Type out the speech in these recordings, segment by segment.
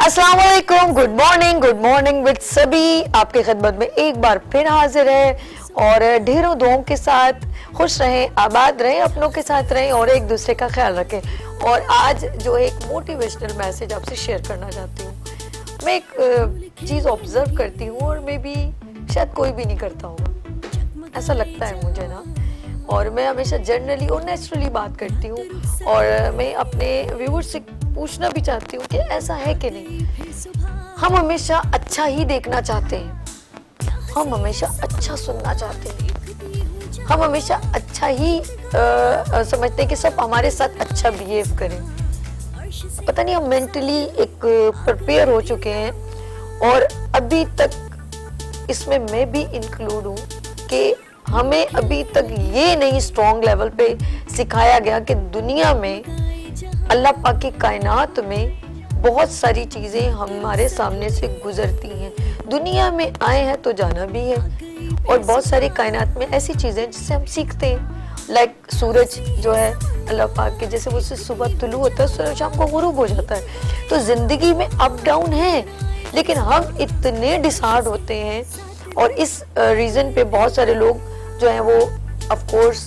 अस्सलाम वालेकुम, good morning with सभी आपके खिदमत में एक बार फिर हाजिर है और ढेरों दुआओं के साथ खुश रहें, आबाद रहें, अपनों के साथ रहें और एक दूसरे का ख्याल रखें। और आज जो एक मोटिवेशनल मैसेज आपसे शेयर करना चाहती हूँ। मैं एक चीज़ ऑब्जर्व करती हूँ और मे बी शायद कोई भी नहीं करता होगा, ऐसा लगता है मुझे ना। और मैं हमेशा जनरली और नेचुरली बात करती हूँ और मैं अपने व्यूअर्स से पूछना भी चाहती हूँ कि ऐसा है कि नहीं। हम हमेशा अच्छा ही देखना चाहते हैं, हम हमेशा अच्छा सुनना चाहते हैं, हम हमेशा अच्छा ही समझते हैं कि सब हमारे साथ अच्छा बिहेव करें। पता नहीं हम मेंटली एक प्रिपेयर हो चुके हैं और अभी तक इसमें मैं भी इंक्लूड हूँ कि हमें अभी तक ये नहीं स्ट्रॉन्ग लेवल पे सिखाया गया कि दुनिया में अल्लाह पाक की कायनात में बहुत सारी चीज़ें हमारे सामने से गुजरती हैं। दुनिया में आए हैं तो जाना भी है और बहुत सारी कायनात में ऐसी चीज़ें जिससे हम सीखते हैं। लाइक सूरज जो है अल्लाह पाक के, जैसे वो सुबह तुलू होता है, सूरज शाम को गुरूब हो जाता है। तो ज़िंदगी में अप डाउन है, लेकिन हम इतने डिसहार्ड होते हैं और इस रीज़न पे बहुत सारे लोग जो हैं वो ऑफ कोर्स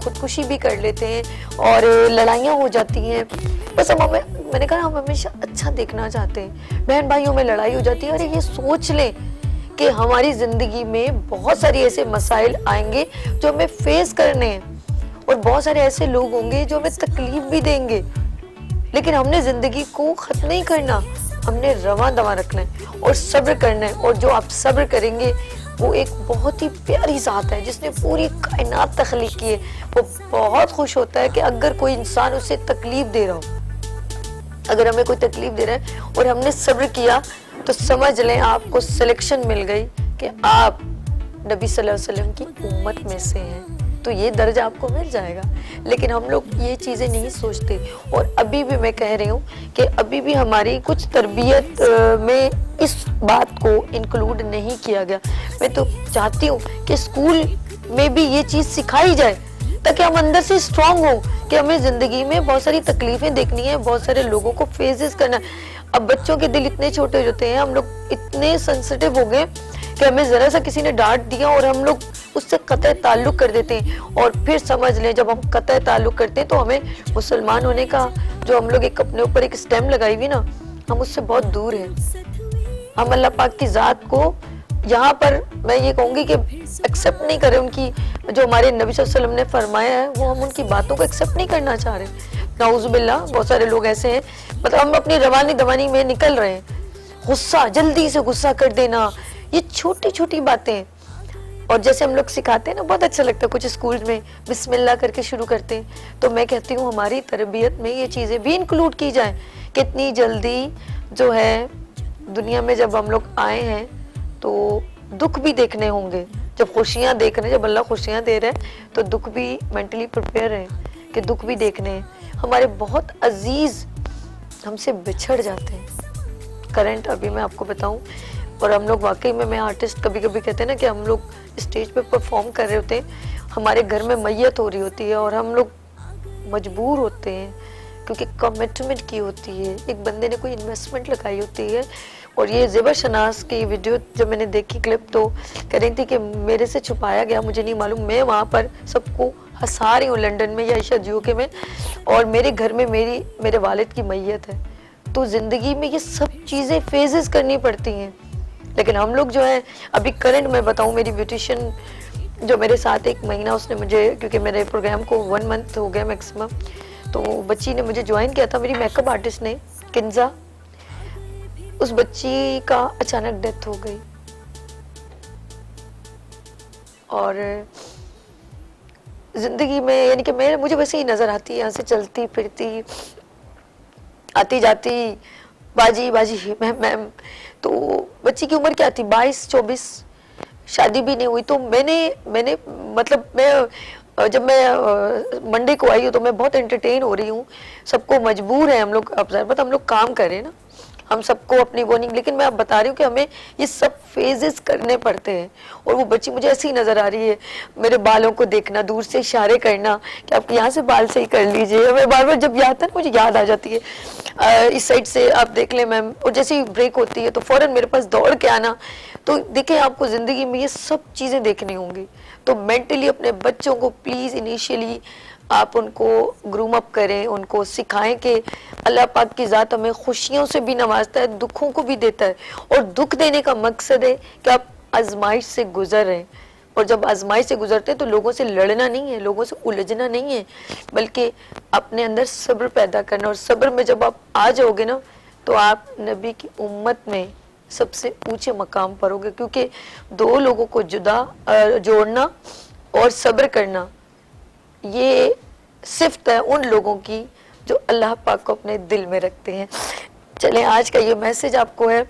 खुदकुशी भी कर लेते हैं और लड़ाइयाँ हो जाती हैं। बस मैंने कहा हम हमेशा अच्छा देखना चाहते हैं, बहन भाइयों में लड़ाई हो जाती है। अरे ये सोच लें कि हमारी ज़िंदगी में बहुत सारे ऐसे मसाइल आएंगे जो हमें फेस करने हैं और बहुत सारे ऐसे लोग होंगे जो हमें तकलीफ भी देंगे, लेकिन हमने ज़िंदगी को ख़त्म नहीं करना, हमने रवां दवा रखना है और सब्र करना है। और जो आप सब्र करेंगे वो एक बहुत ही प्यारी ज़ात है जिसने पूरी कायनात तख्लीक की है। वो बहुत खुश होता है कि अगर कोई इंसान उसे तकलीफ दे रहा हो, अगर हमें कोई तकलीफ दे रहा है और हमने सब्र किया तो समझ लें आपको सिलेक्शन मिल गई कि आप नबी सल्लल्लाहु अलैहि वसल्लम की उम्मत में से हैं, तो ये दर्जा आपको मिल जाएगा। लेकिन हम लोग ये चीज़ें नहीं सोचते और अभी भी मैं कह रही हूँ कि अभी भी हमारी कुछ तरबियत में इस बात को इंक्लूड नहीं किया गया। मैं तो चाहती हूँ कि स्कूल में भी ये चीज़ सिखाई जाए ताकि हम अंदर से स्ट्रांग हो कि हमें ज़िंदगी में बहुत सारी तकलीफ़ें देखनी है, बहुत सारे लोगों को फेसेस करना है। अब बच्चों के दिल इतने छोटे होते हैं, हम लोग इतने सेंसिटिव हो गए कि हमें ज़रा सा किसी ने डांट दिया और हम लोग उससे कतई ताल्लुक़ कर देते हैं। और फिर समझ लें जब हम कतई ताल्लुक़ करते हैं तो हमें मुसलमान होने का जो हम लोग एक अपने ऊपर एक स्टैम्प लगाई हुई ना, हम उससे बहुत दूर हैं। हम अल्लाह पाक की ज़ात को यहाँ पर मैं ये कहूँगी कि एक्सेप्ट नहीं करें, उनकी जो हमारे नबी सल्लल्लाहु अलैहि वसल्लम ने फरमाया है वो हम उनकी बातों को एक्सेप्ट नहीं करना चाह रहे। नाउज़ुबिल्लाह, बहुत सारे लोग ऐसे हैं, मतलब हम अपनी रवानी दवानी में निकल रहे हैं। गुस्सा, जल्दी से गुस्सा कर देना, ये छोटी छोटी बातें। और जैसे हम लोग सिखाते हैं ना, बहुत अच्छा लगता है, कुछ स्कूल में बिस्मिल्लाह करके शुरू करते हैं। तो मैं कहती हूँ हमारी तरबियत में ये चीज़ें भी इंक्लूड की जाएं। कितनी जल्दी जो है दुनिया में जब हम लोग आए हैं तो दुख भी देखने होंगे, जब खुशियाँ देख रहे हैं, जब अल्लाह खुशियाँ दे रहे हैं तो दुख भी मेंटली प्रिपेयर हैं कि दुख भी देखने हैं। हमारे बहुत अजीज़ हमसे बिछड़ जाते हैं। करंट अभी मैं आपको बताऊं, और हम लोग वाकई में, मैं आर्टिस्ट कभी कभी कहते हैं ना कि हम लोग स्टेज पे परफॉर्म कर रहे होते हैं, हमारे घर में मैयत हो रही होती है और हम लोग मजबूर होते हैं क्योंकि कमिटमेंट की होती है, एक बंदे ने कोई इन्वेस्टमेंट लगाई होती है। और ये ज़ेबा शनास की वीडियो जब मैंने देखी क्लिप तो कह रही थी कि मेरे से छुपाया गया, मुझे नहीं मालूम, मैं वहाँ पर सबको हंसा रही हूँ लंदन में या शायद यूके में, और मेरे घर में मेरे वालिद की मैयत है। तो ज़िंदगी में ये सब चीज़ें फेजेस करनी पड़ती हैं। लेकिन हम लोग जो है अभी करंट में बताऊँ, मेरी ब्यूटिशियन जो मेरे साथ एक महीना उसने मुझे, क्योंकि मेरे प्रोग्राम को 1 मंथ हो गया मैक्सिमम, तो बच्ची ने मुझे ज्वाइन किया था, मेरी मेकअप आर्टिस्ट ने, किंजा। उस बच्ची का अचानक डेथ हो गई और जिंदगी में यानी कि मुझे वैसे ही नजर आती है, यहाँ से चलती फिरती आती जाती, बाजी बाजी मैम। तो बच्ची की उम्र क्या थी, 22-24, शादी भी नहीं हुई। तो मैंने मतलब जब मैं मंडे को आई हूँ तो मैं बहुत एंटरटेन हो रही हूँ, सबको मजबूर है हम लोग, अब हम लोग काम कर रहे हैं ना, हम सबको अपनी वो नहीं, लेकिन मैं अब बता रही हूँ कि हमें ये सब फेजेस करने पड़ते हैं। और वो बच्ची मुझे ऐसी नजर आ रही है, मेरे बालों को देखना, दूर से इशारे करना कि आप यहाँ से बाल सही कर लीजिए। हमें बार बार जब याद है ना, मुझे याद आ जाती है इस साइड से आप देख लें मैम, और जैसे ही ब्रेक होती है तो फौरन मेरे पास दौड़ के आना। तो देखें, आपको जिंदगी में ये सब चीजें देखनी होंगी। तो मेंटली अपने बच्चों को प्लीज इनिशियली आप उनको ग्रूम अप करें, उनको सिखाएं कि अल्लाह पाक की ज़ात हमें खुशियों से भी नवाजता है, दुखों को भी देता है। और दुख देने का मकसद है कि आप आजमाइश से गुजर रहे हैं, और जब आजमाइश से गुजरते हैं तो लोगों से लड़ना नहीं है, लोगों से उलझना नहीं है, बल्कि अपने अंदर सब्र पैदा करना। और सब्र में जब आप आ जाओगे ना, तो आप नबी की उम्मत में सबसे ऊंचे मकाम पर होगे। क्योंकि दो लोगों को जोड़ना और सब्र करना, ये सिफ्त है उन लोगों की जो अल्लाह पाक को अपने दिल में रखते हैं। चलें, आज का ये मैसेज आपको है,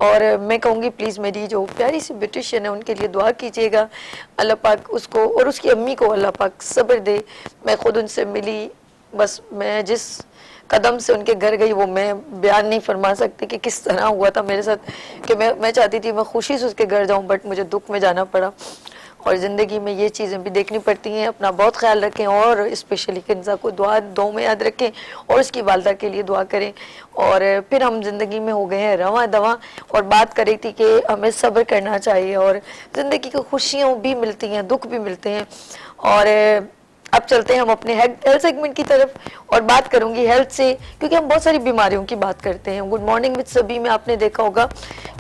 और मैं कहूँगी प्लीज़ मेरी जो प्यारी सी ब्यूटिशियन है उनके लिए दुआ कीजिएगा, अल्लाह पाक उसको और उसकी अम्मी को अल्लाह पाक सब्र दे। मैं खुद उनसे मिली, बस मैं जिस कदम से उनके घर गई वो मैं बयान नहीं फरमा सकती कि किस तरह हुआ था मेरे साथ, कि मैं चाहती थी मैं खुशी से उसके घर जाऊँ, बट मुझे दुख में जाना पड़ा। और ज़िंदगी में ये चीज़ें भी देखनी पड़ती हैं। अपना बहुत ख्याल रखें, और स्पेशली किन्जा को दुआ में याद रखें, और उसकी वालदा के लिए दुआ करें। और फिर हम ज़िंदगी में हो गए हैं रवा दवा, और बात करी थी कि हमें सब्र करना चाहिए, और ज़िंदगी की खुशियाँ भी मिलती हैं, दुख भी मिलते हैं। और अब चलते हैं हम अपने हेल्थ सेगमेंट की तरफ, और बात करूंगी हेल्थ से, क्योंकि हम बहुत सारी बीमारियों की बात करते हैं। गुड मॉर्निंग विद सभी में आपने देखा होगा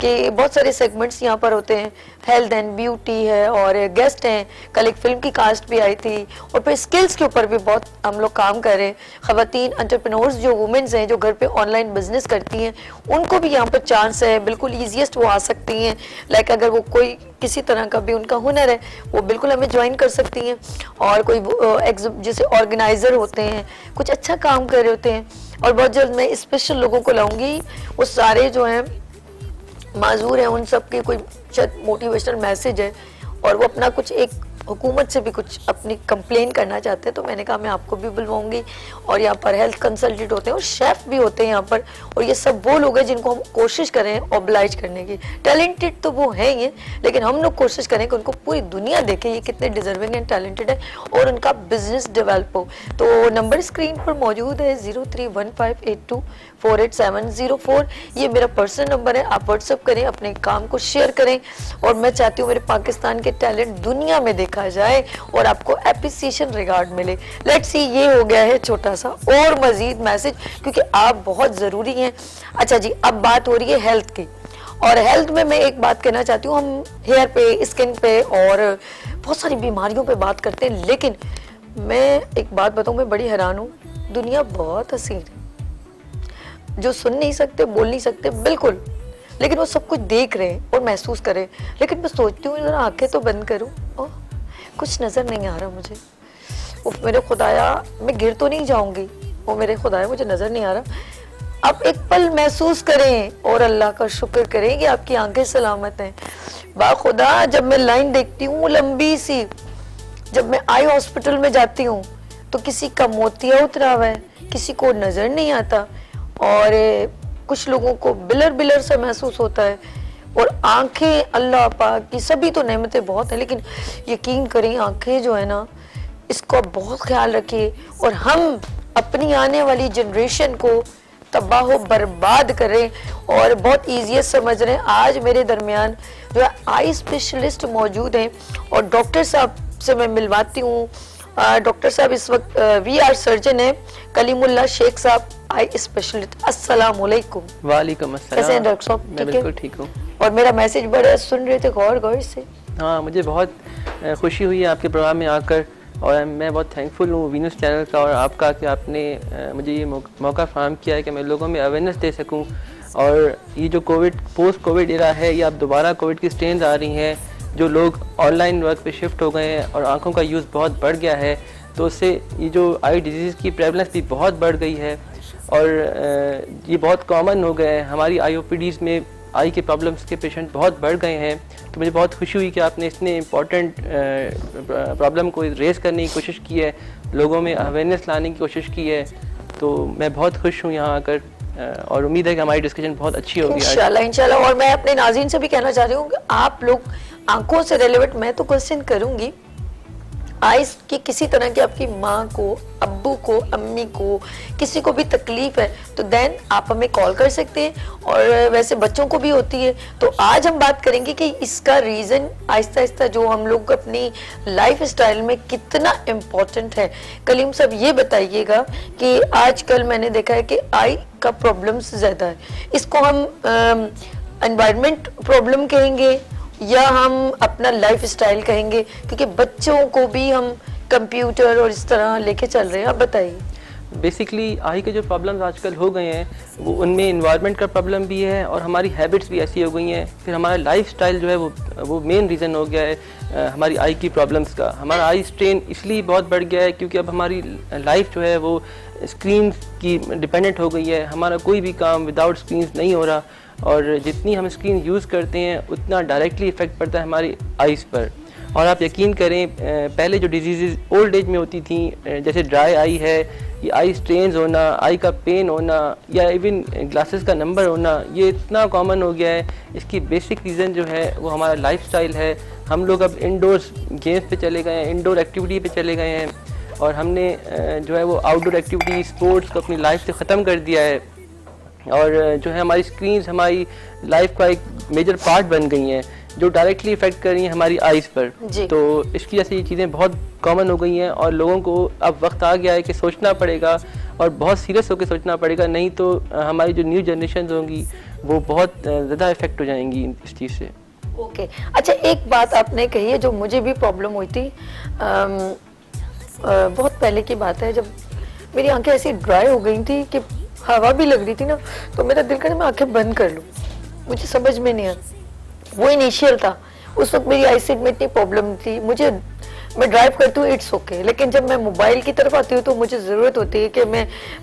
कि बहुत सारे सेगमेंट्स यहाँ पर होते हैं, हेल्थ एंड ब्यूटी है, और गेस्ट हैं, कल एक फिल्म की कास्ट भी आई थी, और फिर स्किल्स के ऊपर भी बहुत हम लोग काम कर रहे हैं। ख़वातीन एंटरप्रेन्योर्स जो वुमेन्स हैं, जो घर पे ऑनलाइन बिजनेस करती हैं, उनको भी यहाँ पर चांस है, बिल्कुल ईजीएस्ट वो आ सकती हैं। लाइक अगर वो कोई किसी तरह का भी उनका हुनर है, वो बिल्कुल हमें ज्वाइन कर सकती हैं। और कोई जैसे ऑर्गेनाइजर होते हैं, कुछ अच्छा काम कर रहे होते हैं, और बहुत जल्द मैं स्पेशल लोगों को लाऊंगी, वो सारे जो हैं माजूर हैं, उन सब के कोई मोटिवेशनल मैसेज है, और वो अपना कुछ एक हुकूमत से भी कुछ अपनी कंप्लेन करना चाहते हैं। तो मैंने कहा मैं आपको भी बुलवाऊंगी, और यहाँ पर हेल्थ कंसल्टेंट होते हैं और शेफ भी होते हैं यहाँ पर, और ये सब वो लोग हैं जिनको हम कोशिश करें ऑब्लाइज करने की। टैलेंटेड तो वो हैं ही, लेकिन हम लोग कोशिश करें कि उनको पूरी दुनिया देखे ये कितने डिजर्विंग एंड टैलेंटेड है, और उनका बिजनेस डेवलप हो। तो नंबर स्क्रीन पर मौजूद है 031582487004, ये मेरा पर्सनल नंबर है। आप व्हाट्सअप करें, अपने काम को शेयर करें, और मैं चाहती हूँ मेरे पाकिस्तान के टैलेंट दुनिया में देखा जाए और आपको एप्रिसिएशन रिगार्ड मिले। लेट्स सी, ये हो गया है छोटा सा और मजीद मैसेज, क्योंकि आप बहुत ज़रूरी हैं। अच्छा जी, अब बात हो रही है हेल्थ की, और हेल्थ में मैं एक बात कहना चाहती हूँ, हम हेयर पे, स्किन पे और बहुत सारी बीमारियों पे बात करते हैं, लेकिन मैं एक बात बताऊँ, मैं बड़ी हैरान हूँ, दुनिया बहुत हसीन है, जो सुन नहीं सकते, बोल नहीं सकते बिल्कुल, लेकिन वो सब कुछ देख रहे हैं और महसूस कर रहे हैं। लेकिन मैं सोचती हूँ जरा आंखें तो बंद करूँ, ओह कुछ नज़र नहीं आ रहा मुझे, उफ मेरे खुदाया मैं गिर तो नहीं जाऊंगी, ओ मेरे खुदाया मुझे नज़र नहीं आ रहा। आप एक पल महसूस करें और अल्लाह का शुक्र करें कि आपकी आंखें सलामत हैं। बाखुदा जब मैं लाइन देखती हूँ लंबी सी, जब मैं आई हॉस्पिटल में जाती हूँ तो किसी का मोतिया उतरा हुआ है, किसी को नज़र नहीं आता, और कुछ लोगों को बिलर बिलर सा महसूस होता है। और आंखें अल्लाह पाक की सभी तो नेमतें बहुत हैं, लेकिन यकीन करें आंखें जो है ना, इसको बहुत ख्याल रखिए, और हम अपनी आने वाली जनरेशन को तबाह बर्बाद करें। और बहुत ईजी समझ रहे हैं, आज मेरे दरमियान जो है आई स्पेशलिस्ट मौजूद हैं, और डॉक्टर साहब से मैं मिलवाती हूँ। डॉक्टर साहब इस वक्त वीआर सर्जन है, कलीमुल्लाह शेख साहब, आई स्पेशलिस्ट। अस्सलाम वालेकुम। वालेकुम अस्सलाम। कैसे हैं डॉक्टर साहब? मैं बिल्कुल ठीक हूँ। और मेरा मैसेज बड़ा सुन रहे थे गौर गौर से? हाँ, मुझे बहुत खुशी हुई है आपके प्रोग्राम में आकर, और मैं बहुत थैंकफुल हूँ वीनस चैनल का और आपका कि आपने मुझे ये मौका फराहम किया है कि मैं लोगों में अवेयरनेस दे सकूँ। और ये जो पोस्ट कोविड एरा है, ये अब दोबारा कोविड की स्ट्रेन्स आ रही हैं, जो लोग ऑनलाइन वर्क पे शिफ्ट हो गए हैं और आंखों का यूज़ बहुत बढ़ गया है, तो उससे ये जो आई डिजीज़ की प्रेवलेंस भी बहुत बढ़ गई है, और ये बहुत कॉमन हो गए हैं। हमारी IOPDs में आई के प्रॉब्लम्स के पेशेंट बहुत बढ़ गए हैं। तो मुझे बहुत खुशी हुई कि आपने इतने इम्पॉर्टेंट प्रॉब्लम को रेज़ करने की कोशिश की है, लोगों में अवेयरनेस लाने की कोशिश की है। तो मैं बहुत खुश हूँ यहाँ आकर, और उम्मीद है कि हमारी डिस्कशन बहुत अच्छी होगी आज। इंशाल्लाह इंशाल्लाह। और मैं अपने नाज़रीन से भी कहना चाह रही हूँ कि आप लोग आंखों से रिलेवेंट मैं तो क्वेश्चन करूंगी, आइज की किसी तरह की आपकी माँ को, अब्बू को, अम्मी को, किसी को भी तकलीफ है तो देन आप हमें कॉल कर सकते हैं, और वैसे बच्चों को भी होती है। तो आज हम बात करेंगे कि इसका रीज़न आहिस्ता आहिस्ता जो हम लोग अपनी लाइफ स्टाइल में कितना इम्पोर्टेंट है। कलीम साहब ये बताइएगा कि आजकल मैंने देखा है कि आई का प्रॉब्लम्स ज़्यादा है, इसको हम एनवायरनमेंट प्रॉब्लम कहेंगे या हम अपना लाइफ स्टाइल कहेंगे, क्योंकि बच्चों को भी हम कंप्यूटर और इस तरह लेके चल रहे हैं। आप बताइए। बेसिकली आई के जो प्रॉब्लम्स आजकल हो गए हैं वो उनमें इन्वायरमेंट का प्रॉब्लम भी है और हमारी हैबिट्स भी ऐसी हो गई हैं, फिर हमारा लाइफस्टाइल जो है वो मेन रीज़न हो गया है हमारी आई की प्रॉब्लम्स का। हमारा आई स्ट्रेन इसलिए बहुत बढ़ गया है क्योंकि अब हमारी लाइफ जो है वो स्क्रीन की डिपेंडेंट हो गई है। हमारा कोई भी काम विदाउट स्क्रीन नहीं हो रहा, और जितनी हम स्क्रीन यूज़ करते हैं उतना डायरेक्टली इफ़ेक्ट पड़ता है हमारी आइज़ पर। और आप यकीन करें पहले जो डिजीज़ ओल्ड एज में होती थी, जैसे ड्राई आई है, ये आई स्ट्रेन्स होना, आई का पेन होना, या इवन ग्लासेस का नंबर होना, ये इतना कॉमन हो गया है। इसकी बेसिक रीज़न जो है वो हमारा लाइफस्टाइल है। हम लोग अब इंडोर्स गेम्स पे चले गए हैं, इंडोर एक्टिविटी पे चले गए हैं, और हमने जो है वो आउटडोर एक्टिविटी स्पोर्ट्स को अपनी लाइफ से ख़त्म कर दिया है। और जो है हमारी स्क्रीन्स हमारी लाइफ का एक मेजर पार्ट बन गई हैं जो डायरेक्टली इफ़ेक्ट कर रही हैं हमारी आइज़ पर। तो इसकी जैसे ये चीज़ें बहुत कॉमन हो गई हैं, और लोगों को अब वक्त आ गया है कि सोचना पड़ेगा और बहुत सीरियस होकर सोचना पड़ेगा, नहीं तो हमारी जो न्यू जनरेशन होंगी वो बहुत ज़्यादा इफ़ेक्ट हो जाएंगी इस चीज़ से। ओके अच्छा, एक बात आपने कही है जो मुझे भी प्रॉब्लम हुई थी। बहुत पहले की बात है, जब मेरी आंखें ऐसी ड्राई हो गई थी कि हवा भी लग रही थी ना, तो मेरा दिल करे मैं आंखें बंद कर लूं, मुझे समझ में नहीं आया। वो इनिशियल था, उस वक्त मेरी आईसाइट में इतनी प्रॉब्लम थी। मैं ड्राइव करती हूँ इट्स ओके, लेकिन जब मैं मोबाइल की तरफ आती हूँ तो मुझे ज़रूरत होती है कि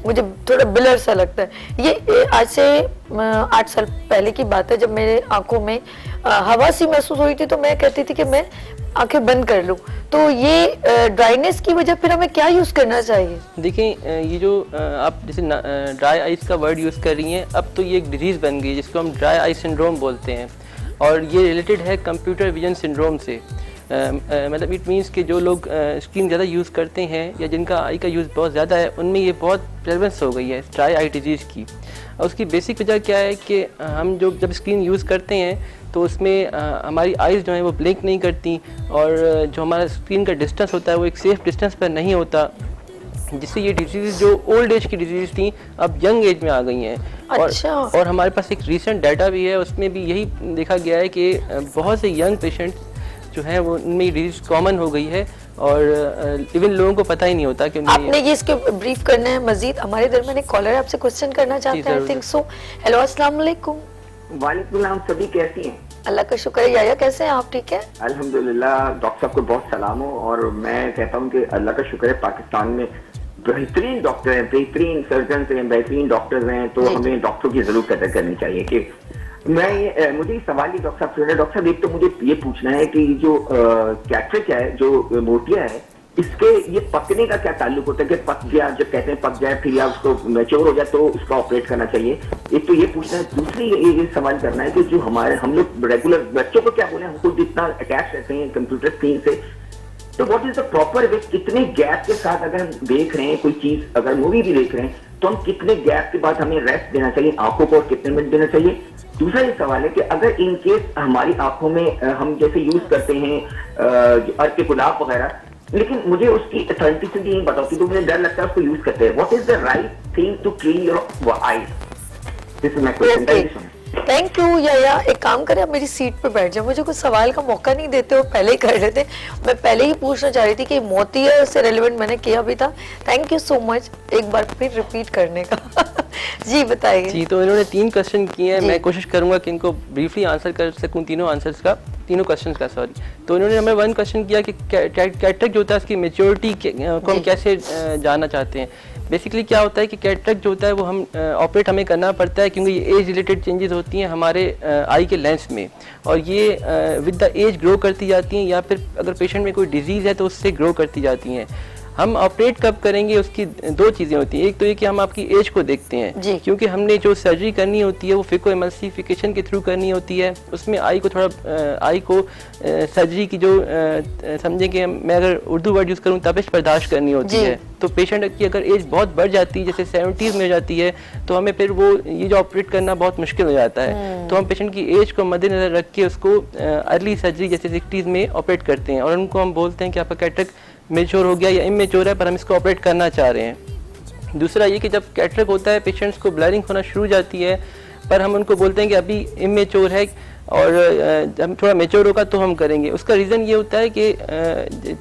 मुझे थोड़ा ब्लर सा लगता है। ये आज से 8 साल पहले की बात है, जब मेरे आंखों में हवा सी महसूस हुई थी तो मैं कहती थी कि मैं आंखें बंद कर लूं। तो ये ड्राइनेस की वजह फिर हमें क्या यूज़ करना चाहिए? देखिए ये जो आप जैसे ड्राई आइज़ का वर्ड यूज़ कर रही हैं, अब तो ये एक डिजीज़ बन गई जिसको हम ड्राई आई सिंड्रोम बोलते हैं, और ये रिलेटेड है कंप्यूटर विजन सिंड्रोम से। मतलब इट मीन्स कि जो लोग स्क्रीन ज़्यादा यूज़ करते हैं या जिनका आई का यूज़ बहुत ज़्यादा है, उनमें ये बहुत प्रेवलेंस हो गई है ड्राई आई डिजीज़ की। और उसकी बेसिक वजह क्या है कि हम जब स्क्रीन यूज़ करते हैं तो उसमें हमारी आइज़ जो है वो ब्लिंक नहीं करती, और जो हमारा स्क्रीन का डिस्टेंस होता है वो एक सेफ़ डिस्टेंस पर नहीं होता, जिससे ये डिजीज़ जो ओल्ड एज की डिजीज़ थी अब यंग एज में आ गई हैं। अच्छा। और हमारे पास एक रीसेंट डाटा भी है, उसमें भी यही देखा गया है कि बहुत से यंग पेशेंट्स जो हैं वो उनमें डिजीज़ कॉमन हो गई है, और इवन लोगों को पता ही नहीं होता कि आपने ये इसके ब्रीफ करना है मजीद। हमारे दरमियान एक कॉलर आपसे क्वेश्चन करना चाहते हैं, आई थिंक सो। हेलो अस्सलाम वालेकुम। वालेकुम सलाम। सभी कैसी हैं? अल्लाह का शुक्र है। याया कैसे हैं आप? ठीक है अल्हम्दुलिल्लाह। डॉक्टर साहब को बहुत सलाम हो, और मैं कहता हूँ कि अल्लाह का शुक्र है पाकिस्तान में बेहतरीन डॉक्टर हैं, बेहतरीन सर्जन हैं, बेहतरीन डॉक्टर्स हैं। तो हमें डॉक्टरों की जरूर कदर करनी चाहिए। कि मुझे सवाल ही डॉक्टर साहब, एक तो मुझे ये पूछना है कि जो कैटरेक्ट है, जो मोतिया है, इसके ये पकने का क्या ताल्लुक होता है कि पक गया, जब कहते हैं पक जाए फिर या उसको मैच्योर हो जाए तो उसका ऑपरेट करना चाहिए? एक तो ये पूछना है। दूसरी ये सवाल करना है कि जो हम लोग रेगुलर बच्चों को क्या बोले, हम खुद इतना अटैच रहते हैं कंप्यूटर स्क्रीन से, तो what is the proper way? कितने गैप के साथ अगर हम देख रहे हैं कोई चीज, अगर मूवी भी देख रहे हैं, तो हम कितने गैप के बाद हमें रेस्ट देना चाहिए आंखों को, और कितने मिनट देना चाहिए? दूसरा ये सवाल है कि अगर इन केस हमारी आंखों में हम जैसे यूज करते हैं अर्के गुलाब वगैरह, लेकिन मुझे उसकी अथेंटिसिटी नहीं पता होती, तो मुझे डर लगता है उसको यूज करते हैं। What is the right thing to clean your eyes? This is my question. Thank you so much. Thank you. या एक काम करें, आप मेरी सीट पे बैठ जाओ, मुझे कुछ सवाल का मौका नहीं देते हो, पहले ही कर लेते। मैं पहले ही पूछना चाह रही थी कि मोतिया से रिलेवेंट मैंने किया भी था। थैंक यू सो मच एक बार फिर रिपीट करने का। जी बताइए। जी, तो इन्होंने 3 क्वेश्चन किए हैं, मैं कोशिश करूंगा कि इनको ब्रीफली आंसर कर सकूं, तीनों क्वेश्चंस का सॉरी। तो इन्होंने नंबर 1 क्वेश्चन किया कि कैटरेक्ट जो होता है उसकी मेच्योरिटी को हम कैसे जानना चाहते हैं। बेसिकली क्या होता है कि कैटरेक्ट जो होता है वो हम ऑपरेट हमें करना पड़ता है, क्योंकि ये एज रिलेटेड चेंजेस होती हैं हमारे आई के लेंस में, और ये विद द एज ग्रो करती जाती हैं, या फिर अगर पेशेंट में कोई डिजीज़ है तो उससे ग्रो करती जाती हैं। हम ऑपरेट कब करेंगे उसकी दो चीज़ें होती हैं। एक तो ये कि हम आपकी एज को देखते हैं, जी। क्योंकि हमने जो सर्जरी करनी होती है वो फिको एमल्सिफिकेशन के थ्रू करनी होती है। उसमें आई को थोड़ा आई को सर्जरी की जो समझें कि मैं अगर उर्दू वर्ड यूज़ करूँ तपिश बर्दाश्त करनी होती जी। है। तो पेशेंट की अगर एज बहुत बढ़ जाती है, जैसे 70s में हो जाती है, तो हमें फिर वो ये जो ऑपरेट करना बहुत मुश्किल हो जाता है। तो हम पेशेंट की एज को मद्देनजर रख के उसको अर्ली सर्जरी जैसे 60s में ऑपरेट करते हैं, और उनको हम बोलते हैं कि आपका कैटरेक्ट मेच्योर हो गया या इमेच्योर है, पर हम इसको ऑपरेट करना चाह रहे हैं। दूसरा ये कि जब कैटरेक्ट होता है पेशेंट्स को ब्लरिंग होना शुरू हो जाती है, पर हम उनको बोलते हैं कि अभी इमेच्योर है और जब थोड़ा मेच्योर होगा तो हम करेंगे। उसका रीज़न ये होता है कि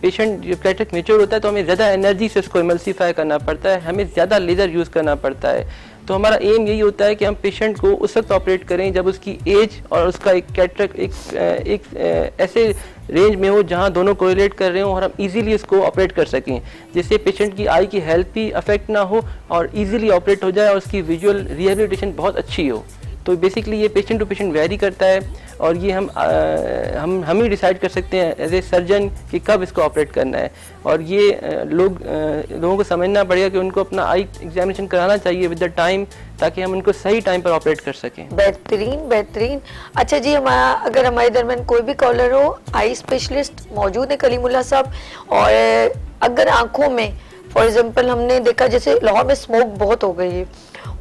पेशेंट जब कैटरेक्ट मेच्योर होता है तो हमें ज़्यादा एनर्जी से उसको इमल्सीफाई करना पड़ता है, हमें ज़्यादा लेज़र यूज़ करना पड़ता है। तो हमारा एम यही होता है कि हम पेशेंट को उस वक्त ऑपरेट करें जब उसकी एज और उसका एक कैटरेक्ट एक ऐसे रेंज में हो जहां दोनों कोरिलेट कर रहे हो और हम इजीली इसको ऑपरेट कर सकें, जिससे पेशेंट की आई की हेल्थ भी अफेक्ट ना हो और इजीली ऑपरेट हो जाए और उसकी विजुअल रिहेबिलिटेशन बहुत अच्छी हो। तो बेसिकली ये पेशेंट टू पेशेंट वेरी करता है, और ये हम ही डिसाइड कर सकते हैं एज ए सर्जन कि कब इसको ऑपरेट करना है। और ये लोगों को समझना पड़ेगा कि उनको अपना आई एग्जामिनेशन कराना चाहिए विद द टाइम, ताकि हम उनको सही टाइम पर ऑपरेट कर सकें। बेहतरीन बेहतरीन। अच्छा जी, अगर हमारे दरमियान कोई भी कॉलर हो, आई स्पेशलिस्ट मौजूद है कलीमुल्लाह साहब, और अगर आंखों में फॉर एग्जांपल हमने देखा जैसे लाहौर में स्मोक बहुत हो गई है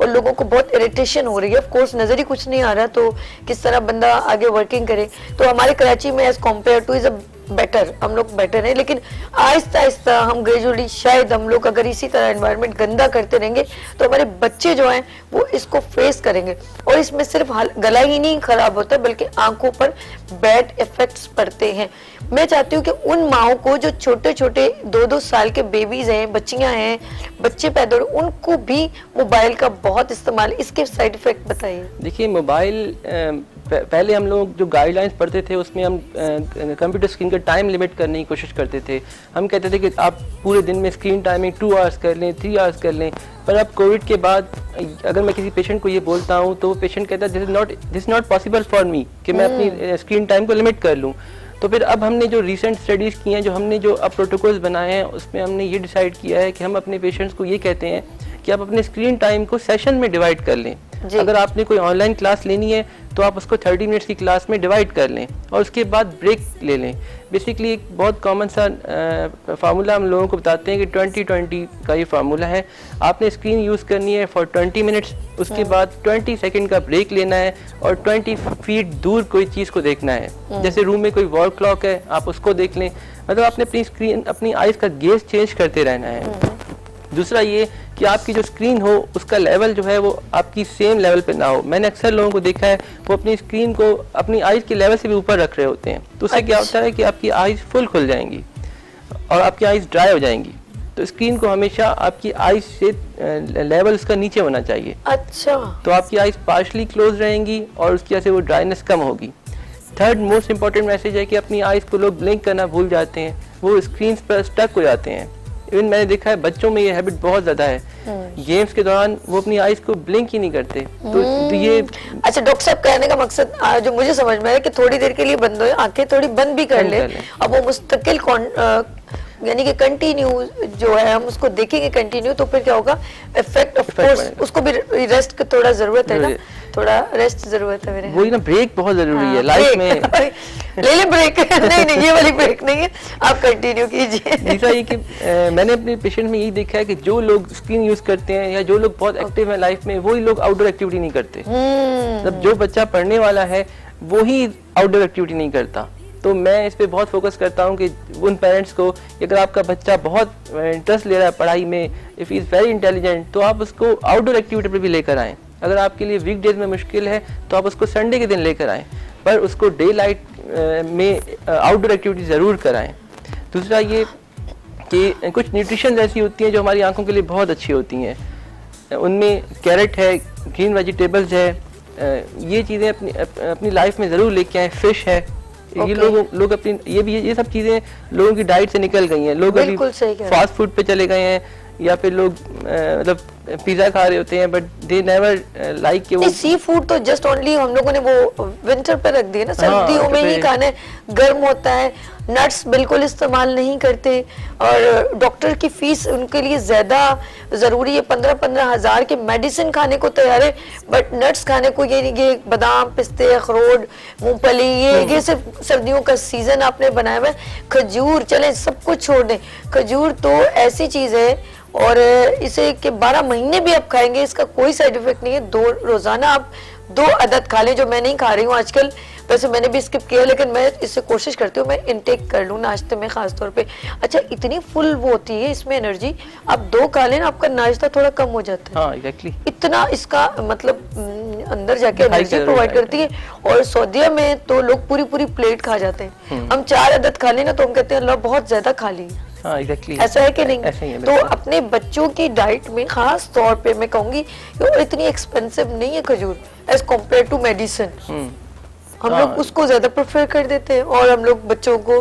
और लोगों को बहुत इरिटेशन हो रही है, ऑफ कोर्स नजर ही कुछ नहीं आ रहा, तो किस तरह बंदा आगे वर्किंग करे। तो हमारे कराची में as compare to is a better, हम लोग बेटर हैं, लेकिन आहिस्ता आहिस्ता हम ग्रेजुअली शायद हम लोग अगर इसी तरह एनवायरनमेंट गंदा करते रहेंगे तो हमारे बच्चे जो हैं वो इसको फेस करेंगे, और इसमें सिर्फ गला ही नहीं खराब होता बल्कि आंखों पर बैड इफेक्ट्स पड़ते हैं। मैं चाहती हूँ कि उन माओं को जो छोटे छोटे 2-2 साल के बेबीज हैं, बच्चियां हैं, बच्चे पैदा हो रहे, उनको भी मोबाइल का बहुत इस्तेमाल, इसके साइड इफेक्ट बताइए। देखिए, मोबाइल पहले हम लोग जो गाइडलाइंस पढ़ते थे उसमें हम कंप्यूटर स्क्रीन का टाइम लिमिट करने की कोशिश करते थे। हम कहते थे कि आप पूरे दिन में स्क्रीन टाइमिंग 2 आवर्स कर लें, 3 आवर्स कर लें, पर अब कोविड के बाद अगर मैं किसी पेशेंट को ये बोलता हूँ तो वो पेशेंट कहता है this not possible for me कि मैं अपनी स्क्रीन टाइम को लिमिट कर लूँ। तो फिर अब हमने जो रिसेंट स्टडीज़ की हैं, जो हमने जो अब प्रोटोकॉल्स बनाए हैं, उसमें हमने ये डिसाइड किया है कि हम अपने पेशेंट्स को ये कहते हैं कि आप अपने स्क्रीन टाइम को सेशन में डिवाइड कर लें। अगर आपने कोई ऑनलाइन क्लास लेनी है तो आप उसको 30 मिनट्स की क्लास में डिवाइड कर लें और उसके बाद ब्रेक ले लें। बेसिकली एक बहुत कॉमन सा फार्मूला हम लोगों को बताते हैं कि 20-20 का ये फार्मूला है। आपने स्क्रीन यूज़ करनी है फॉर 20 मिनट्स, उसके बाद 20 सेकंड का ब्रेक लेना है और 20 फीट दूर कोई चीज़ को देखना है। जैसे रूम में कोई वॉल क्लॉक है, आप उसको देख लें। मतलब आपने अपनी स्क्रीन, अपनी आइज़ का गेज चेंज करते रहना है। दूसरा ये कि आपकी जो स्क्रीन हो उसका लेवल जो है वो आपकी सेम लेवल पे ना हो। मैंने अक्सर लोगों को देखा है वो अपनी स्क्रीन को अपनी आइज़ के लेवल से भी ऊपर रख रहे होते हैं, तो उससे क्या होता है कि आपकी आइज़ फुल खुल जाएंगी और आपकी आइज़ ड्राई हो जाएंगी। तो स्क्रीन को हमेशा आपकी आइज़ से लेवल उसका नीचे होना चाहिए। अच्छा, तो आपकी आइज़ पार्शली क्लोज रहेंगी और उसकी वजह से वो ड्राइनेस कम होगी। थर्ड मोस्ट इंपॉर्टेंट मैसेज है कि अपनी आइज़ को लोग ब्लिंक करना भूल जाते हैं, वो स्क्रीन पर स्टक हो जाते हैं। इवन मैंने देखा है बच्चों में ये हैबिट बहुत ज्यादा है, गेम्स के दौरान वो अपनी आइज को ब्लिंक ही नहीं करते। तो ये अच्छा, डॉक्टर साहब कहने का मकसद जो मुझे समझ में आया कि थोड़ी देर के लिए बंद हो, आंखें थोड़ी बंद भी कर ले, अब वो मुस्तकिल यानी कि कंटिन्यू जो है हम उसको देखेंगे कंटिन्यू, तो फिर क्या होगा इफेक्ट, ऑफ कोर्स उसको भी रेस्ट की थोड़ा जरूरत है ना, थोड़ा रेस्ट जरूरत है मेरे। वही ना, ब्रेक बहुत जरूरी है लाइफ में। ले ले ब्रेक। नहीं ये वाली ब्रेक नहीं है, आप कंटिन्यू कीजिए। दूसरा ये कि मैंने अपने पेशेंट में यही देखा है कि जो लोग स्क्रीन यूज करते हैं या जो लोग बहुत एक्टिव हैं लाइफ में, वही लोग आउटडोर एक्टिविटी नहीं करते। मतलब जो बच्चा पढ़ने वाला है वो ही आउटडोर एक्टिविटी नहीं करता। तो मैं इस पे बहुत फोकस करता हूँ कि उन पेरेंट्स को, अगर आपका बच्चा बहुत इंटरेस्ट ले रहा है पढ़ाई में, इफ़ इज़ वेरी इंटेलिजेंट, तो आप उसको आउटडोर एक्टिविटी पर भी लेकर आएँ। अगर आपके लिए वीकडेज में मुश्किल है तो आप उसको संडे के दिन लेकर आएँ, पर उसको डे लाइट में आउटडोर एक्टिविटी ज़रूर कराएं। दूसरा ये कि कुछ न्यूट्रिशन ऐसी होती हैं जो हमारी आंखों के लिए बहुत अच्छी होती हैं। उनमें कैरेट है, ग्रीन वेजिटेबल्स है, ये चीज़ें अपनी लाइफ में ज़रूर लेके आएँ। फिश है, ये लोग अपनी ये सब चीज़ें लोगों की डाइट से निकल गई हैं। लोग अभी फास्ट फूड पे चले गए हैं, या फिर लोग मतलब पिज्जा खा रहे होते हैं, बट दे नेवर लाइक कि वो सी फूड तो जस्ट ओनली हम लोगों ने वो विंटर पे रख दिया ना, सर्दियों में ही खाने, गर्म होता है, नट्स बिल्कुल इस्तेमाल नहीं करते, और डॉक्टर की फीस उनके लिए ज़्यादा ज़रूरी है, 15-15 हज़ार के मेडिसिन खाने को तैयार है, बट नट्स खाने को ये बादाम, पिस्ते, अखरोट, मूंगफली, ये सिर्फ सर्दियों का सीज़न आपने बनाया हुआ है। खजूर, चलें सब कुछ छोड़ दें, खजूर तो ऐसी चीज़ है, और इसे के 12 महीने भी आप खाएंगे, इसका कोई साइड इफेक्ट नहीं है। रोजाना आप 2 अदद खा लें, जो मैं नहीं खा रही हूँ आजकल, वैसे मैंने भी स्किप किया, लेकिन मैं इससे कोशिश करती हूँ मैं इनटेक कर लूँ नाश्ते में खास तौर पे। अच्छा, इतनी फुल वो होती है इसमें एनर्जी, आप 2 खा लें ना, आपका नाश्ता थोड़ा कम हो जाता है। हाँ एग्जैक्टली, इतना इसका मतलब अंदर जाके एनर्जी प्रोवाइड करती है। और सऊदीया में तो लोग पूरी पूरी प्लेट खा जाते हैं, हम 4 अदद खा लें ना तो हम कहते हैं अल्लाह बहुत ज्यादा खा ली। हाँ एग्जैक्टली, ऐसा है कि नहीं? ऐसा ही है, तो अपने बच्चों की डाइट में खास तौर पे मैं कहूंगी कि इतनी एक्सपेंसिव नहीं है खजूर एज कम्पेयर टू मेडिसिन। हम लोग उसको ज्यादा प्रेफर कर देते हैं, और हम लोग बच्चों को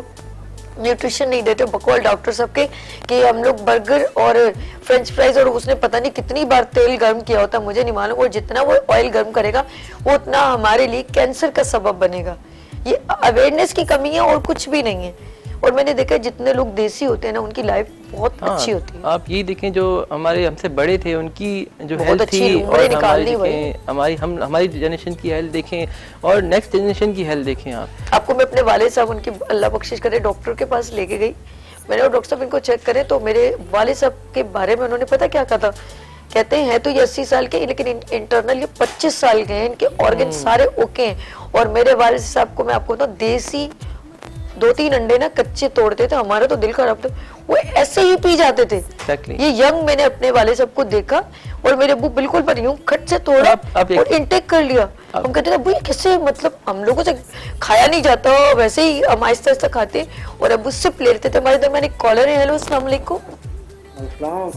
न्यूट्रिशन नहीं देते, बकौल डॉक्टर साहब के कि हम लोग बर्गर और फ्रेंच फ्राइज, और उसने पता नहीं कितनी बार तेल गर्म किया होता, मुझे नहीं मालूम, और जितना वो ऑयल गर्म करेगा वो उतना हमारे लिए कैंसर का सबब बनेगा। ये अवेयरनेस की कमी है और कुछ भी नहीं है। और मैंने देखा जितने लोग देसी होते हैं ना, उनकी लाइफ बहुत अच्छी होती है। आप ये देखें, जो हमारे हमसे बड़े थे उनकी जो बहुत हेल्थ अच्छी थी, उम्रें और निकालनी हमारी जनरेशन की हेल्थ देखें और नेक्स्ट जनरेशन की हेल्थ देखें। आपको मैं अपने वाले साहब, उनकी अल्लाह बख्शिश करे, डॉक्टर के पास लेके गई, मैंने डॉक्टर साहब इनको चेक करे, तो मेरे वाले साहब के बारे में उन्होंने पता क्या कहा था, कहते हैं तो ये 80 साल के, लेकिन इंटरनल ये 25 साल के हैं, इनके ऑर्गन सारे ओके हैं। और मेरे वाले साहब को मैं आपको बताऊं, देसी 2-3 अंडे ना कच्चे तोड़ते थे, हमारा तो दिल खराब था, वो ऐसे ही पी जाते थे। Exactly. ये यंग मैंने अपने वाले साहब को देखा, और मेरे अब्बू बिल्कुल पर यूं खट से तोड़ा और इनटेक कर लिया। हम कहते थे अब्बू ये कैसे, मतलब हम लोगों से खाया नहीं जाता, वैसे ही हम आहिस्ता आहिस्ता खाते, और अब्बू से ले लेते थे। हमारे दरमियान एक कॉलर है। हेलो, अस्सलाम वालेकुम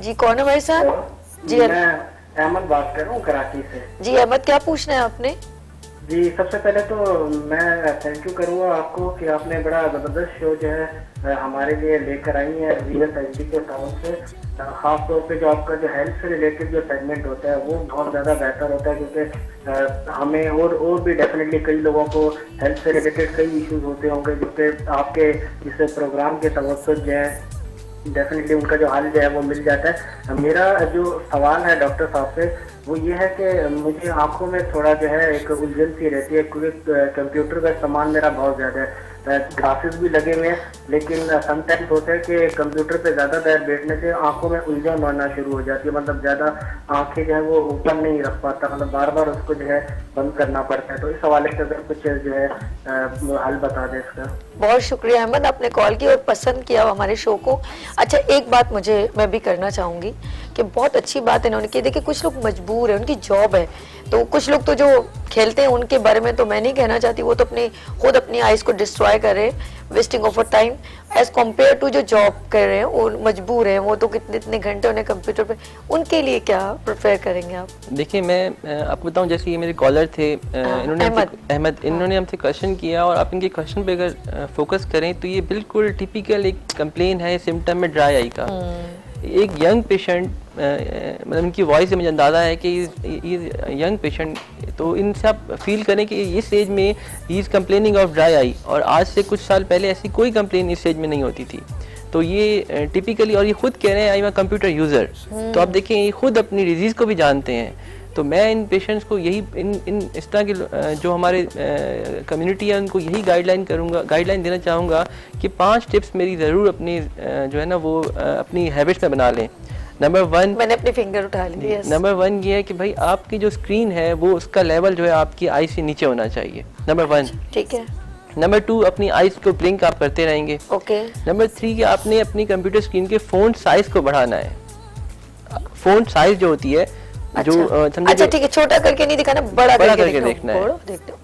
जी, कौन है भाई साहब? जी मैं अहमद बात कर रहा हूँ कराची से। जी अहमद, क्या पूछना है आपने? जी, सबसे पहले तो मैं थैंक यू करूँगा आपको कि आपने बड़ा ज़बरदस्त शो जो है हमारे लिए लेकर आई है वीएस एचडी के तरफ से। खास तौर पे जो आपका जो हेल्थ से रिलेटेड जो सेगमेंट होता है वो बहुत ज़्यादा बेहतर होता है, क्योंकि हमें और भी डेफिनेटली कई लोगों को हेल्थ से रिलेटेड कई इश्यूज होते होंगे, जिससे आपके इस प्रोग्राम के तवज्जुह जो है डेफिनेटली उनका जो हल जो है वो मिल जाता है। मेरा जो सवाल है डॉक्टर साहब से वो ये है कि मुझे आंखों में थोड़ा जो है एक उलझन सी रहती है, क्योंकि कंप्यूटर का इस्तेमाल मेरा बहुत ज़्यादा है, ग्लासेस भी लगे हुए हैं, लेकिन समटाइम्स होता है कि कंप्यूटर पे ज़्यादा देर बैठने से आंखों में उलझन आना शुरू हो जाती है, मतलब ज़्यादा आंखें जो है वो ऊपर नहीं रख पाता, मतलब बार बार उसको जो है बंद करना पड़ता है। तो इस हवाले से अगर कुछ जो है हल बता दें इसका। बहुत शुक्रिया अहमद, आपने कॉल की और पसंद किया हमारे शो को। अच्छा, एक बात मैं भी करना चाहूंगी कि बहुत अच्छी बात इन्होंने की। देखिए, कुछ लोग मजबूर है, उनकी जॉब है, तो कुछ लोग तो जो खेलते हैं उनके बारे में तो मैं नहीं कहना चाहती, वो तो खुद अपनी आइज को डिस्ट्रॉय कर रहे हैं, wasting of time as compare to जो जॉब कर रहे हैं, वो मजबूर हैं, वो तो कितने घंटे उन्हें कंप्यूटर पे, उनके लिए क्या प्रेफर करेंगे आप? देखिए, मैं आपको बताऊं, जैसे ये मेरे कॉलर थे, अहमद, इन्होंने हमसे क्वेश्चन किया, और आप इनके क्वेश्चन पे अगर फोकस करें तो ये बिल्कुल टिपिकल एक कंप्लेन है सिम्टम में ड्राई आई का। एक यंग पेशेंट, मतलब इनकी वॉइस से मुझे अंदाज़ा है कि यंग पेशेंट, तो इनसे आप फील करें कि इस एज में he is complaining of dry eye, और आज से कुछ साल पहले ऐसी कोई कंप्लेन इस एज में नहीं होती थी। तो ये टिपिकली, और ये खुद कह रहे हैं I am a computer user, तो आप देखें ये खुद अपनी डिजीज़ को भी जानते हैं। तो मैं इन पेशेंट्स को यही इन इस तरह के जो हमारे कम्युनिटी है उनको यही गाइडलाइन देना चाहूँगा कि 5 टिप्स मेरी ज़रूर अपनी जो है ना वो अपनी हैबिट्स में बना लें। नंबर 1, मैंने अपनी फिंगर उठा ली है। नंबर 1 ये है कि भाई आपकी जो स्क्रीन है वो उसका लेवल जो है आपकी आई से नीचे होना चाहिए, नंबर 1। ठीक है। नंबर 2, अपनी आइज को ब्लिंक आप करते रहेंगे। ओके। नंबर 3 कि आपने अपनी कंप्यूटर स्क्रीन के फ़ॉन्ट साइज को बढ़ाना है। फ़ॉन्ट साइज जो होती है, जो अच्छा ठीक है, छोटा करके नहीं दिखाना, बड़ा करके देखना है।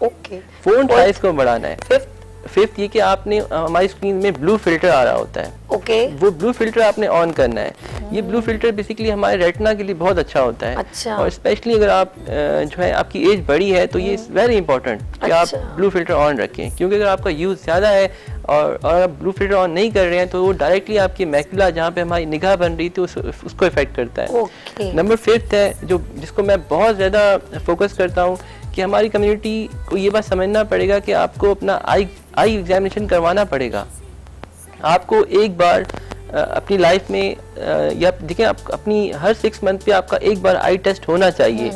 ओके। फ़ॉन्ट साइज को बढ़ाना है। फिफ्थ ये कि आपने हमारी स्क्रीन में ब्लू फिल्टर आ रहा होता है, ओके, वो ब्लू फिल्टर आपने ऑन करना है। ये ब्लू फिल्टर बेसिकली हमारे रेटिना के लिए बहुत अच्छा होता है। अच्छा। और स्पेशली अगर आप जो है आपकी एज बड़ी है तो ये वेरी इंपॉर्टेंट कि आप ब्लू फिल्टर ऑन रखें, क्योंकि अगर आपका यूज़ ज़्यादा है और आप ब्लू फिल्टर ऑन नहीं कर रहे हैं तो वो डायरेक्टली आपकी मैकुला जहाँ पे हमारी निगाह बन रही थी उसको इफेक्ट करता है। ओके। नंबर 5 है जिसको मैं बहुत ज़्यादा फोकस करता हूँ कि हमारी कम्युनिटी को ये बात समझना पड़ेगा कि आपको अपना आई एग्जामिनेशन करवाना पड़ेगा। आपको एक बार अपनी लाइफ में या देखिए आप अपनी हर 6 मंथ पे आपका एक बार आई टेस्ट होना चाहिए।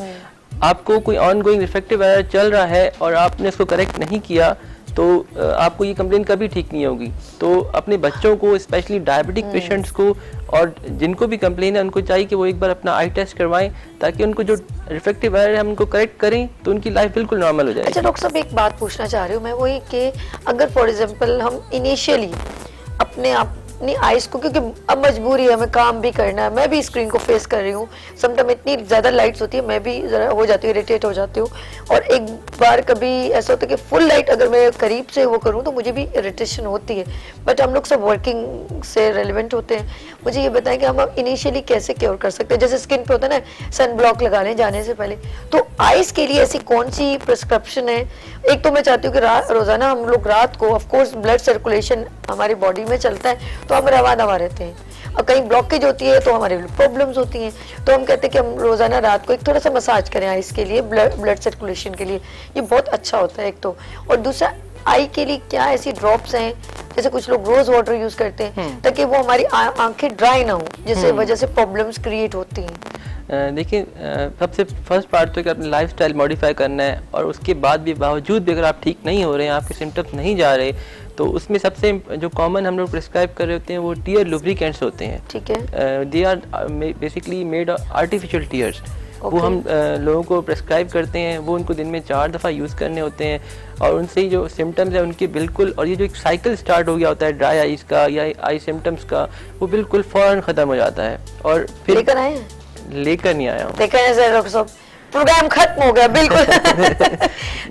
आपको कोई ऑनगोइंग रिफ्रैक्टिव एरर चल रहा है और आपने उसको करेक्ट नहीं किया तो आपको ये कंप्लेन कभी ठीक नहीं होगी। तो अपने बच्चों को, स्पेशली डायबिटिक पेशेंट्स को और जिनको भी कंप्लेन है, उनको चाहिए कि वो एक बार अपना आई टेस्ट करवाएं ताकि उनको जो रिफ्रैक्टिव एरर है हम उनको करेक्ट करें तो उनकी लाइफ बिल्कुल नॉर्मल हो जाए। अच्छा डॉक्टर साहब, एक बात पूछना चाह रही हूँ मैं, वही कि अगर फॉर एग्जांपल हम इनिशियली अपने आइज को, क्योंकि अब मजबूरी है, हमें काम भी करना है, मैं भी स्क्रीन को फेस कर रही हूँ, समटाइम इतनी ज़्यादा लाइट्स होती है, मैं भी ज़रा हो जाती हूँ, इरिटेट हो जाती हूँ। और एक बार कभी ऐसा होता है कि फुल लाइट अगर मैं करीब से वो करूँ तो मुझे भी इरिटेशन होती है। बट हम लोग सब वर्किंग से रेलिवेंट होते हैं, मुझे ये बताएं कि हम इनिशियली कैसे क्योर कर सकते हैं? जैसे स्किन पे होता है ना, सन ब्लॉक लगा लें जाने से पहले, तो आइज के लिए ऐसी कौन सी प्रिस्क्रिप्शन है? एक तो मैं चाहती हूँ कि रोजाना हम लोग रात को, ऑफ कोर्स ब्लड सर्कुलेशन हमारी बॉडी में चलता है तो हम रवा दवा रहते हैं, और कहीं ब्लॉकेज होती है तो हमारे प्रॉब्लम्स होती हैं, तो हम कहते हैं कि हम रोजाना रात को एक थोड़ा सा मसाज करें आइज के लिए, ब्लड सर्कुलेशन के लिए, ये बहुत अच्छा होता है एक तो। और दूसरा, आई के लिए क्या ऐसी ड्रॉप्स हैं, जैसे कुछ लोग रोज वाटर यूज करते हैं ताकि वो हमारी आंखें ड्राई ना हो, जिससे वजह से प्रॉब्लम्स क्रिएट होती हैं। देखिए, सबसे फर्स्ट पार्ट तो कि अपनी लाइफस्टाइल मॉडिफाई करना है, और उसके बाद भी बावजूद भी अगर आप ठीक नहीं हो रहे हैं, आपके सिम्टम्स नहीं जा रहे, तो उसमें सबसे जो कॉमन हम लोग प्रिस्क्राइब कर रहे होते हैं वो टीयर लुब्रिकेंट्स होते हैं। ठीक है। They are basically made of artificial tears. वो हम लोगों को प्रेस्क्राइब करते हैं, वो उनको दिन में 4 दफ़ा यूज़ करने होते हैं, और उनसे जो सिम्टम्स है उनके बिल्कुल, और ये जो एक साइकिल स्टार्ट हो गया होता है ड्राई आइज का या आई सिम्टम्स का, वो बिल्कुल फ़ौरन ख़त्म हो जाता है। और फिर लेकर आए हैं? लेकर नहीं आया हूँ। डॉक्टर साहब, प्रोग्राम खत्म हो गया बिल्कुल।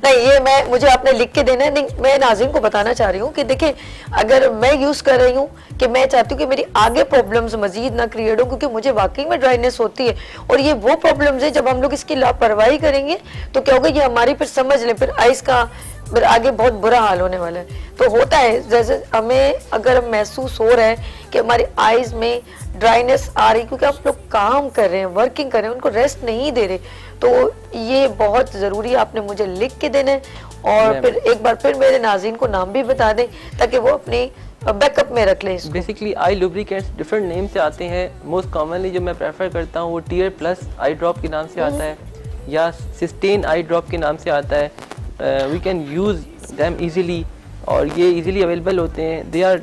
नहीं, ये मुझे आपने लिख के देना है। नहीं, मैं नाज़रीन को बताना चाह रही हूँ कि देखिए, अगर मैं यूज कर रही हूँ कि मैं चाहती हूँ कि मेरी आगे प्रॉब्लम्स मजीद ना क्रिएट हो, क्योंकि मुझे वाकई में ड्राइनेस होती है, और ये वो प्रॉब्लम्स है जब हम लोग इसकी लापरवाही करेंगे तो क्या होगा, ये हमारी फिर समझ लें, फिर आइस का फिर आगे बहुत बुरा हाल होने वाला है। तो होता है, जैसे हमें अगर महसूस हो रहा है कि हमारी आइज में ड्राइनेस आ रही, क्योंकि आप लोग काम कर रहे हैं, वर्किंग कर रहे हैं, उनको रेस्ट नहीं दे रहे, तो ये बहुत ज़रूरी है, आपने मुझे लिख के देना है। और फिर एक बार फिर मेरे नाज़रीन को नाम भी बता दें ताकि वो अपनी बैकअप में रख लें इसको। Basically I lubricants different name से आते हैं। मोस्ट कॉमनली जो मैं प्रेफर करता हूँ वो टीयर प्लस आई ड्रॉप के नाम से आता है, या सिस्टेन आई ड्रॉप के नाम से आता है। We can use them easily, और ये ईज़िली अवेलेबल होते हैं। दे आर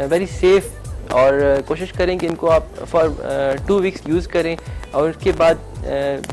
वेरी सेफ़, और कोशिश करें कि इनको आप फॉर 2 वीक्स यूज़ करें, और उसके बाद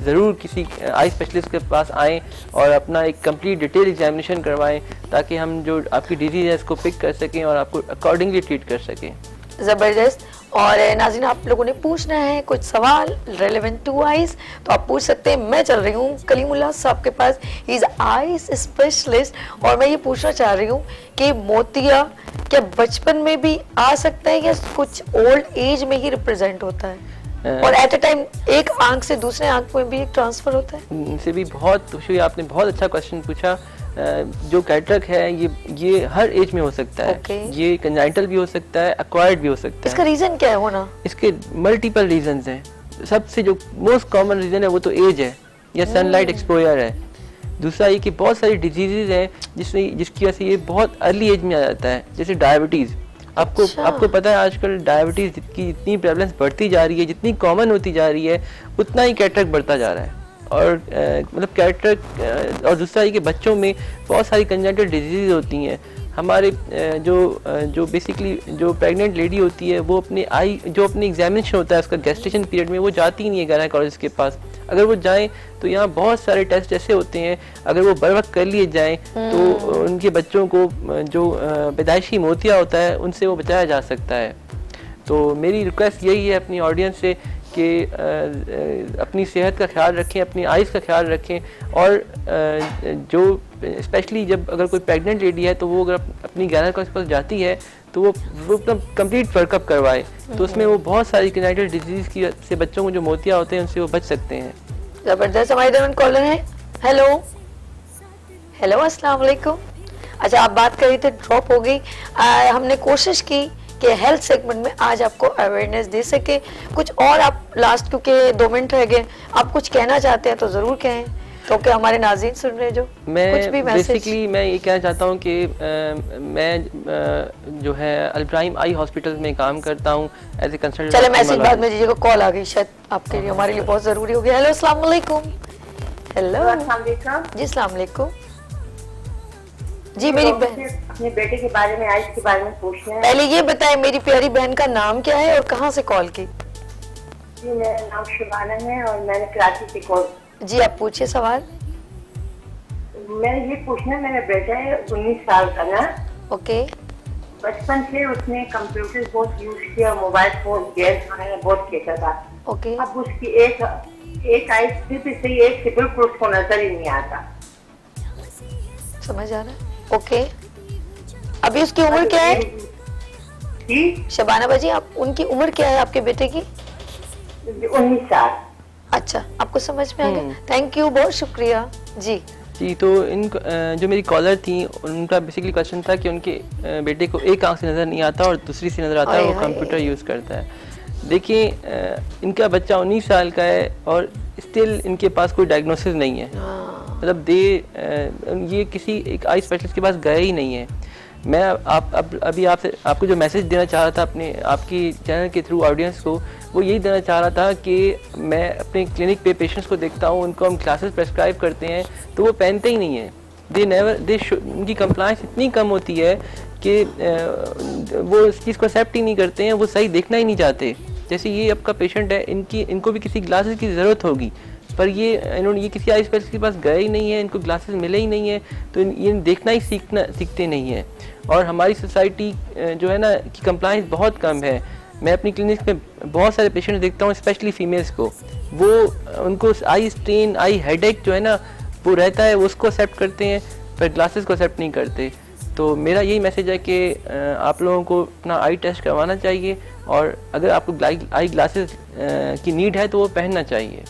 ज़रूर किसी आई स्पेशलिस्ट के पास आएँ और अपना एक कंप्लीट डिटेल एग्जामिनेशन करवाएं, ताकि हम जो आपकी डिजीज़ है इसको पिक कर सकें और आपको अकॉर्डिंगली ट्रीट कर सकें। ज़बरदस्त। और नाज़रीन, आप लोगों ने पूछना है कुछ सवाल रेलेवेंट टू आइज तो आप पूछ सकते हैं। मैं चल रही हूँ कलीमुल्लाह साहब के पास, ही इज़ आइज स्पेशलिस्ट, और मैं ये पूछना चाह रही हूँ कि मोतिया क्या बचपन में भी आ सकता है या कुछ ओल्ड एज में ही रिप्रेजेंट होता है, और एट अ टाइम एक आंख से दूसरे आंख में भी एक ट्रांसफर होता है? इनसे भी बहुत खुशी हुई, आपने बहुत अच्छा क्वेश्चन पूछा। जो कैटरेक्ट है ये हर एज में हो सकता है। ये कंजाइटल भी हो सकता है, एक्वायर्ड भी हो सकता है। इसका रीजन क्या है होना? इसके मल्टीपल रीजंस हैं। सबसे जो मोस्ट कॉमन रीजन है वो तो एज है या सनलाइट एक्सपोजर है। दूसरा ये कि बहुत सारी डिजीजेज हैं जिसकी वजह से ये बहुत अर्ली एज में आ जाता है, जैसे डायबिटीज़। आपको पता है आजकल डायबिटीज़ की इतनी प्रेवलेंस बढ़ती जा रही है, जितनी कॉमन होती जा रही है उतना ही कैटरेक्ट बढ़ता जा रहा है। और मतलब कैटरेक्ट, और दूसरा ये कि बच्चों में बहुत सारी कंजेनिटल डिजीज़ होती हैं। हमारे जो बेसिकली जो प्रेग्नेंट लेडी होती है वो अपने एग्जामिनेशन होता है उसका गेस्टेशन पीरियड में, वो जाती ही नहीं है गायनेकोलॉजिस्ट के पास। अगर वो जाएं तो यहाँ बहुत सारे टेस्ट ऐसे होते हैं, अगर वो बर वक्त कर लिए जाएं तो उनके बच्चों को जो पैदाइशी मोतिया होता है उनसे वो बचाया जा सकता है। तो मेरी रिक्वेस्ट यही है अपनी ऑडियंस से कि अपनी सेहत का ख्याल रखें, अपनी आइज़ का ख्याल रखें, और जो स्पेशली जब अगर कोई प्रेग्नेंट लेडी है तो वो अगर अपनी गायनेकोलॉजिस्ट के पास जाती है तो वो अपना कंप्लीट वर्कअप करवाए, तो उसमें वो बहुत सारी कंजेनिटल डिजीज़ की से बच्चों को जो मोतिया होते हैं उनसे वो बच सकते हैं। ज़बरदस्त। हमारे दरमियान कॉलर है। हेलो, अस्सलाम वालेकुम। अच्छा, आप बात कर रही थे ड्रॉप हो गई। हमने कोशिश की कि हेल्थ सेगमेंट में आज आपको अवेयरनेस दे सके। कुछ और आप लास्ट, क्योंकि 2 मिनट रह गए, आप कुछ कहना चाहते हैं तो ज़रूर कहें। तो क्या हमारे नाज़रीन सुन रहे जो कुछ भी मैं मैसेज? बेसिकली मैं ये कहना चाहता हूँ कि मैं जो है अल-इब्राहिम आई हॉस्पिटल में काम करता हूँ एज ए कंसल्टेंट। चले मैसेज बाद में दीजिएगा, कॉल आ गई शायद आपके लिए, हमारे लिए बहुत ज़रूरी हो गया। हेलो अस्सलाम वालेकुम। हेलो जी अस्सलाम वालेकुम जी। मेरी बहन, अपने बेटे के बारे में, आइस के बारे में पूछना है। पहले ये बताएं मेरी प्यारी बहन का नाम क्या है और कहाँ से कॉल की? जी मेरा नाम शुभाना है और मैंने कराची से कॉल। जी आप पूछिए सवाल। मैंने ये पूछना है, मेरा बेटा है 19 साल का ना, ओके बचपन से उसने कंप्यूटर बहुत यूज किया, मोबाइल फोन गेम्स वगैरह बहुत खेलता था। ओके अब उसकी एक आई भी सही, एक से बिल्कुल उसको नजर ही नहीं आता। समझ आ रहा है। ओके अभी उसकी उम्र क्या है? जी शबाना बाजी, आप उनकी उम्र क्या है आपके बेटे की? 19 साल। अच्छा आपको समझ में आ गया, थैंक यू, बहुत शुक्रिया जी। जी तो जो मेरी कॉलर थी उनका बेसिकली क्वेश्चन था कि उनके बेटे को एक आंख से नज़र नहीं आता और दूसरी से नज़र आता है, हाय वो हाय। कंप्यूटर यूज़ करता है। देखिए इनका बच्चा 19 साल का है और स्टिल इनके पास कोई डायग्नोसिस नहीं है, मतलब ये किसी एक आई स्पेशलिस्ट के पास गए ही नहीं है। मैं अभी आपको जो मैसेज देना चाह रहा था अपने आपकी चैनल के थ्रू ऑडियंस को, वो यही देना चाह रहा था कि मैं अपने क्लिनिक पे पेशेंट्स को देखता हूँ, उनको हम क्लासेस प्रेस्क्राइब करते हैं तो वो पहनते ही नहीं है। उनकी कंप्लायंस इतनी कम होती है कि वो इस चीज़ को एक्सेप्ट ही नहीं करते हैं, वो सही देखना ही नहीं चाहते। जैसे ये आपका पेशेंट है, इनको भी किसी ग्लासेस की ज़रूरत होगी, पर ये किसी आई स्पेशलिस्ट के पास गए ही नहीं है, इनको ग्लासेस मिले ही नहीं है, तो ये देखना ही सीखते नहीं हैं। और हमारी सोसाइटी जो है ना कि कंप्लायंस बहुत कम है। मैं अपनी क्लिनिक में बहुत सारे पेशेंट देखता हूँ, स्पेशली फीमेल्स को, वो उनको आई स्ट्रेन, आई हेडेक जो है ना वो रहता है, वो उसको एक्सेप्ट करते हैं पर ग्लासेस को एक्सेप्ट नहीं करते। तो मेरा यही मैसेज है कि आप लोगों को अपना आई टेस्ट करवाना चाहिए और अगर आपको आई ग्लासेस की नीड है तो वो पहनना चाहिए।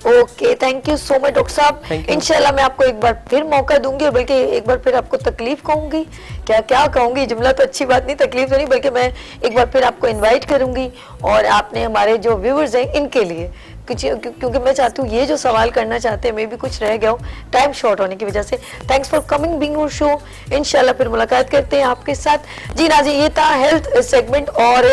Okay thank you so much doctor साहब। Thank you. इंशाल्लाह मैं आपको एक बार फिर मौका दूंगी और बल्कि एक बार फिर आपको तकलीफ कहूंगी, क्या कहूंगी, जुमला तो अच्छी बात नहीं, तकलीफ तो नहीं, बल्कि मैं एक बार फिर आपको इनवाइट करूंगी और आपने हमारे जो व्यूअर्स हैं इनके लिए क्योंकि मैं चाहती हूँ ये जो सवाल करना चाहते हैं मे भी कुछ रह गया हो टाइम शॉर्ट होने की वजह से। Thanks for coming being on show. इंशाल्लाह फिर मुलाकात करते हैं आपके साथ। जी नाज़रीन, ये था हेल्थ सेगमेंट और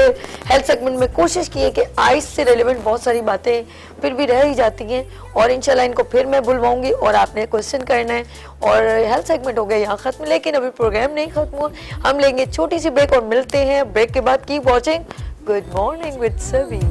हेल्थ सेगमेंट में कोशिश की है कि आइस से रिलेवेंट बहुत सारी बातें फिर भी रह ही जाती हैं और इंशाल्लाह इनको फिर मैं बुलवाऊंगी और आपने क्वेश्चन करना है। और हेल्थ सेगमेंट हो गया यहाँ खत्म, लेकिन अभी प्रोग्राम नहीं खत्म हुआ, हम लेंगे छोटी सी ब्रेक और मिलते हैं ब्रेक के बाद। Keep watching good morning with सभी।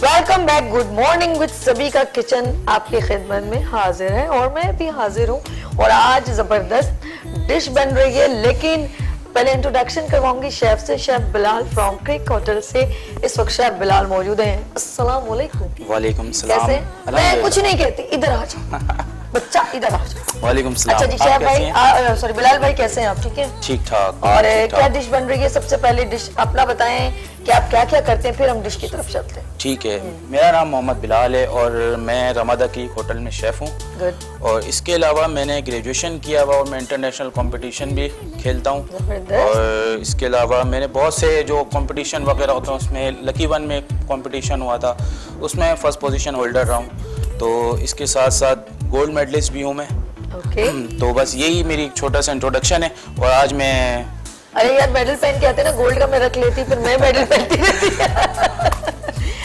Welcome back. Good morning with सभी का किचन आपकी खिदमत में हाजिर है और मैं भी हाजिर हूँ और आज जबरदस्त डिश बन रही है, लेकिन पहले इंट्रोडक्शन करवाऊंगी शेफ से। Chef Bilal from Creek hotel से इस वक्त शेफ बिलाल मौजूद हैं। अस्सलाम वालेकुम। वालेकुम सलाम। कैसे? मैं कुछ नहीं कहती, इधर आ जाओ बच्चा, इधर आ जाओ। वालेकुम सलाम। अच्छा जी शेफ भाई, सॉरी बिलाल भाई, कैसे हैं आप? ठीक है, ठीक ठाक। और ठीक क्या ठाक। डिश बन रही है? सबसे पहले डिश अपना बताएं कि आप क्या क्या करते हैं, फिर हम डिश की तरफ चलते हैं। ठीक है, मेरा नाम मोहम्मद बिलाल है और मैं रमादा की होटल में शेफ़ हूँ। गुड। और इसके अलावा मैंने ग्रेजुएशन किया हुआ और मैं इंटरनेशनल कंपटीशन भी खेलता हूँ। जबरदस्त। और इसके अलावा मैंने बहुत से जो कंपटीशन वगैरह होते हैं उसमें लकी वन में कंपटीशन हुआ था, उसमें फर्स्ट पोजीशन होल्डर रहा हूँ। तो इसके साथ साथ गोल्ड मेडलिस्ट भी हूँ मैं। ओके। तो बस यही मेरी एक छोटा सा इंट्रोडक्शन है। और आज मैं अरे यार मेडल पहन के आते ना, गोल्ड का मैं रख लेती, फिर मैं मेडल पहनती रहती।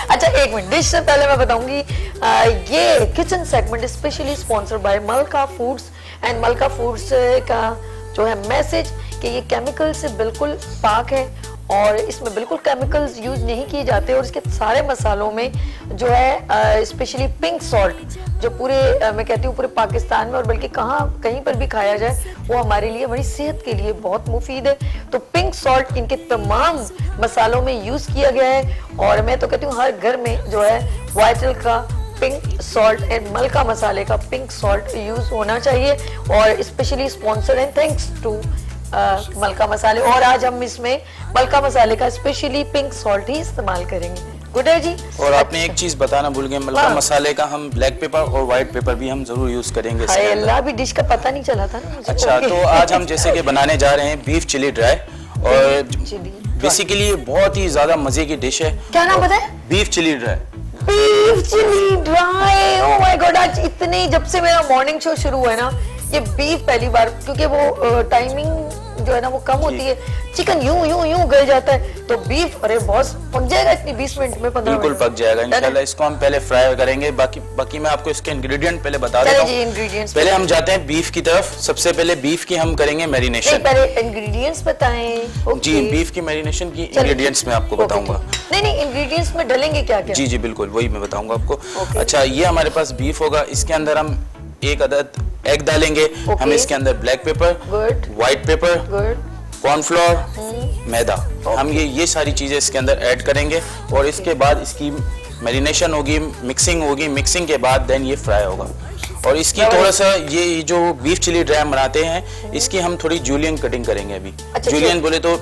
अच्छा एक मिनट, डिश से पहले मैं बताऊंगी ये kitchen segment specially sponsored by मलका फूड्स एंड मलका फूड्स का जो है मैसेज कि ये केमिकल से बिल्कुल पाक है और इसमें बिल्कुल केमिकल्स यूज नहीं किए जाते और इसके सारे मसालों में जो है स्पेशली पिंक सॉल्ट जो पूरे मैं कहती हूँ पूरे पाकिस्तान में और बल्कि कहीं पर भी खाया जाए वो हमारे लिए, हमारी सेहत के लिए बहुत मुफीद है। तो पिंक सॉल्ट इनके तमाम मसालों में यूज किया गया है और मैं तो कहती हूँ हर घर में जो है वाइटल का पिंक सॉल्ट एंड मलका मसाले का पिंक सॉल्ट यूज होना चाहिए। और specially sponsored and thanks to Malka मसाले, और आज हम इसमें मलका मसाले का स्पेशली पिंक सॉल्ट ही इस्तेमाल करेंगे। गुड है जी। और आपने एक चीज बताना भूल गए, मलका हाँ। मसाले का हम ब्लैक पेपर और व्हाइट पेपर भी हम जरूर यूज करेंगे इसके हाय अंदर। अल्लाह, भी डिश का पता नहीं चला था ना मुझे। अच्छा, ओके। तो आज हम जैसे कि बनाने जा रहे हैं बीफ चिली ड्राई, और चिली बेसिकली ये बहुत ही ज्यादा मजे की डिश है। क्या नाम बताए? Beef chilli dry. Beef chilli dry. Oh my God, आज इतने, जब से मेरा मॉर्निंग शो शुरू हुआ है ना, ये बीफ पहली बार, क्योंकि वो टाइमिंग जो है ना वो कम होती है, चिकन यूं यूं यूं गल जाता है, तो बीफ अरे बॉस पक जाएगा इतनी 20 मिनट में, 15 बिल्कुल मिनट पक जाएगा इंशाल्लाह। इसको हम पहले फ्राई करेंगे, बाकी मैं आपको इसके इंग्रेडिएंट पहले बता देता जी, हूँ। इंग्रेडिएंट्स पहले हम जाते हैं बीफ की तरफ। सबसे पहले बीफ की हम करेंगे नहीं, मैरिनेशन। पहले इंग्रेडिएंट्स बताएं। ओके। जी, बीफ की मैरिनेशन की इंग्रेडिएंट्स मैं आपको ओके, बताऊंगा। नहीं नहीं, इंग्रेडिएंट्स में डालेंगे क्या क्या? जी जी बिल्कुल, वही मैं बताऊंगा आपको। ओके। अच्छा, ये हमारे पास बीफ होगा, इसके अंदर हम एक अदद एग डालेंगे। ओके। हम इसके अंदर black pepper, good white pepper, good. Cornflour, मैदा, हम ये सारी चीजें इसके अंदर ऐड करेंगे, और इसके बाद इसकी मैरिनेशन होगी, मिक्सिंग होगी। मिक्सिंग के बाद देन ये फ्राई होगा। और इसकी थोड़ा सा ये जो बीफ चिली ड्राई बनाते हैं, इसकी हम थोड़ी जूलियन कटिंग करेंगे अभी। अच्छा, जूलियन बोले तो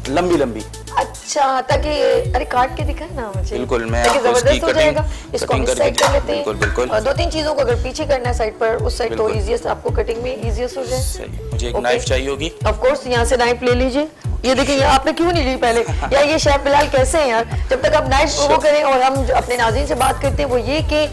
लंबी लंबी। अच्छा, ताकि अरे काट के दिखाए ना मुझे। बिल्कुल, मैं ताकि आपको इसकी जबरदस्त हो जाएगा। इसको हम कटिंग साइड कर लेते हैं। बिल्कुल बिल्कुल। और 2-3 चीजों को अगर पीछे करना है साइड पर, उस साइड तो बिल्कुल। इजीएस्ट, आपको कटिंग में इजीएस्ट हो जाए। सही, मुझे एक ओके। नाइफ चाहिए होगी। ऑफ कोर्स, यहाँ से नाइफ ले लीजिए। ये देखिए, ये आपने क्यों नहीं ली पहले? यार ये शेफ बिलाल कैसे हैं यार? जब तक आप नाइफ वो करें और हम अपने नाज़रीन से बात करते हैं, वो ये कि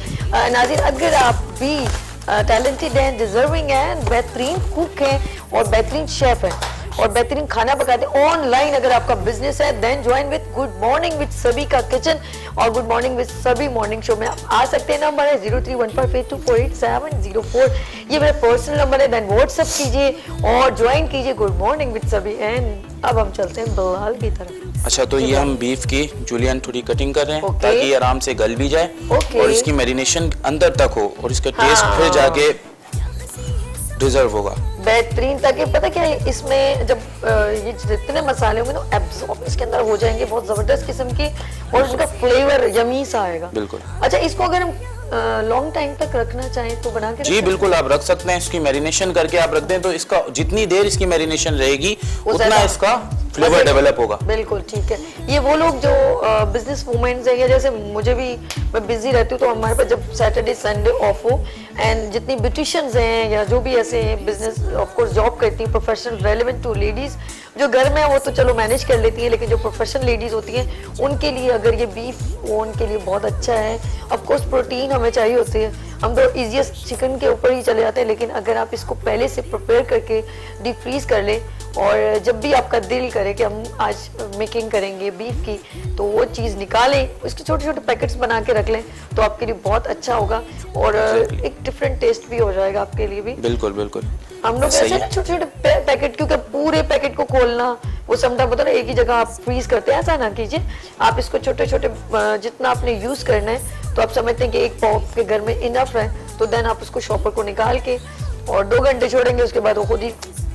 नाज़रीन, अगर आप भी टैलेंटेड हैं, डिजर्विंग हैं, बेहतरीन कुक हैं और बेहतरीन शेफ हैं और बेहतरीन खाना पकाते हैं, ऑनलाइन अगर आपका बिजनेस है, then join with good morning with सभी का किचन और गुड मॉर्निंग विद सभी मॉर्निंग शो में आप आ सकते हैं। नंबर है 031582484704। ये मेरा पर्सनल नंबर है। देन व्हाट्सएप कीजिए और ज्वाइन कीजिए गुड मॉर्निंग विद सभी। एंड अब हम चलते हैं बिलाल की तरफ। अच्छा, तो ये हम बीफ की जूलियन थोड़ी कटिंग कर रहे हैं, ओके। ताकि ये आराम से गल भी जाए ओके। और इसकी मैरिनेशन अंदर तक हो और इसका टेस्ट हाँ। फिर जाके डिजर्व होगा। बेहतरीन, ताकि पता क्या है, इसमें जब ये जितने मसाले होंगे ना एब्जॉर्ब इसके अंदर हो जाएंगे बहुत जबरदस्त किस्म की, और उसका फ्लेवर यमी सा आएगा। बिल्कुल। अच्छा, इसको अगर हम लॉन्ग टाइम तक रखना चाहें तो बना के जी बिल्कुल, आप रख सकते हैं। इसकी मैरिनेशन करके आप रख दें तो इसका जितनी देर इसकी मैरिनेशन रहेगी उतना ज्यादा इसका फ्लेवर डेवलप होगा। बिल्कुल ठीक है। ये वो लोग जो बिजनेस वुमेन्स हैं, या जैसे मुझे भी, मैं बिजी रहती हूँ, तो हमारे पास जब सैटरडे संडे ऑफ हो, एंड जितनी ब्यूटिशियंस हैं या जो भी ऐसे बिजनेस ऑफ कोर्स जॉब करती हैं, प्रोफेशनल रेलेवेंट टू लेडीज जो घर में है, वो तो चलो मैनेज कर लेती हैं, लेकिन जो प्रोफेशनल लेडीज होती हैं उनके लिए अगर ये बीफ, वो उनके लिए बहुत अच्छा है। ऑफ कोर्स प्रोटीन हमें चाहिए होती है, हम तो इजीएस्ट चिकन के ऊपर ही चले जाते हैं, लेकिन अगर आप इसको पहले से प्रिपेयर करके डीप फ्रीज कर ले, और जब भी आपका दिल करे कि हम आज मेकिंग करेंगे बीफ की, तो वो चीज़ निकालें, उसके छोटे छोटे पैकेट्स बना के रख लें, तो आपके लिए बहुत अच्छा होगा और एक डिफरेंट टेस्ट भी हो जाएगा आपके लिए भी। बिल्कुल बिल्कुल। हम लोग ऐसे ना छोटे छोटे पैकेट, क्योंकि पूरे पैकेट को खोलना वो समझा पता ना, एक ही जगह आप फ्रीज करते हैं, ऐसा ना कीजिए। आप इसको छोटे छोटे जितना आपने यूज करना है, तो आप समझते हैं कि एक पाव आपके घर में इनफ है, तो देन आप उसको शॉपर को निकाल के और 2 घंटे छोड़ेंगे, उसके बाद वो खुद ही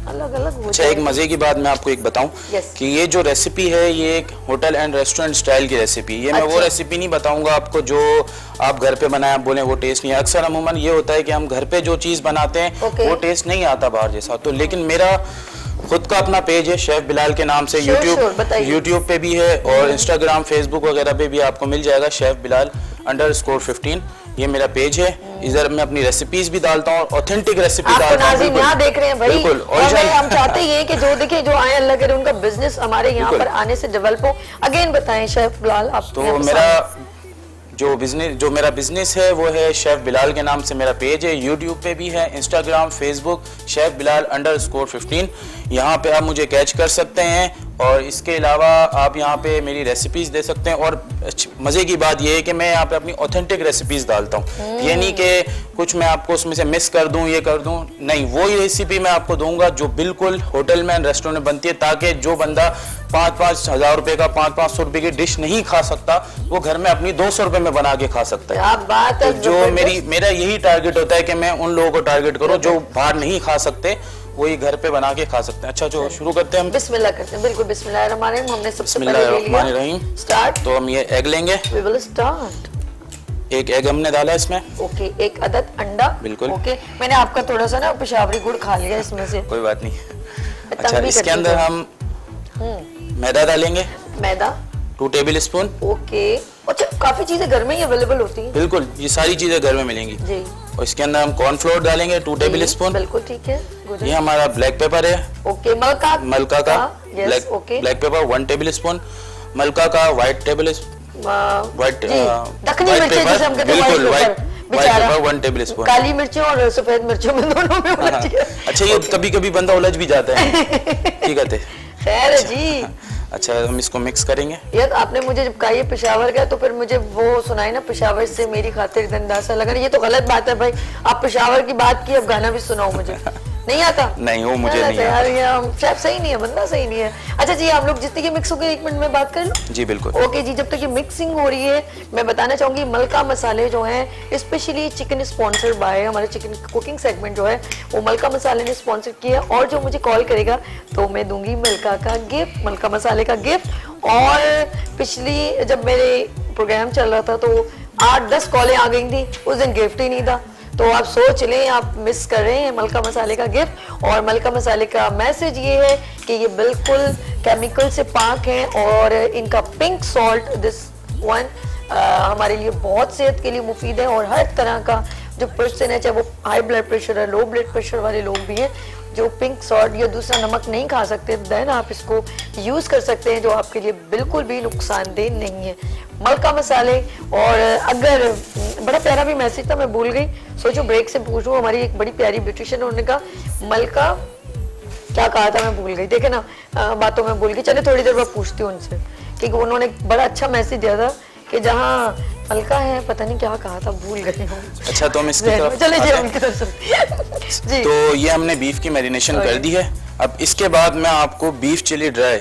अलग अलग हो अच्छा, एक मजे की बात मैं आपको एक बताऊं कि ये जो रेसिपी है, ये एक होटल एंड रेस्टोरेंट स्टाइल की रेसिपी। ये मैं वो रेसिपी नहीं बताऊंगा आपको जो आप घर पे बनाए, आप बोले वो टेस्ट नहीं। अक्सर अमूमन ये होता है कि हम घर पे जो चीज बनाते हैं वो टेस्ट नहीं आता बाहर जैसा। तो लेकिन मेरा खुद का अपना पेज है शेफ बिलाल के नाम से, यूट्यूब पे भी है और इंस्टाग्राम, फेसबुक वगैरह पे भी आपको मिल जाएगा शेफ बिलाल _15। ये मेरा पेज है। इधर मैं अपनी रेसिपीज भी डालता हूँ, ऑथेंटिक रेसिपी डालता हूँ। यहाँ देख रहे हैं भाई, बिल्कुल। और हम चाहते हैं कि जो देखे, जो आए, अल्लाह करे उनका बिजनेस हमारे यहाँ पर आने से डेवलप हो। अगेन बताएं शेफ बिलाल, आप तो मेरा बिजनेस है वो है शेफ बिलाल के नाम से मेरा पेज है। यूट्यूब पे भी है, इंस्टाग्राम, फेसबुक, शेफ बिलाल _15। यहाँ पे आप मुझे कैच कर सकते हैं और इसके अलावा आप यहाँ पे मेरी रेसिपीज दे सकते हैं। और मजे की बात ये है कि मैं यहाँ पे अपनी ऑथेंटिक रेसिपीज डालता हूँ। ये नहीं कि कुछ मैं आपको उसमें से मिस कर दूं, ये कर दूं, नहीं, वो ही रेसिपी मैं आपको दूंगा जो बिल्कुल होटल में, रेस्टोरेंट में बनती है, ताकि जो बंदा 5-5 हज़ार रुपए का, 500-500 रुपए की डिश नहीं खा सकता, वो घर में अपनी 200 रुपए में बना के खा सकता है। बात है। तो जो मेरा यही टारगेट होता है कि मैं उन लोगों को टारगेट करूं जो बाहर नहीं खा सकते, वही घर पे बना के खा सकते हैं। अच्छा, जो शुरू करते हैं हम। बिस्मिल्लाह करते हैं। बिल्कुल बिस्मिल्लाहिर्रहमानिर्रहीम। हमने सबसे पहले बिस्मिल्लाहिर्रहमानिर्रहीम स्टार्ट। तो हम ये एग लेंगे। We will start. एक एग हमने डाला इसमें। ओके, एक अदद अंडा। बिल्कुल। ओके, मैंने आपका थोड़ा सा ना पेशावरी गुड़ खा लिया इसमें से। कोई बात नहीं। अच्छा, भी इसके करती अंदर हूँ। हम मैदा डालेंगे मैदा, 2 टेबल स्पून। ओके। अच्छा, काफी चीजें घर में ही अवेलेबल होती हैं। बिल्कुल, ये सारी चीजें घर में मिलेंगी। जी और इसके अंदर हम कॉर्नफ्लोर डालेंगे 2 टेबल जी, स्पून। बिल्कुल ठीक है, गुड ये है। हमारा ब्लैक पेपर है, ओके, मलका मलका का yes, okay. Black pepper 1 tablespoon. Malka का व्हाइट टेबल व्हाइट जी, दखनी मिर्चें जिसे हम कहते हैं, बिल्कुल व्हाइट व्हाइट पेपर, व्हाइट बेचारा। Pepper 1 tablespoon. काली मिर्चों और सफेद मिर्चों में दोनों में उलझ गया। अच्छा, ये कभी कभी बंदा उलझ भी जाता है। ठीक है। खैर है जी। अच्छा, हम इसको मिक्स करेंगे। यार आपने मुझे जब कहा ये पेशावर का, तो फिर मुझे वो सुनाई ना, पेशावर से मेरी खातिर दंदासा लगा। ये तो गलत बात है भाई, आप पेशावर की बात की, अब गाना भी सुनाओ मुझे। नहीं आता? नहीं, वो मुझे नहीं यार, ये शेफ सही नहीं है, बंदा सही नहीं है। अच्छा जी, हम लोग जितनी की मिक्स हो गई, 1 मिनट में बात कर लो। जी बिल्कुल। ओके जी, जब तक ये मिक्सिंग हो रही है, मैं बताना चाहूंगी मलका मसाले जो हैं, स्पेशली चिकन स्पॉन्सर्ड बाय, हमारे चिकन कुकिंग सेगमेंट जो है वो मलका मसाले ने स्पॉन्सर किया है। और जो मुझे कॉल करेगा तो मैं दूंगी मलका का गिफ्ट, मलका मसाले का गिफ्ट। और पिछली जब मेरे प्रोग्राम चल रहा था तो 8-10 कॉलें आ गई थी, उस दिन गिफ्ट ही नहीं था। तो आप सोच लें, आप मिस कर रहे हैं मलका मसाले का गिफ्ट। और मलका मसाले का मैसेज ये है कि ये बिल्कुल केमिकल से पाक है, और इनका पिंक सॉल्ट दिस वन हमारे लिए बहुत सेहत के लिए मुफीद है। और हर तरह का जो पर्सन है, चाहे वो हाई ब्लड प्रेशर है, लो ब्लड प्रेशर वाले लोग भी हैं, जो पिंक सॉल्ट या दूसरा नमक नहीं खा सकते, देन आप इसको यूज कर सकते हैं, जो आपके लिए बिल्कुल भी नुकसानदेह नहीं है। मलका मसाले। और अगर बड़ा प्यारा भी मैसेज था, मैं भूल गई, सोचो ब्रेक से पूछूं, हमारी एक बड़ी प्यारी ब्यूटिशियन, उन्होंने कहा मलका क्या कहा था, मैं भूल गई। देखे ना, बातों में भूल गई। चले थोड़ी देर बाद पूछती हूँ उनसे, क्योंकि उन्होंने बड़ा अच्छा मैसेज दिया था कि जहाँ मलका है, पता नहीं क्या कहा था, भूल गई हूँ। अच्छा, तो हम इसकी तरफ चले आते जी, हैं। उनकी तरफ जी। तो ये हमने बीफ की मैरिनेशन कर दी है। अब इसके बाद मैं आपको बीफ चिली ड्राई,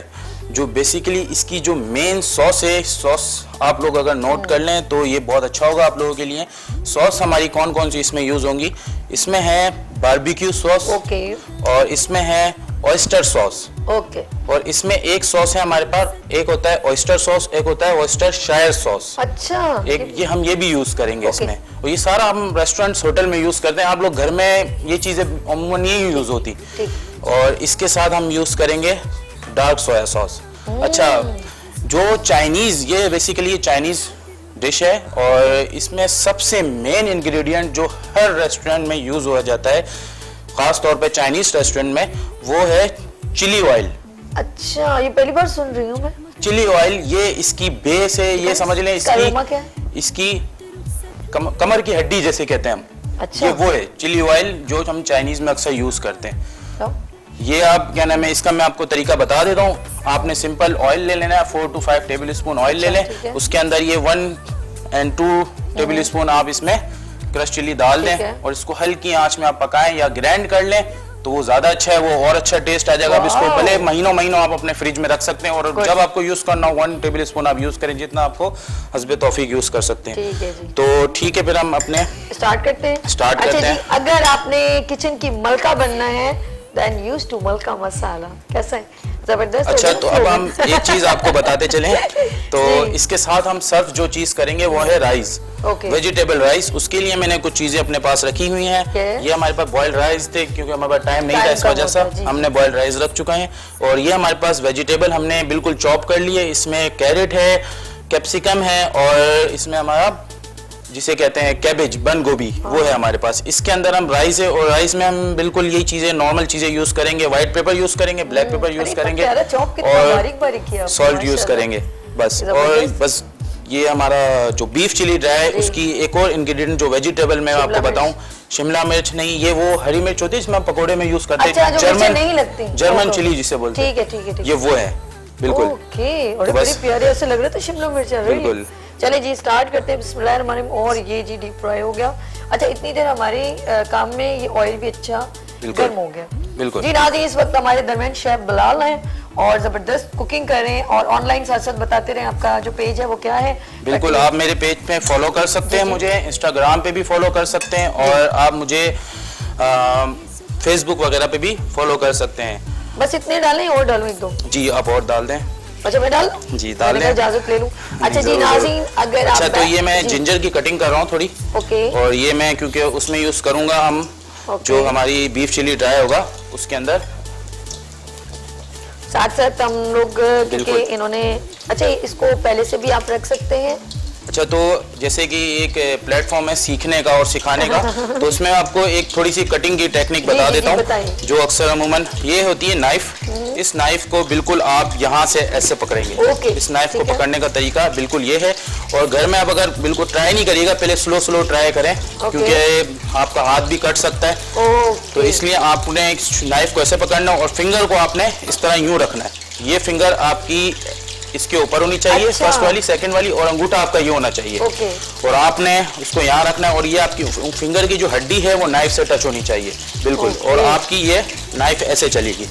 जो बेसिकली इसकी जो मेन सॉस है, सॉस आप लोग अगर नोट कर लें तो ये बहुत अच्छा होगा आप लोगों के लिए। सॉस हमारी कौन कौन सी इसमें यूज होंगी, इसमें है बारबेक्यू सॉस, ओके, और इसमें है ऑयस्टर सॉस, ओके। और इसमें एक सॉस है हमारे पास, एक होता है ऑयस्टर सॉस, एक होता है ऑयस्टर शायर सॉस। अच्छा, एक ये हम ये भी यूज करेंगे ओके। इसमें। और ये सारा हम रेस्टोरेंट्स होटल में यूज करते हैं, आप लोग घर में ये चीजें अमूमन नहीं यूज होती। ठीक। और इसके साथ हम यूज करेंगे डार्क सोया सॉस। अच्छा, जो चाइनीज, ये बेसिकली चाइनीज डिश है, और इसमें सबसे मेन इंग्रेडिएंट जो हर रेस्टोरेंट में यूज हो जाता है, खास तौर पे चाइनीज रेस्टोरेंट में, वो है चिली ऑयल। अच्छा, ये पहली बार सुन रही हूँ मैं। चिली ऑयल, ये इसकी बेस है, ये समझ लें इसका अरोमा क्या है? इसकी कमर की हड्डी जैसे कहते हैं हम। अच्छा। ये वो है चिली ऑयल जो हम चाइनीज में अक्सर यूज करते हैं। तो? ये आप क्या नाम है, इसका मैं आपको तरीका बता देता हूँ। आपने सिंपल ऑयल ले लेना है, 4 to 5 टेबल स्पून ऑयल ले लें। ठीक है। उसके अंदर ये 1 and 2 टेबल स्पून आप इसमें क्रश चिली डाल ठीक है। दें, और इसको हल्की आंच में आप पकाएं या ग्राइंड कर लें, तो वो ज्यादा अच्छा है, वो और अच्छा टेस्ट आ जाएगा। अब इसको वाह। भले महीनों महीनों आप अपने फ्रिज में रख सकते हैं, और जब आपको यूज करना हो 1 टेबल स्पून आप यूज करें, जितना आपको हस्बे तौफीक यूज कर सकते हैं। ठीक है जी। तो ठीक है, फिर हम अपने स्टार्ट करते हैं। स्टार्ट अच्छा करते जी, हैं। अगर आपने किचन की मलका बनना है, देन यूज टू मलका मसाला। कैसा है, जबरदस्त है अच्छा, ना? तो अब हम एक चीज आपको बताते चलें, तो जी। इसके साथ हम सर्व जो चीज करेंगे वो है राइस, ओके। Vegetable rice. उसके लिए मैंने कुछ चीजें अपने पास रखी हुई हैं। ओके। ये हमारे पास बॉइल्ड राइस थे, क्योंकि हमारे पास टाइम नहीं था, टाइम इस कम वजह से होता है, जी। हमने बॉइल्ड राइस रख चुका है। और ये हमारे पास वेजिटेबल हमने बिल्कुल चॉप कर लिए, इसमें कैरेट है, कैप्सिकम है, और इसमें हमारा जिसे कहते हैं कैबेज, बंद गोभी, वो है हमारे पास। इसके अंदर हम राइस है, और राइस में हम बिल्कुल यही चीजें, नॉर्मल चीजें यूज करेंगे। व्हाइट पेपर यूज करेंगे, ब्लैक पेपर यूज अरे, करेंगे, प्यारा चॉप कितना बारीक बारीक किया आपने, सॉल्ट यूज माशाल्लाह। करेंगे बस। और जबरदस्त। बस ये हमारा जो बीफ चिली ड्राई है, उसकी एक और इंग्रेडिएंट जो वेजिटेबल मैं शिमला आपको मिर्च। बताऊं, शिमला मिर्च नहीं, ये वो हरी मिर्च होती है जिसमें हम पकोड़े में यूज करते अच्छा, हैं, जो मिर्चें नहीं लगती। German okay. चिली जिसे बोलते हैं, ठीक है, ठीक है, ठीक ये वो है बिल्कुल। ओके, और तो बड़ी बस- प्यारे ऐसे लग रहे थे शिमला मिर्च। बिल्कुल। चले जी, स्टार्ट करते हैं। बिस्मिल्लाहिर्रहमानिर्रहीम। और ये जी डीप फ्राई हो गया। अच्छा, इतनी देर हमारे काम में ये ऑयल भी अच्छा बिल्कुल। गर्म हो गया। बिल्कुल। जी नाज़रीन, इस वक्त हमारे दरमियान शेफ बिलाल हैं, और जबरदस्त कुकिंग कर रहे हैं, और ऑनलाइन साथ साथ बताते रहे आपका जो पेज है वो क्या है। बिल्कुल, आप मेरे पेज पे फॉलो कर सकते हैं, मुझे इंस्टाग्राम पे भी फॉलो कर सकते हैं, और आप मुझे फेसबुक वगैरह पे भी फॉलो कर सकते हैं। बस इतने डालें, और डालूं एक दो? जी, आप और डाल दें। अच्छा, मैं डाल दूं? जी, डाल मैंने दें। कहा इजाजत ले लूं। अच्छा जी जरूर, नाज़रीन, जरूर। अगर अच्छा, आप तो ये मैं जी, जिंजर की कटिंग कर रहा हूँ थोड़ी, ओके, और ये मैं क्योंकि उसमें यूज करूंगा हम ओके। जो हमारी बीफ चिली ड्राई होगा उसके अंदर। साथ साथ हम लोग क्योंकि बिल्कुल। इन्होंने अच्छा इसको पहले से भी आप रख सकते हैं। अच्छा, तो जैसे कि एक प्लेटफॉर्म है सीखने का और सिखाने का, तो उसमें आपको एक थोड़ी सी कटिंग की टेक्निक बता जी, देता हूँ, बताइए। जो अक्सर अमूमन ये होती है नाइफ। इस नाइफ को बिल्कुल आप यहाँ से ऐसे पकड़ेंगे। ओके, इस नाइफ को ठीक है। पकड़ने का तरीका बिल्कुल ये है। और घर में आप अगर बिल्कुल ट्राई नहीं करिएगा, पहले स्लो स्लो ट्राई करें, क्योंकि आपका हाथ भी कट सकता है। ओके। तो इसलिए आपने एक नाइफ को ऐसे पकड़ना और फिंगर को आपने इस तरह यूं रखना है। ये फिंगर आपकी इसके ऊपर होनी चाहिए, अच्छा। फर्स्ट वाली, सेकंड वाली, और अंगूठा आपका ये होना चाहिए। ओके। और आपने उसको यहाँ रखना है और ये आपकी फिंगर की जो हड्डी है वो नाइफ से टच होनी चाहिए बिल्कुल। ओके। और आपकी ये नाइफ ऐसे चलेगी।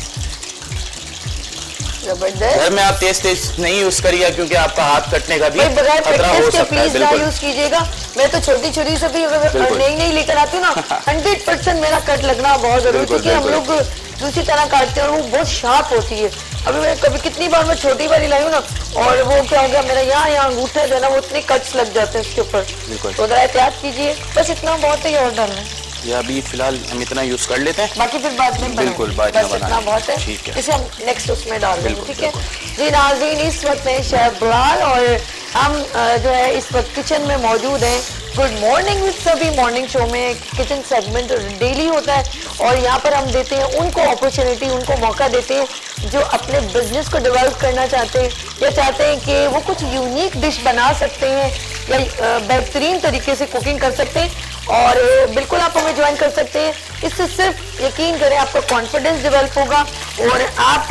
जबरदस्त। घर में आप तेज तेज नहीं यूज करिएगा, क्योंकि आपका हाथ कटने का भी भाई बगैर खतरा हो प्रैक्टिस के सकता है। प्लीज ना बिल्कुल यूज कीजिएगा। मैं तो छोटी छुरी से भी अगर बिल्कुल। नई नई लेकर आती हूँ ना 100% मेरा कट लगना बहुत जरूरी है, बिल्कुल, क्योंकि हम बिल्कुल। लोग दूसरी तरह काटते हैं और वो बहुत शार्प होती है। अभी मैं कभी कितनी बार मैं छोटी वाली लाई हूँ ना, और वो क्या हो गया मेरा यहाँ अंगूठे जो है ना वो इतने कट्स लग जाते हैं उसके ऊपर। बिल्कुल। तो जरा एहतियात कीजिए, बस इतना बहुत है और डालना है, ये अभी फिलहाल हम इतना यूज कर लेते हैं। बाकी फिर बाद में बनाएं। बिल्कुल, बाद में बस इतना बनाएं। बहुत है, ठीक है। इसे हम नेक्स्ट उसमें डाल देंगे। बिल्कुल, ठीक है जी नाज़रीन, इस वक्त में शेफ बिलाल और हम जो है इस वक्त किचन में मौजूद हैं। गुड मॉर्निंग विद सभी मॉर्निंग शो में किचन सेगमेंट डेली होता है और यहाँ पर हम देते हैं उनको अपॉर्चुनिटी, उनको मौका देते हैं जो अपने बिजनेस को डेवलप करना चाहते हैं या चाहते हैं कि वो कुछ यूनिक डिश बना सकते हैं या बेहतरीन तरीके से कुकिंग कर सकते हैं। और बिल्कुल आप हमें ज्वाइन कर सकते हैं। इससे सिर्फ यकीन करें आपका कॉन्फिडेंस डेवलप होगा और आप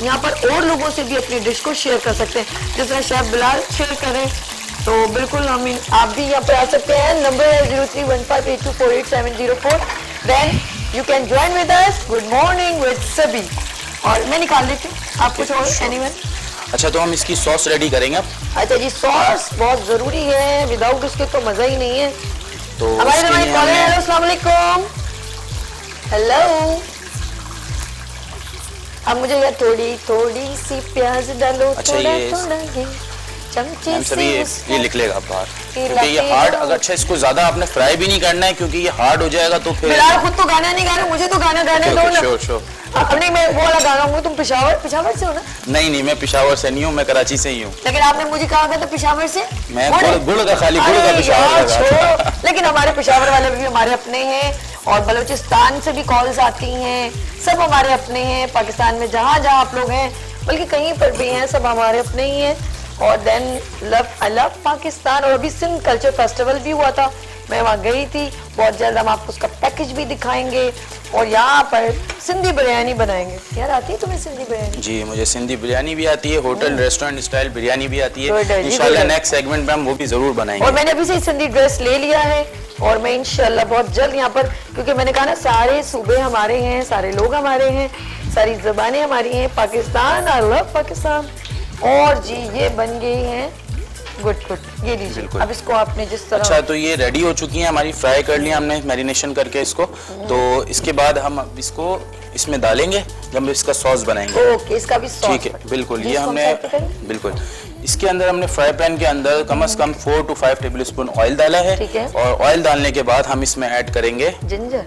यहाँ पर और लोगों से भी अपनी डिश को शेयर कर सकते हैं, जिस तरह शेफ बिलाल शेयर करें। तो बिल्कुल आप भी यहाँ पर आ सकते हैं। नंबर है 0315824870 then you can join with us. Good morning with सभी। और मैं निकाल लेती हूँ, आप कुछ और एनीवन? अच्छा, तो हम इसकी सॉस रेडी करेंगे अब। अच्छा जी, सॉस बहुत जरूरी है, विदाउट इसके तो मजा ही नहीं है। तो हमारे उसके लिए कॉलर हमने- हेलो, अस्सलाम वालेकुम। हेलो, अब मुझे यार थोड़ी थोड़ी सी प्याज डालो, अच्छा, थोड़ा ये थोड़ा ये चमचे हम से सभी उसको ये लिख लेगा आप बाहर, ये क्योंकि ये लाते हार्ड, हो। अगर अच्छा इसको ज्यादा आपने फ्राई भी नहीं करना है, क्योंकि ये हार्ड हो जाएगा तो फिर। बिलाल खुद तो गाना नहीं गा रहे, मुझे तो गाना गाने दो ना। Sure sure. नहीं, मैं वो वाला गा रहा हूँ। तुम पिशावर से हो ना? नहीं नहीं, मैं पिशावर से नहीं हूँ, मैं कराची से ही हूँ। लेकिन आपने मुझे कहा था तो पिशावर से। मैं गुड़- गुड़ का खाली गुड़ का अरे पिशावर यार, लगा था। छोड़ो। लेकिन हमारे पिशावर वाले भी हमारे अपने हैं और बलूचिस्तान से भी कॉल्स आती हैं, सब हमारे अपने हैं। पाकिस्तान में जहाँ जहाँ आप लोग हैं, बल्कि कहीं पर भी हैं, सब हमारे अपने ही हैं। और देन आई लव पाकिस्तान। और अभी सिंध कल्चर फेस्टिवल भी हुआ था, मैं वहाँ गई थी। बहुत जल्द हम आपको उसका पैकेज भी दिखाएंगे और यहाँ पर सिंधी बिरयानी बनाएंगे। यार आती है तुम्हें सिंधी बिरयानी? जी, मुझे सिंधी बिरयानी भी आती है, होटल रेस्टोरेंट स्टाइल बिरयानी भी आती Good है है। जी, इंशाल्लाह good है। नेक्स्ट सेगमेंट में हम वो भी जरूर और बनाएंगे। मैंने अभी से सिंधी ड्रेस ले लिया है और मैं इंशाल्लाह बहुत जल्द यहाँ पर, क्योंकि मैंने कहा ना सारे सूबे हमारे हैं, सारे लोग हमारे हैं, सारी ज़बानें हमारी हैं। Pakistan, I love Pakistan. और जी ये बन गई हैं गुड गुड, ये लीजिए। बिल्कुल। अब इसको आपने जिस तरह अच्छा, तो ये रेडी हो चुकी है हमारी, फ्राई कर लिया हमने मैरिनेशन करके इसको। तो इसके बाद हम अब इसको इसमें डालेंगे जब हम इसका सॉस बनाएंगे। ओके, इसका भी सॉस ठीक है, बिल्कुल। ये जिसको हम हमने साइड पे करें? बिल्कुल इसके अंदर हमने फ्राई पैन के अंदर कम से कम 4 to 5 टेबल स्पून ऑयल डाला है। ठीक है। और ऑयल डालने के बाद हम इसमें ऐड करेंगे जिंजर,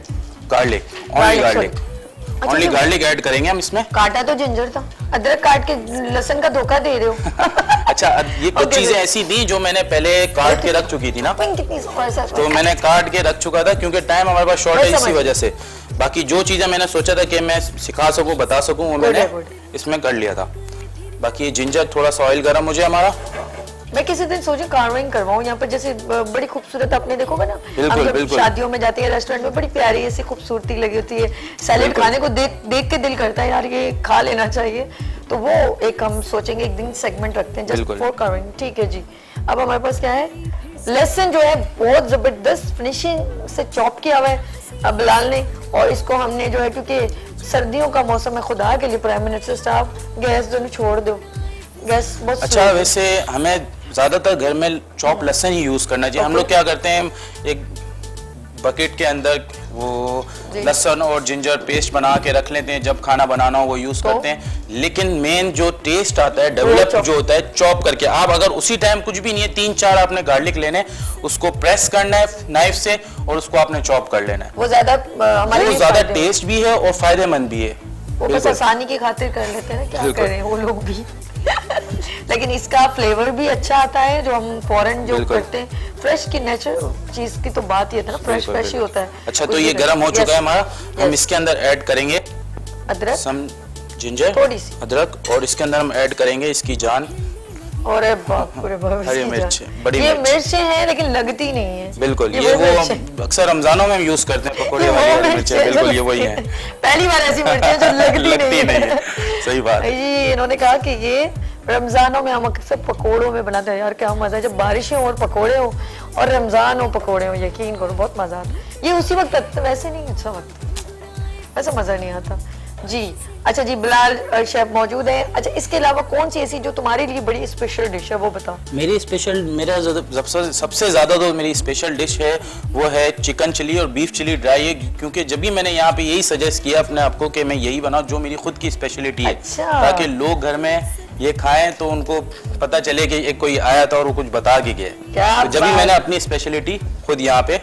गार्लिक, ओनली गार्लिक, अच्छा, ओनली तो- गार्लिक ऐड करेंगे हम इसमें। काटा तो जिंजर था, अदरक काट के लहसुन का धोखा दे रहे हो। अच्छा, ये कुछ Okay, चीजें good. ऐसी थी जो मैंने पहले काट के रख चुकी थी ना, पिंक कितनी ऐसा तो मैंने काट के रख चुका था, क्योंकि टाइम हमारे पास शॉर्ट है, मैं इसी समझ वजह से। बाकी जो चीजें मैंने सोचा था कि मैं सिखा सकूं, बता सकूं, वो मैंने है, good. इसमें कर लिया था। बाकी ये जिंजर थोड़ा सा ऑयल गर्म हो जाए हमारा। मैं किसी दिन सोची कार्विंग करवाऊं यहाँ पर, जैसे बड़ी खूबसूरत आपने देखोगे ना, बिल्कुल, हम जब बिल्कुल। शादियों में जाते हैं रेस्टोरेंट में, बड़ी प्यारी ऐसी खूबसूरती लगी होती है। सैलेड बिल्कुल। खाने को देख के दिल करता है यार ये खा लेना चाहिए। तो वो एक हम सोचेंगे एक दिन सेगमेंट रखते हैं जस्ट बिल्कुल। For carving. ठीक है जी। अब हमारे पास क्या है, लहसुन जो है बहुत जबरदस्त फिनिशिंग से चॉप किया हुआ है बिलाल ने। और इसको हमने जो है, क्योंकि सर्दियों का मौसम है, खुदा के लिए प्राइम मिनिस्टर साहब गैस दोनों छोड़ दो, गैस बहुत अच्छा, slow है। वैसे हमें ज्यादातर घर में चॉप लहसुन ही यूज करना चाहिए। हम Okay. लोग क्या करते हैं, एक बकेट के अंदर वो जी। लहसुन और जिंजर पेस्ट बना के रख लेते हैं, जब खाना बनाना हो वो यूज तो? करते हैं। लेकिन मेन जो टेस्ट आता है, डेवलप chop। जो होता है चॉप करके। आप अगर उसी टाइम कुछ भी नहीं है, 3-4 आपने गार्लिक लेने, उसको प्रेस करना है नाइफ से और उसको आपने चॉप कर लेना है। वो ज्यादा हमारे वो लिए ज्यादा फायदे- टेस्ट भी है और फायदेमंद भी है। वो बस बिल्कुल। आसानी की खातिर कर लेते हैं ना, क्या बिल्कुल। करें वो लोग भी लेकिन इसका फ्लेवर भी अच्छा आता है जो हम फॉरेन जो बिल्कुल। करते हैं, फ्रेश की नेचुरल चीज की तो बात ही है ना, फ्रेश फ्रेश ही होता है। अच्छा, तो कुछ ये भी गर्म हो Yes, चुका है हमारा, हम yes. इसके अंदर ऐड करेंगे अदरक सम जिंजर, थोड़ी सी। अदरक, और इसके अंदर हम ऐड करेंगे इसकी जान, और बाप रे बाप, हरी इसकी मिर्च, जान। बड़ी ये मिर्च। मिर्चें हैं लेकिन लगती नहीं है। बिल्कुल ये वो वो मिर्च है। हम अक्सर रमजानों में हम यूज करते हैं पकौड़े ये वो वाली हरी मिर्च मिर्चें, है, बिल्कुल जो ये वही लगती है। पहली बार ऐसी मिर्चें जो लगती लगती नहीं नहीं है, सही बात है। जी, इन्होंने कहा कि ये रमजानों में हम अक्सर पकोड़ों में बनाते हैं। यार क्या मजा है जब बारिशें हो और पकोड़े हो और रमजान हो पकोड़े हो, यकीन करो बहुत मजा आता है। ये उसी वक्त, वैसे नहीं अच्छा वक्त, वैसे मजा नहीं आता जी। अच्छा जी, बिलाल शेफ मौजूद है। अच्छा, इसके अलावा कौन सी ऐसी जो तुम्हारे लिए बड़ी स्पेशल डिश है वो बताओ। मेरी स्पेशल, मेरा सबसे ज़्यादा तो मेरी स्पेशल डिश है वो है चिकन चिली और बीफ चिली ड्राई है, क्योंकि जब भी मैंने यहाँ पे यही सजेस्ट किया अपने आपको कि मैं यही बनाऊँ जो मेरी खुद की स्पेशलिटी है, अच्छा। ताकि लोग घर में ये खाएं तो उनको पता चले कि एक कोई आया था और वो कुछ बता के गया। क्या तो जब भी बात। मैंने अपनी स्पेशलिटी खुद यहाँ पे,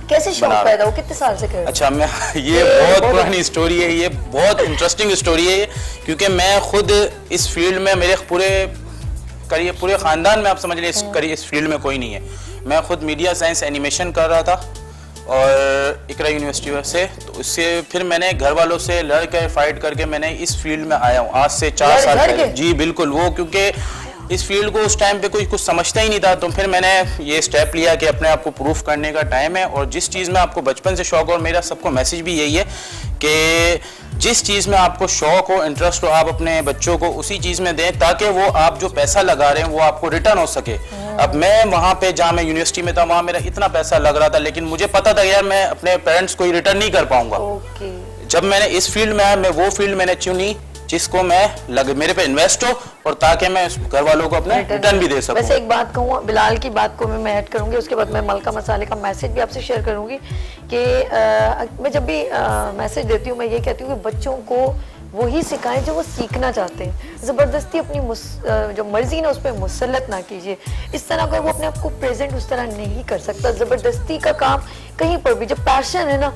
कैसे शौक बना रहा। पैदा हो, कितने साल से कर रहे हो? अच्छा, मैं ये बहुत पुरानी स्टोरी है, ये बहुत इंटरेस्टिंग स्टोरी है, क्योंकि मैं खुद इस फील्ड में, मेरे पूरे ख़ानदान में आप समझ लें इस फील्ड में कोई नहीं है। मैं खुद मीडिया साइंस एनिमेशन कर रहा था और इकरा यूनिवर्सिटी से, तो उससे फिर मैंने घर वालों से लड़ कर फाइट करके मैंने इस फील्ड में आया हूँ आज से 4 साल लड़ पहले। के? जी बिल्कुल, वो क्योंकि इस फील्ड को उस टाइम पे कोई कुछ समझता ही नहीं था, तो फिर मैंने ये स्टेप लिया कि अपने आप को प्रूफ करने का टाइम है, और जिस चीज़ में आपको बचपन से शौक हो, और मेरा सबको मैसेज भी यही है कि जिस चीज़ में आपको शौक हो, इंटरेस्ट हो, आप अपने बच्चों को उसी चीज़ में दें ताकि वो आप जो पैसा लगा रहे हैं वो आपको रिटर्न हो सके। अब मैं वहाँ पे जहाँ मैं यूनिवर्सिटी में था वहाँ मेरा इतना पैसा लग रहा था, लेकिन मुझे पता था यार मैं अपने पेरेंट्स को रिटर्न नहीं कर पाऊंगा। ओके। जब मैंने इस फील्ड में आया, मैं वो फील्ड मैंने चुनी जिसको मेरे पे इन्वेस्ट हो, और ताकि मैं घर वालों को अपने रिटर्न भी दे सकूं। वैसे एक बात कहूँ, बिलाल की बात को मैं ऐड करूंगी, उसके बाद मैं मलका मसाले का मैसेज भी आपसे शेयर करूंगी कि मैं जब भी मैसेज देती हूँ मैं ये कहती हूँ कि बच्चों को वही सिखाएं जो वो सीखना चाहते हैं। ज़बरदस्ती अपनी जो मर्जी ना उस पर मुसलत ना कीजिए। इस तरह का वो अपने आप को प्रेजेंट उस तरह नहीं कर सकता। ज़बरदस्ती का काम कहीं पर भी, जब पैशन है ना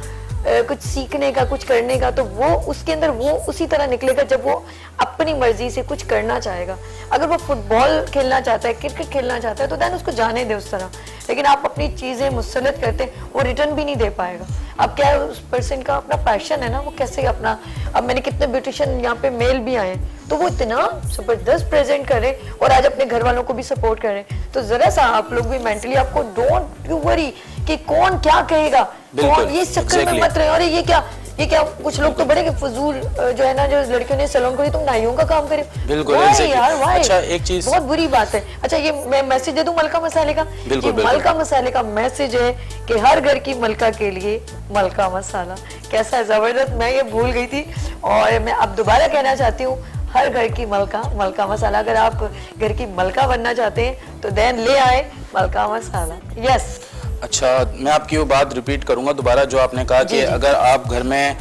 कुछ सीखने का, कुछ करने का, तो वो उसके अंदर वो उसी तरह निकलेगा जब वो अपनी मर्जी से कुछ करना चाहेगा। अगर वो फुटबॉल खेलना चाहता है, क्रिकेट खेलना चाहता है, तो देन उसको जाने दे उस तरह। लेकिन आप अपनी चीजें मुसलत करते हैं, वो रिटर्न भी नहीं दे पाएगा। अब क्या है, उस पर्सन का अपना पैशन है ना, वो कैसे अपना, अब मैंने कितने ब्यूटिशियन यहाँ पे मेल भी आए तो वो इतना जबरदस्त प्रेजेंट करें और आज अपने घर वालों को भी सपोर्ट करें। तो जरा सा आप लोग भी मेंटली आपको डोंट यू वरी कि कौन क्या कहेगा, कौन ये चक्कर में मत रहे। अरे ये क्या कुछ लोग तो बड़े कि फजूल जो है ना, जो लड़कियों ने सैलून खोली, तुम नाइयों का काम करे। बिल्कुल यार वाई, अच्छा एक चीज बहुत बुरी बात है। अच्छा, ये मैं मैसेज दे दूं मलका मसाले का। बिल्कुल, ये मलका मसाले का मैसेज है कि हर घर की मलका के लिए मलका मसाला। कैसा है, जबरदस्त। मैं ये भूल गई थी और मैं अब दोबारा कहना चाहती हूँ, हर घर की मलका मसाला। अगर आप घर की मलका बनना चाहते हैं तो देन ले आए मलका मसाला। यस। अच्छा, मैं आपकी वो बात रिपीट करूंगा दोबारा जो आपने कहा कि अगर आप घर में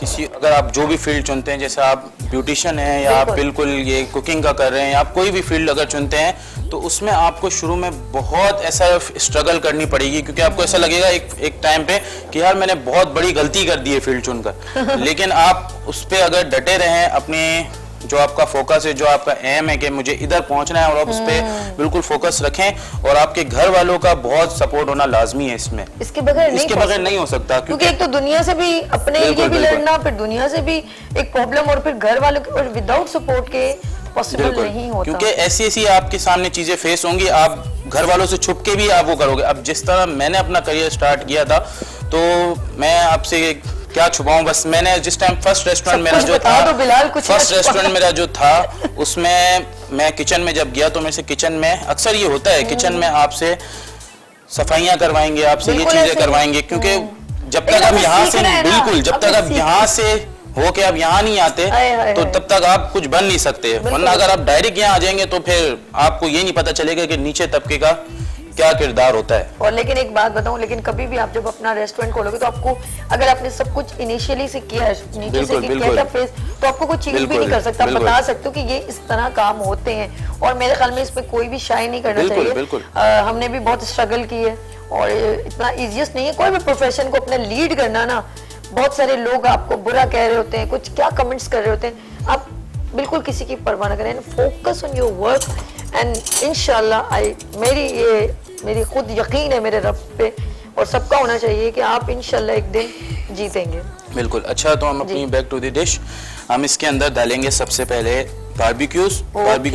अगर आप जो भी फील्ड चुनते हैं, जैसे आप ब्यूटिशियन हैं या आप बिल्कुल ये कुकिंग का कर रहे हैं, या आप कोई भी फील्ड अगर चुनते हैं, तो उसमें आपको शुरू में बहुत ऐसा स्ट्रगल करनी पड़ेगी, क्योंकि आपको ऐसा लगेगा एक टाइम पे कि यार मैंने बहुत बड़ी गलती कर दी है फील्ड चुनकर। लेकिन आप उस पर अगर डटे रहें, अपने जो आपका फोकस है, जो आपका एम है कि मुझे इधर पहुंचना है, और आप उस पर बिल्कुल फोकस रखें, और आपके घर वालों का बहुत सपोर्ट होना लाजमी है इसमें। इसके बगैर नहीं हो सकता, क्योंकि एक तो दुनिया से भी अपने लिए भी लड़ना, फिर दुनिया से भी एक प्रॉब्लम, और फिर घर वालों के, और विदाउट सपोर्ट के पॉसिबल नहीं होता। क्योंकि ऐसी आपके सामने चीजें फेस होंगी, आप घर वालों से छुप के भी आप वो करोगे। अब जिस तरह मैंने अपना करियर स्टार्ट किया था, तो मैं आपसे क्या छुपाऊं, बस मैंने जिस टाइम फर्स्ट रेस्टोरेंट मेरा जो था, फर्स्ट रेस्टोरेंट मेरा जो था, उसमें मैं किचन में जब गया तो मेरे से किचन में अक्सर ये होता है, किचन में आपसे सफाइयां करवाएंगे, आपसे ये चीजें करवाएंगे, क्योंकि जब तक आप यहाँ से बिल्कुल जब तक आप यहाँ से हो के आप यहाँ नहीं आते तो तब तक आप कुछ बन नहीं सकते। वरना अगर आप डायरेक्ट यहाँ आ जाएंगे तो फिर आपको ये नहीं पता चलेगा कि नीचे तबके का क्या किरदार होता है। और लेकिन एक बात बताऊं, लेकिन कभी भी आप जब अपना रेस्टोरेंट खोलोगे तो आपको, अगर आपने सब कुछ इनिशियली से किया है, नीचे से किया था फेस, तो आपको कुछ चीज भी नहीं कर सकता। आप बता सकते हो कि ये इस तरह काम होते हैं, और मेरे ख्याल में इसमें कोई भी शाई नहीं करना चाहिए। हमने भी बहुत स्ट्रगल की है, और इतना इजिएस्ट नहीं है कोई भी प्रोफेशन को अपने लीड करना ना, बहुत सारे लोग आपको बुरा कह रहे होते हैं, कुछ क्या कमेंट्स कर रहे होते हैं, आप बिल्कुल किसी की परवाह ना करें, focus on your work and इंशाल्लाह मेरी खुद यकीन है मेरे रब पे, और सबका होना चाहिए कि आप इंशाल्लाह एक दिन जीतेंगे। बिल्कुल। अच्छा, तो हम अपनी बैक टू द डिश, हम इसके अंदर डालेंगे सबसे पहले बारबेक्यू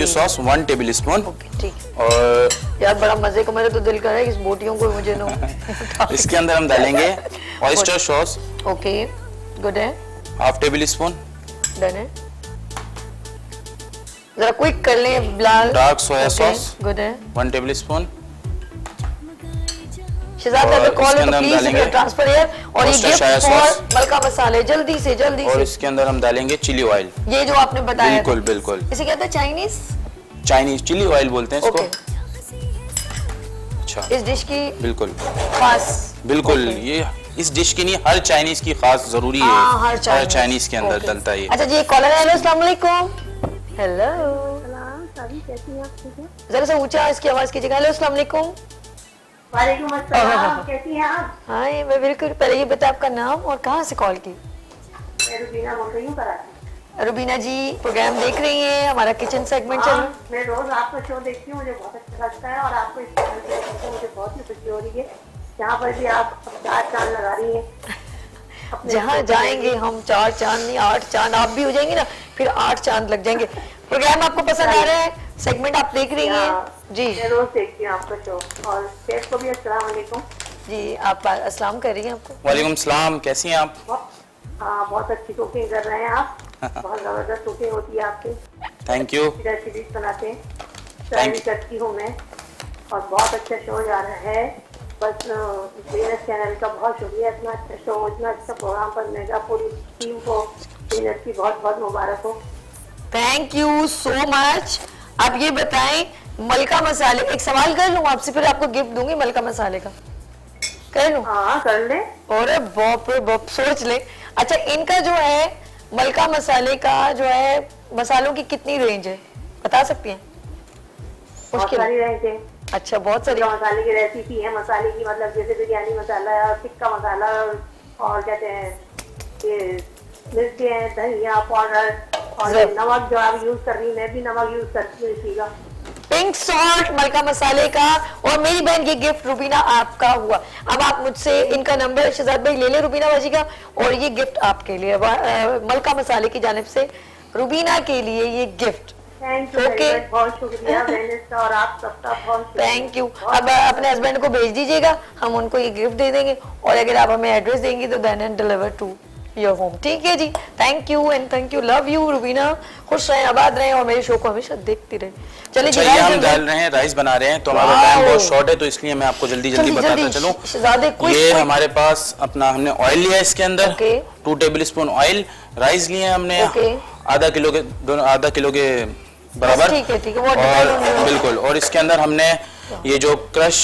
सॉस 1 टेबल स्पून। ठीक। और यार बड़ा मजे का, मेरा तो दिल कर रहा है इस बोटियों को मुझे ना इसके अंदर हम डालेंगे ऑयस्टर सॉस। ओके, गुड है, हाफ टेबल स्पून। डन है। जरा क्विक कर लें Bilal. Dark soya sauce good है। 1 टेबल स्पून। शहजाद और अगर कॉल इसके है अंदर तो हम प्लीज डालेंगे ट्रांसफर हियर, और ये Worcestershire गिफ्ट sauce। फॉर मलका मसाले, जल्दी से और इसके अंदर हम डालेंगे चिली ऑयल। ये जो आपने बताया बिल्कुल बिल्कुल। इसे कहते हैं चाइनीज चिली ऑयल बोलते हैं इसको। ओके। अच्छा, इस डिश की बिल्कुल खास बिल्कुल। Okay. ये इस डिश की नहीं, हर चाइनीज की खास जरूरी है। हाँ, हर चाइनीज के अंदर Okay. डलता है ये। अच्छा जी, एक कॉलर है। हेलो, अस्सलाम वालेकुम। हेलो, कैसी हैं आप? ठीक है। जरा सा ऊंचा इसकी आवाज कीजिएगा। हेलो, अस्सलाम वालेकुम। वालेकुम अस्सलाम, कैसी हैं आप? हाँ, मैं बिल्कुल। पहले ये बता आपका नाम और कहाँ से कॉल की। मैं रुबीना बोल रही हूँ कराची। रुबीना जी प्रोग्राम देख रही हैं, हमारा किचन सेगमेंट चल रहा है। हाँ, मैं रोज आपका शो देखती हूँ, मुझे बहुत अच्छा लगता है, और आपको इस चैनल पे देखकर मुझे बहुत ही खुशी हो रही है। यहाँ पर भी आप 4 चांद लगा रही हैं। अपने जहाँ शो पे जाएंगे हम 4 चांद नहीं 8 चांद, आप भी हो जाएंगे ना, फिर 8 चांद लग जाएंगे। प्रोग्राम आपको पसंद आ रहा है, सेगमेंट आप देख रही हैं जी? मैं रोज देखती हूँ आपका शो, और शेफ को भी अस्सलाम वालेकुम। जी, आप अस्सलाम कर रही हैं आपको। वालेकुम सलाम, कैसी हैं आप? हाँ, बहुत अच्छी कुकिंग कर रहे हैं आप, बहुत जबरदस्त कुकिंग होती है आपकी, थैंक यू। रेसिपीज बनाते हैं, ट्राई करती हूँ मैं, और बहुत अच्छा शो जा रहा है। बस वीनस चैनल का बहुत शुक्रिया, इतना अच्छा शो, इतना अच्छा प्रोग्राम पर मेगा पूरी टीम को वीनस की बहुत बहुत मुबारक हो। Thank you so much. आप ये बताएं, मलका मसाले, एक सवाल कर लूं आपसे, फिर आपको गिफ्ट दूंगी मलका मसाले का, कर लूं? हाँ, कर ले। अरे बाप रे बाप, सोच ले। अच्छा, इनका जो है मलका मसाले का जो है, मसालों की कितनी रेंज है, बता सकती हैं? बहुत मुश्किल। सारी रहेंगे। अच्छा, बहुत सारी। मसाले की रेसिपी है, मसाले की मतलब जैसे बिरयानी मसाला, टिक्का मसाला, और कहते हैं ये मिर्ची है, धनिया पाउडर, और ये नमक जो आप यूज कर रही हैं, मैं भी नमक यूज करती हूँ इसी का। पिंक सॉल्ट मलका मसाले का। और मेरी बहन, ये गिफ्ट रुबीना आपका हुआ। अब आप मुझसे इनका नंबर शहजाद भाई ले ले रुबीना बाजी का, और ये गिफ्ट आपके लिए मलका मसाले की जानिब से रुबीना के लिए ये गिफ्ट। Thank you Okay. बहुत शुक्रिया वेनिस का, और आप सबका बहुत शुक्रिया। Thank you. अब अपने हस्बैंड को भेज दीजिएगा, हम उनको ये गिफ्ट दे देंगे, और अगर आप हमें एड्रेस देंगी तो then and deliver to your home. ठीक है जी, thank you and thank you, love you Rubina. खुश रहें, आबाद रहें, और मेरे शो को हमेशा देखती रहें। चलिए जी, अच्छा, ये हम डाल रहे हैं, राइस बना रहे हैं, तो हमारा टाइम बहुत शॉर्ट है, तो इसलिए मैं आपको जल्दी जल्दी बताता चलूं। शहजादे क्विक ये हमारे पास अपना, हमने ऑयल लिया इसके अंदर, Okay. 2 table spoon oil. Rice लिए हमने Okay. आधा किलो के बराबर। ठीक है, वो और depend on you. बिल्कुल, और इसके अंदर हमने ये जो क्रश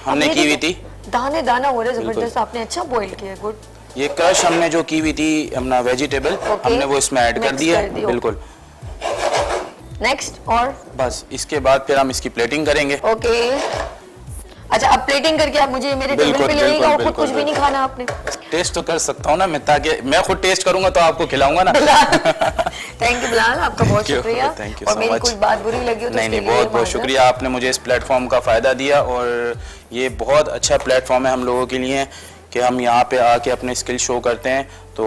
हमने की हुई थी, दाने दाना हो रहे जबरदस्त, आपने अच्छा बॉईल किया, गुड। ये क्रश हमने जो की हुई थी अपना वेजिटेबल, हमने वो इसमें ऐड कर Mix दी है। कर दी, बिल्कुल। नेक्स्ट, और बस इसके बाद फिर हम इसकी प्लेटिंग करेंगे। ओके। अच्छा, अब प्लेटिंग करके आप मुझे मेरे टेबल बिल्कुल, पे ले जाइएगा, बिल्कुल, और खुद कुछ भी बिल्कुल। नहीं खाना आपने। टेस्ट तो कर सकता हूँ ना मैं, ताकि मैं खुद टेस्ट करूंगा तो आपको खिलाऊंगा ना। थैंक यू बिलाल, आपका बहुत Thank you, शुक्रिया। thank you और so मेरी much. कोई बात बुरी लगी हो तो नहीं उसके नहीं, लिए बहुत बहुत माजरत। शुक्रिया, आपने मुझे इस प्लेटफॉर्म का फ़ायदा दिया, और ये बहुत अच्छा प्लेटफॉर्म है हम लोगों के लिए कि हम यहाँ पे आके अपने स्किल शो करते हैं। तो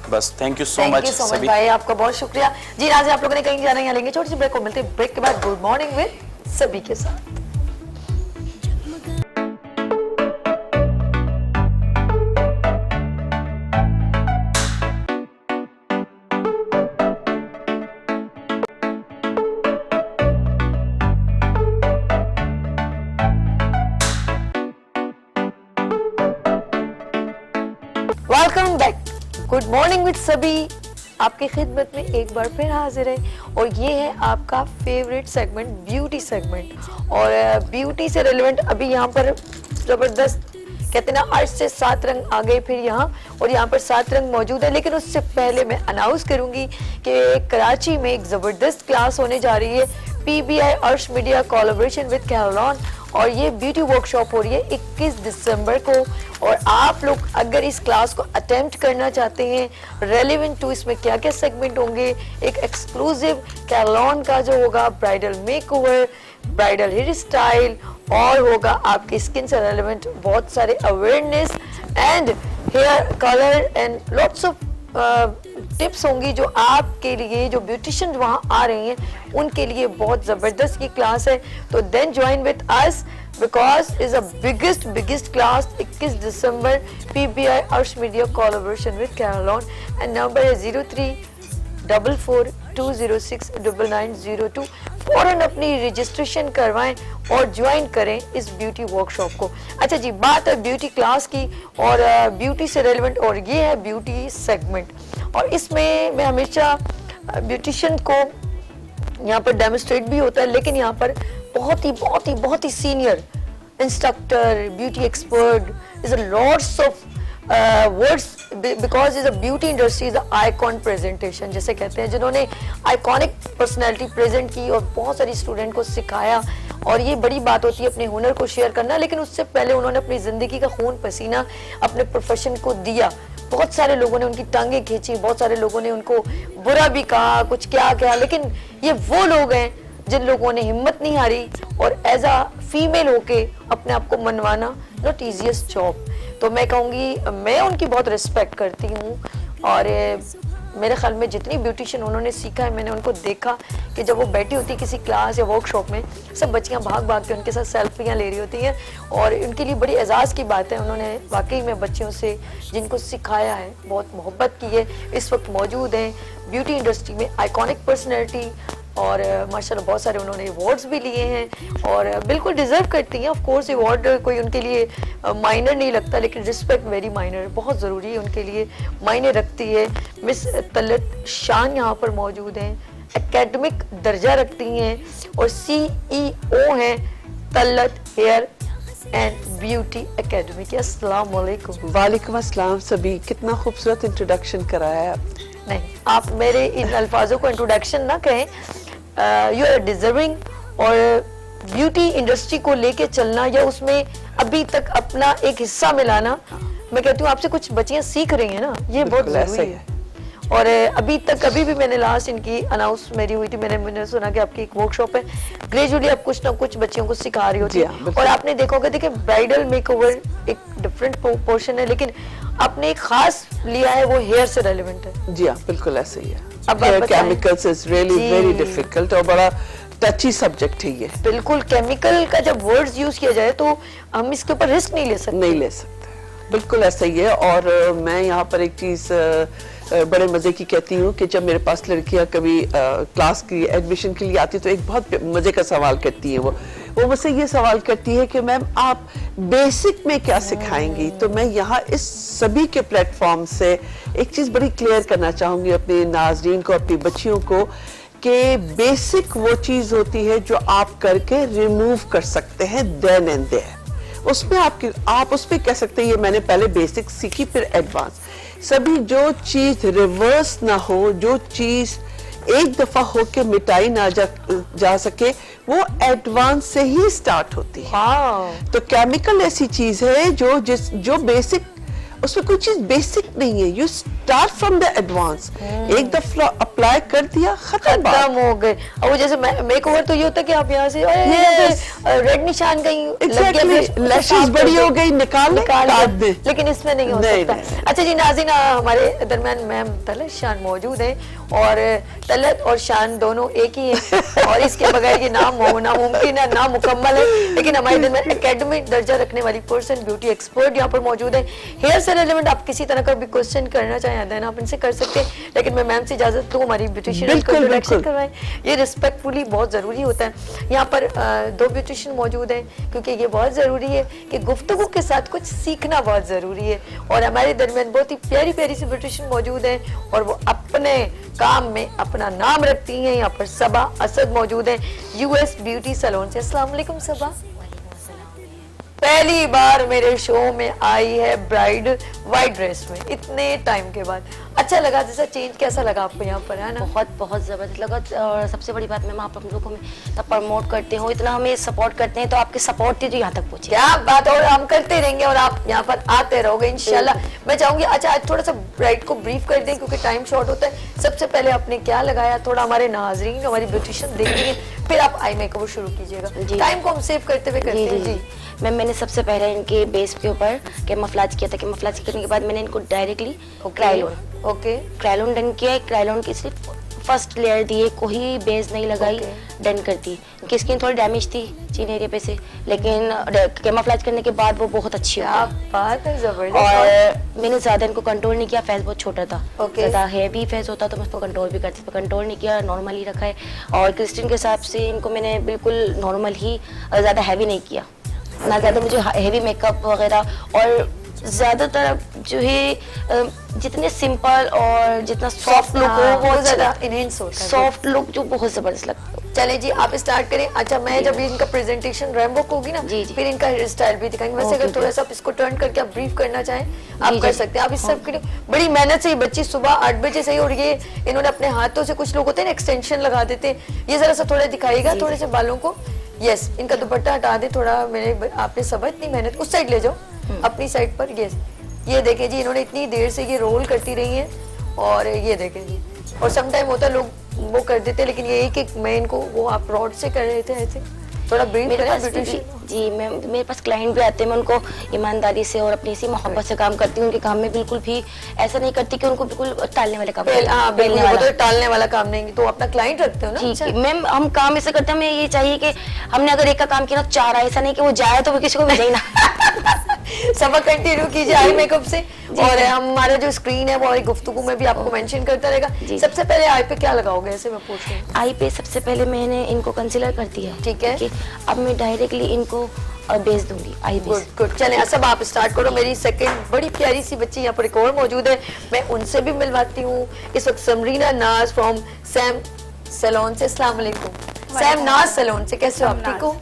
बस thank you so thank much you so much सभी। भाई, आपका बहुत शुक्रिया जी। आज आप लोगों ने कहीं जाना है, यहाँ लेंगे छोटी सी ब्रेक को, मिलते हैं ब्रेक के बाद गुड मॉर्निंग विद सभी के साथ। Welcome back, good morning with सभी आपकी खिदमत में एक बार फिर हाजिर है, और ये है आपका फेवरेट सेगमेंट, ब्यूटी सेगमेंट। और ब्यूटी से रिलेवेंट अभी यहाँ पर जबरदस्त कहते हैं ना, 8 से 7 रंग आ गए फिर यहाँ, और यहाँ पर 7 रंग मौजूद है। लेकिन उससे पहले मैं अनाउंस करूंगी कि कराची में एक जबरदस्त क्लास होने जा रही है, PBI Arsh media collaboration with कैरोलॉन, और ये ब्यूटी वर्कशॉप हो रही है 21 दिसंबर को, और आप लोग अगर इस क्लास को अटेम्प्ट करना चाहते हैं, रेलिवेंट टू इसमें क्या क्या सेगमेंट होंगे, एक एक्सक्लूसिव कैलोन का जो होगा bridal makeover, bridal hair style, और होगा आपकी स्किन से रेलिवेंट बहुत सारे awareness and hair colour and lots of tips होंगी जो आपके लिए, जो ब्यूटिशियन वहाँ आ रही हैं उनके लिए बहुत ज़बरदस्त ये क्लास है। तो then join with us because is a biggest class 21 दिसंबर PBI Arsh media collaboration with कैरोलॉन एंड नंबर है 0344206990। फौरन अपनी रजिस्ट्रेशन करवाएं और ज्वाइन करें इस ब्यूटी वर्कशॉप को। अच्छा जी, बात है ब्यूटी क्लास की और ब्यूटी से रेलेवेंट, और ये है ब्यूटी सेगमेंट, और इसमें मैं हमेशा ब्यूटिशियन को यहाँ पर डेमोस्ट्रेट भी होता है, लेकिन यहाँ पर बहुत ही senior instructor, beauty expert is a lots of words because is a beauty industry is icon presentation जैसे कहते हैं, जिन्होंने आइकॉनिक पर्सनैलिटी प्रेजेंट की और बहुत सारी स्टूडेंट को सिखाया। और ये बड़ी बात होती है अपने हुनर को शेयर करना, लेकिन उससे पहले उन्होंने अपनी जिंदगी का खून पसीना अपने प्रोफेशन को दिया। बहुत सारे लोगों ने उनकी टांगें खींची, बहुत सारे लोगों ने उनको बुरा भी कहा, कुछ क्या क्या, लेकिन ये वो लोग हैं जिन लोगों ने हिम्मत नहीं हारी और एज अ फीमेल होके अपने आप को मनवाना नॉट इजीएस्ट जॉब। तो मैं कहूँगी मैं उनकी बहुत रिस्पेक्ट करती हूँ, और मेरे ख्याल में जितनी ब्यूटिशियन उन्होंने सीखा है, मैंने उनको देखा कि जब वो बैठी होती किसी क्लास या वर्कशॉप में, सब बच्चियाँ भाग भाग के उनके साथ सेल्फियाँ ले रही होती हैं, और उनके लिए बड़ी एजाज़ की बात है। उन्होंने वाकई में बच्चियों से जिनको सिखाया है बहुत मोहब्बत की है, इस वक्त मौजूद हैं ब्यूटी इंडस्ट्री में आइकॉनिक पर्सनैलिटी, और माशाल्लाह बहुत सारे उन्होंने अवार्ड्स भी लिए हैं और बिल्कुल डिजर्व करती हैं। ऑफ कोर्स अवार्ड कोई उनके लिए माइनर नहीं लगता, लेकिन रिस्पेक्ट वेरी माइनर, बहुत ज़रूरी है उनके लिए, मायने रखती है। मिस तलत शान यहाँ पर मौजूद हैं, एकेडमिक दर्जा रखती हैं और CEO हैं Talat hair and beauty academy के। अस्सलाम वालेकुम। वालेकुम अस्सलाम। सभी कितना खूबसूरत इंट्रोडक्शन कराया है आपने। नहीं, आप मेरे इन अल्फाजों को इंट्रोडक्शन ना कहें, यू आर डिजर्विंग। और ब्यूटी इंडस्ट्री को लेके चलना या उसमें अभी तक अपना एक हिस्सा मिलाना, मैं कहती हूँ आपसे कुछ बच्चियां सीख रही हैं ना, ये बहुत जरूरी है। और अभी भी मैंने लास्ट इनकी अनाउंस मेरी हुई थी, मैंने सुना कि आपकी एक वर्कशॉप है, ग्रेजुअली आप कुछ ना कुछ बच्चियों को सिखा रही होती है। और आपने देखा होगा, देखिए ब्राइडल मेकओवर एक डिफरेंट पोर्शन है, लेकिन आपने एक खास लिया है, वो हेयर से रेलेवेंट है। जी हाँ, बिल्कुल ऐसे ही है। अब hair chemicals is really very difficult और बड़ा टची सब्जेक्ट है ये। बिल्कुल, केमिकल का जब वर्ड्स यूज किया जाए तो हम इसके ऊपर रिस्क नहीं ले सकते। बिल्कुल ऐसा ही है। और मैं यहाँ पर एक चीज बड़े मजे की कहती हूँ कि जब मेरे पास लड़कियां कभी क्लास की एडमिशन के लिए आती तो एक बहुत मजे का सवाल करती है। वो मुझसे ये सवाल करती है कि मैम आप बेसिक में क्या सिखाएंगी। तो मैं यहाँ इस सभी के प्लेटफॉर्म से एक चीज बड़ी क्लियर करना चाहूंगी अपने नाजरीन को, अपनी बच्चियों को, कि बेसिक वो चीज होती है जो आप करके रिमूव कर सकते हैं देन एंड देयर। उसमें आप उस पर कह सकते हैं ये मैंने पहले बेसिक सीखी फिर एडवांस। सभी जो चीज रिवर्स ना हो, जो चीज एक दफा होके मिटाई ना जा सके, वो एडवांस से ही स्टार्ट होती है। तो केमिकल ऐसी चीज है जो बेसिक, उसमें कोई चीज बेसिक नहीं है। You start from the advance, एक दफा अप्लाई कर दिया, खत्म हो गए। और वो जैसे मेकओवर तो ये होता है कि आप यहाँ से रेड निशान कहीं लैशेस बड़ी हो गई, निकाल दे, लेकिन इसमें नहीं हो सकता। अच्छा जी नाज़रीन, हमारे दरमियान मैम तलत शान मौजूद है, और तलत और शान दोनों एक ही हैं, और इसके बगैर ये नाम होना मुमकिन है, नाम मुकम्मल है। लेकिन हमारे दरमियान एकेडमिक दर्जा रखने वाली पर्सन, ब्यूटी एक्सपर्ट यहाँ पर मौजूद है। हेयर से रिलेवेंट आप किसी तरह का भी क्वेश्चन करना चाहें देन आप इनसे कर सकते हैं, लेकिन मैं मैम से इजाजत दूं हमारी ब्यूटिशियन को इंट्रोडक्शन करवाएं। ये रिस्पेक्टफुली बहुत जरूरी होता है। यहाँ पर 2 ब्यूटिशियन मौजूद हैं, क्योंकि ये बहुत जरूरी है कि गुफ्तगू के साथ कुछ सीखना बहुत जरूरी है। और हमारे दरमियान बहुत ही प्यारी प्यारी सी ब्यूटिशियन मौजूद हैं, और वो अपने काम में अपना नाम रखती हैं। यहाँ पर सबा असद मौजूद है US ब्यूटी सैलून से। अस्सलाम वालेकुम सबा। पहली बार मेरे शो में आई है ब्राइड वाइट ड्रेस में इतने टाइम के बाद। अच्छा लगा, जैसा चेंज कैसा लगा आपको यहाँ पर, है ना? बहुत बहुत ज़बरदस्त लगा। और सबसे बड़ी बात, मैम आप हम लोगों को इतना प्रमोट करते हो, इतना हमें सपोर्ट करते हैं, तो आपके सपोर्ट थी जो यहाँ तक पहुँचे। क्या बात है, और हम करते रहेंगे और आप यहाँ पर आते रहोगे इंशाल्लाह। मैं चाहूंगी अच्छा आज थोड़ा सा ब्राइड को ब्रीफ कर दें क्योंकि टाइम शॉर्ट होता है। सबसे पहले आपने क्या लगाया, थोड़ा हमारे नाजरीन हमारी ब्यूटिशियन देखेंगे, फिर आप आई मेकअप शुरू कीजिएगा। टाइम को हम सेव करते हुए करते हैं। जी मैम मैंने सबसे पहले इनके बेस के ऊपर कैमोफ्लेज किया था। कैमोफ्लेज करने के बाद मैंने इनको डायरेक्टली क्रायोन क्रायोन डन किया है। क्रायोन की सिर्फ फर्स्ट लेयर दी है, कोई बेस नहीं लगाई, डन कर दी। उनकी स्किन थोड़ी डैमेज थी चीन एरिया पे से, लेकिन कैमोफ्लेज करने के बाद वो बहुत अच्छी हो गई। बात है, जबरदस्त। और मैंने ज्यादा इनको कंट्रोल नहीं किया, फेस बहुत छोटा था, Okay. ज्यादा हैवी फेस होता तो मैं उसको कंट्रोल भी करती, कंट्रोल नहीं किया, नॉर्मल ही रखा है। और क्रिस्टियन के हिसाब से इनको मैंने बिल्कुल नॉर्मल ही, ज्यादा हैवी नहीं किया, ना ज्यादा मुझे हैवी मेकअप वगैरह। और ज्यादातर जो है जितने सिंपल और जितना सॉफ्ट लुक हो वो ज्यादा इनहेंस होता है। सॉफ्ट लुक जो बहुत जबरदस्त लगता है। चले जी आप स्टार्ट करें। अच्छा मैं जब इनका प्रेजेंटेशन रैम्बो होगी ना, जी, जी। फिर इनका हेयर स्टाइल भी दिखाएंगे। वैसे अगर थोड़ा सा आप इसको टर्न करके आप ब्रीफ करना चाहें आप जी, कर जी। सकते हैं। आप इस सब के लिए बड़ी मेहनत से ये बच्ची सुबह 8 बजे से ही, और ये इन्होंने अपने हाथों से, कुछ लोग होते हैं ना एक्सटेंशन लगा देते हैं, ये जरा सा थोड़ा दिखाइएगा थोड़े से बालों को। यस, इनका दुपट्टा हटा दे थोड़ा, मेरे आपने सब इतनी मेहनत, उस साइड ले जाओ अपनी साइड पर। यस, ये देखें जी, इन्होंने इतनी देर से ये रोल करती रही हैं और ये देखें जी। और सम टाइम होता है लोग वो कर देते हैं, लेकिन ये एक एक मैं इनको, वो आप रॉड से कर रहे थे ऐसे, थोड़ा ब्रीफ मेरे करें पास ब्यूटिशियन। जी मैं, मेरे पास क्लाइंट भी आते हैं, मैं उनको ईमानदारी से और अपनी इसी मोहब्बत से काम करती हूँ। उनके काम में बिल्कुल भी ऐसा नहीं करती कि उनको बिल्कुल टालने वाले काम हाँ बिल्कुल, वो तो टालने वाला काम नहीं, तो अपना क्लाइंट रखते हो ना। ठीक अच्छा। है मैम, हम काम ऐसे करते हैं, हमें ये चाहिए कि हमने अगर एक का काम किया ना 4 आए, ऐसा नहीं कि वो जाए तो वो किसी को भी जाए ना। सबक कंटिन्यू कीजिए आई मेकअप से, और हमारा जो स्क्रीन है वो हमारी गुफ्तगू में भी आपको मेंशन करता रहेगा। सबसे पहले आई पे क्या लगाओगे, ऐसे मैं पूछ रही हूँ। आई पे सबसे पहले मैंने इनको कंसीलर कर दिया, ठीक है। अब मैं डायरेक्टली इनको बेस दूंगी, आई बेस। गुड, चले सब आप स्टार्ट करो। मेरी सेकंड बड़ी प्यारी सी बच्ची यहाँ पर एक और मौजूद है, मैं उनसे भी मिलवाती हूँ। इस वक्त समरीना नाज फ्रॉम सैम सैलून से। अस्सलाम वालेकुम। सैम नाज सैलून से, कैसे हो आप? ठीक हो?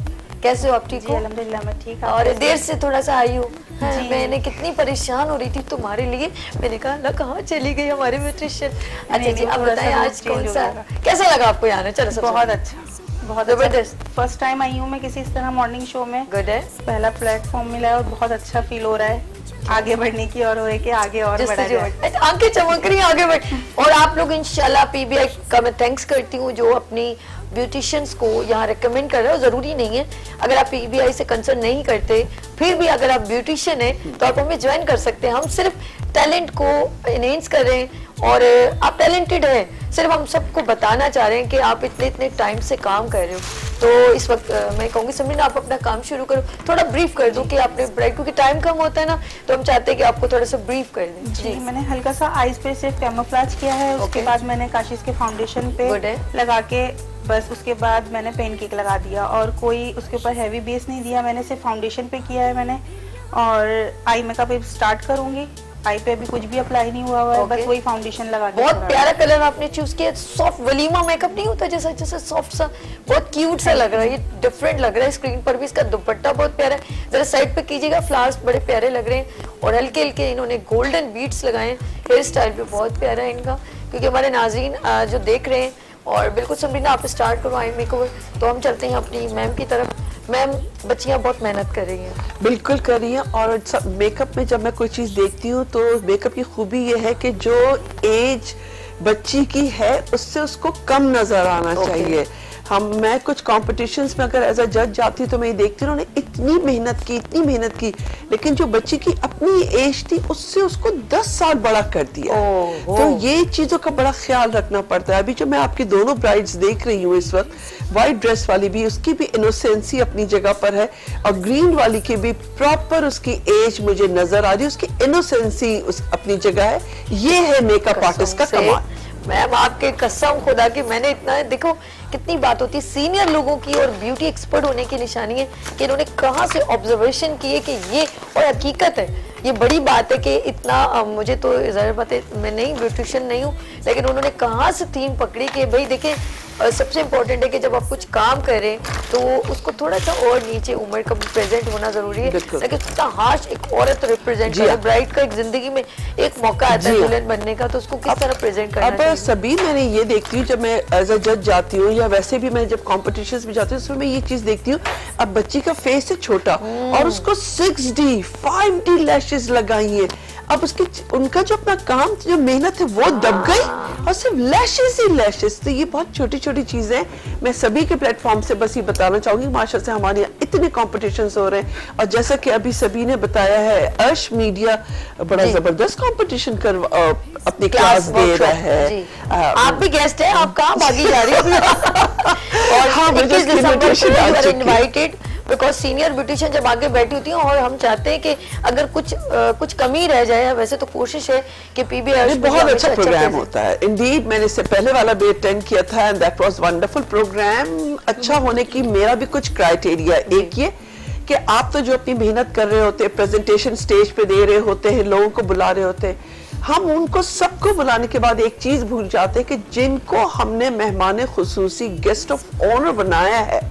कैसे हो आप? ठीक हो? अल्हम्दुलिल्लाह मैं ठीक हूं। और देर से थोड़ा सा आई हूँ, मैंने कितनी परेशान हो रही थी तुम्हारे लिए, मैंने कहा ना कहाँ चली गई हमारे ब्यूटिशियन। अच्छा जी आप बताएं आज कौन सा, कैसा लगा आपको यहाँ? चलो सबसे बहुत अच्छा, बहुत जबरदस्त। फर्स्ट टाइम आई हूँ मैं किसी इस तरह मॉर्निंग शो में, गुड है, पहला प्लेटफॉर्म मिला है और बहुत अच्छा फील हो रहा है आगे बढ़ने की, और हो कि आगे और बढ़ा जाए। आंखें चमक रही हैं, आगे बढ़। और आप लोग इंशाल्लाह पीबीआई का मैं थैंक्स करती हूँ जो अपनी ब्यूटिशियंस को यहाँ रेकमेंड कर रहे हो। जरूरी नहीं है अगर आप पीबीआई से कंसर्न नहीं करते, फिर भी अगर आप ब्यूटिशियन है तो आप हमें ज्वाइन कर सकते हैं। हम सिर्फ टैलेंट को एनहेंस कर रहे हैं और आप टैलेंटेड हैं, सिर्फ हम सबको बताना चाह रहे हैं कि आप इतने इतने टाइम से काम कर रहे हो। तो इस वक्त मैं कहूँगी समरीना आप अपना काम शुरू करो, थोड़ा ब्रीफ कर दो कि आपने ब्राइड, क्योंकि टाइम कम होता है ना, तो हम चाहते हैं कि आपको थोड़ा सा ब्रीफ कर दें। जी मैंने हल्का सा आईज पे सिर्फ कैमोफ्लेज किया है, उसके बाद मैंने काशिश के फाउंडेशन पे लगा के बस उसके बाद मैंने पेन केक लगा दिया, और कोई उसके ऊपर हैवी बेस नहीं दिया, मैंने सिर्फ फाउंडेशन पे किया है मैंने। और आई मेकअप स्टार्ट करूंगी, आई पे अभी कुछ भी अप्लाई नहीं हुआ है, बस वही फाउंडेशन लगा के। बहुत प्यारा कलर आपने चूज किया, सॉफ्ट वलीमा मेकअप नहीं होता जैसा जैसा सॉफ्ट सा, बहुत क्यूट सा लग रहा है, ये डिफरेंट लग रहा है। स्क्रीन पर भी इसका दुपट्टा बहुत प्यारा है, जरा साइड पे कीजिएगा, फ्लावर्स बड़े प्यारे लग रहे हैं और हल्के हल्के इन्होंने गोल्डन बीड्स लगाए हैं। हेयर स्टाइल भी बहुत प्यारा है इनका, क्योंकि हमारे नाज़रीन जो देख रहे हैं। और बिल्कुल समरीना आप स्टार्ट करो आई मेकओवर, तो हम चलते हैं अपनी मैम की तरफ। मैम बच्चियां बहुत मेहनत कर रही हैं। बिल्कुल कर रही हैं, और मेकअप में जब मैं कोई चीज़ देखती हूँ तो मेकअप की खूबी ये है कि जो एज बच्ची की है उससे उसको कम नजर आना चाहिए। मैं कुछ कॉम्पिटिशन्स में अगर एज अ जज जाती हूँ तो मैं ये देखती हूँ उन्होंने इतनी मेहनत की, लेकिन जो बच्ची की अपनी एज थी उससे उसको 10 साल बड़ा कर दिया। तो ये चीजों का बड़ा ख्याल रखना पड़ता है। अभी जो मैं आपकी दोनों ब्राइड्स देख रही हूँ इस वक्त, व्हाइट ड्रेस वाली भी, उसकी भी इनोसेंसी अपनी जगह पर है, और ग्रीन वाली की भी प्रॉपर उसकी एज मुझे नजर आ रही है, उसकी इनोसेंसी अपनी जगह है। ये है मेकअप आर्टिस्ट का कमाल। मैम आपके कसम खुदा की, मैंने इतना, देखो कितनी बात होती है सीनियर लोगों की और ब्यूटी एक्सपर्ट होने की निशानी है कि इन्होंने कहाँ से ऑब्जर्वेशन किए कि ये, और हकीकत है ये बड़ी बात है कि इतना मुझे तो ज़रूर पता है, मैं नहीं ब्यूटिशियन नहीं हूँ, लेकिन उन्होंने कहाँ से थीम पकड़ी कि भाई देखें सबसे इम्पोर्टेंट है कि जब आप कुछ काम करें तो उसको थोड़ा सा और नीचे उम्र का प्रेजेंट होना जरूरी है, ताकि इतना हार्श एक औरत रिप्रेजेंट करे। ब्राइड का एक जिंदगी में एक मौका आता है दुल्हन बनने का, तो उसको किस तरह प्रेजेंट करना चाहिए? अब सभी मैंने ये देखती हूँ जब मैं एज अ जज जाती हूँ, या वैसे भी मैं जब कॉम्पिटिशन्स में जाती हूँ, उसमें मैं ये चीज देखती हूँ, अब बच्ची का फेस है छोटा और उसको 6D 5D लैशेस लगाई है। अब उसकी उनका जो अपना काम जो मेहनत है वो दब गई, और सिर्फ लैशेस ही लैशेस। तो ये बहुत छोटी छोटी चीजें मैं सभी के प्लेटफॉर्म से बस ये बताना चाहूंगी। माशा से हमारे यहाँ इतने कॉम्पिटिशन्स हो रहे हैं, और जैसा कि अभी सभी ने बताया है, अर्श मीडिया बड़ा जबरदस्त कॉम्पिटिशन कर अपनी क्लास दे रहा है। आप भी गेस्ट है, आप कहाँ भागी जा रही हो? और हाँ, 21 दिसंबर को इनवाइटेड, बिकॉज सीनियर ब्यूटिशियन जब आगे बैठी होती हैं, और हम चाहते हैं कि अगर कुछ कमी रह जाए, वैसे तो कोशिश है कि पीबीआर बहुत अच्छा प्रोग्राम होता है। इंडीड मैंने इससे पहले वाला भी अटेंड किया था, and that was wonderful programme. अच्छा होने की मेरा भी कुछ क्राइटेरिया, एक ये कि आप तो जो अपनी मेहनत कर रहे होते हैं, प्रेजेंटेशन स्टेज पे दे रहे होते हैं, लोगों को बुला रहे होते हैं, हम उनको सबको बुलाने के बाद एक चीज भूल जाते हैं कि जिनको हमने मेहमान खुसूसी गेस्ट ऑफ ऑनर बनाया है,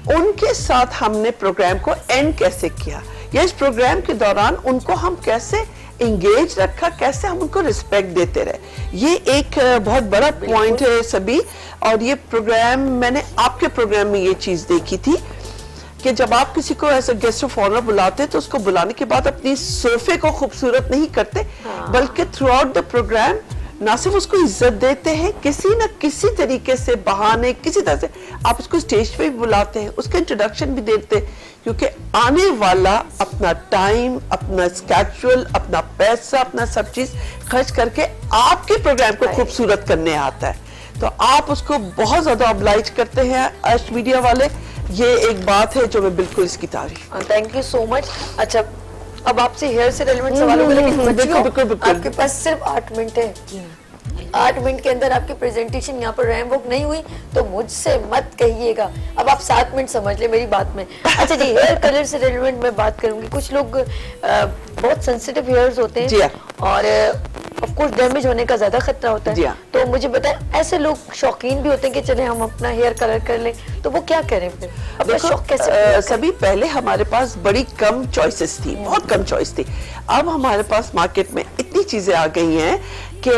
उनके साथ हमने प्रोग्राम को एंड कैसे किया, या इस प्रोग्राम के दौरान उनको हम कैसे इंगेज रखा, कैसे हम उनको रिस्पेक्ट देते रहे। ये एक बहुत बड़ा पॉइंट है सभी। और ये प्रोग्राम मैंने आपके प्रोग्राम में ये चीज देखी थी कि जब आप किसी को ऐसा गेस्ट ऑफ ऑनर बुलाते हैं, तो उसको बुलाने के बाद अपनी सोफे को खूबसूरत नहीं करते, बल्कि थ्रू आउट द प्रोग्राम ना सिर्फ उसको इज्जत देते हैं, किसी न किसी तरीके से बहाने किसी तरह से आप उसको स्टेज पे भी बुलाते हैं, उसका इंट्रोडक्शन भी देते हैं, क्योंकि आने वाला अपना टाइम, अपना स्केड्यूल, अपना पैसा, अपना सब चीज खर्च करके आपके प्रोग्राम को खूबसूरत करने आता है। तो आप उसको बहुत ज्यादा ऑब्लाइज करते हैं अर्श मीडिया वाले। ये एक बात है जो मैं बिल्कुल इसकी तारीफ। Thank you so much. अच्छा, अब आपसे हेयर से रिलेवेंट सवालों के लिए आपके पास सिर्फ 8 मिनट है। 8 मिनट के अंदर आपकी प्रेजेंटेशन यहाँ पर रैम वॉक नहीं हुई तो मुझसे मत कहिएगा। अब आप 7 मिनट समझ ले मेरी बात में। अच्छा जी, हेयर कलर से रिलेवेंट मैं बात करूंगी। कुछ लोग बहुत सेंसिटिव हेयर्स होते हैं और ऑफ कोर्स डैमेज होने का ज्यादा खतरा होता है, तो मुझे बताएं, ऐसे लोग शौकीन भी होते हैं कि चले हम अपना हेयर कलर कर लें, तो वो क्या करें फिर? अपना शौक कैसे सभी पहले हमारे पास बड़ी कम चॉइसेस थी, बहुत कम चॉइस थी। अब हमारे पास मार्केट में इतनी चीजें आ गई हैं कि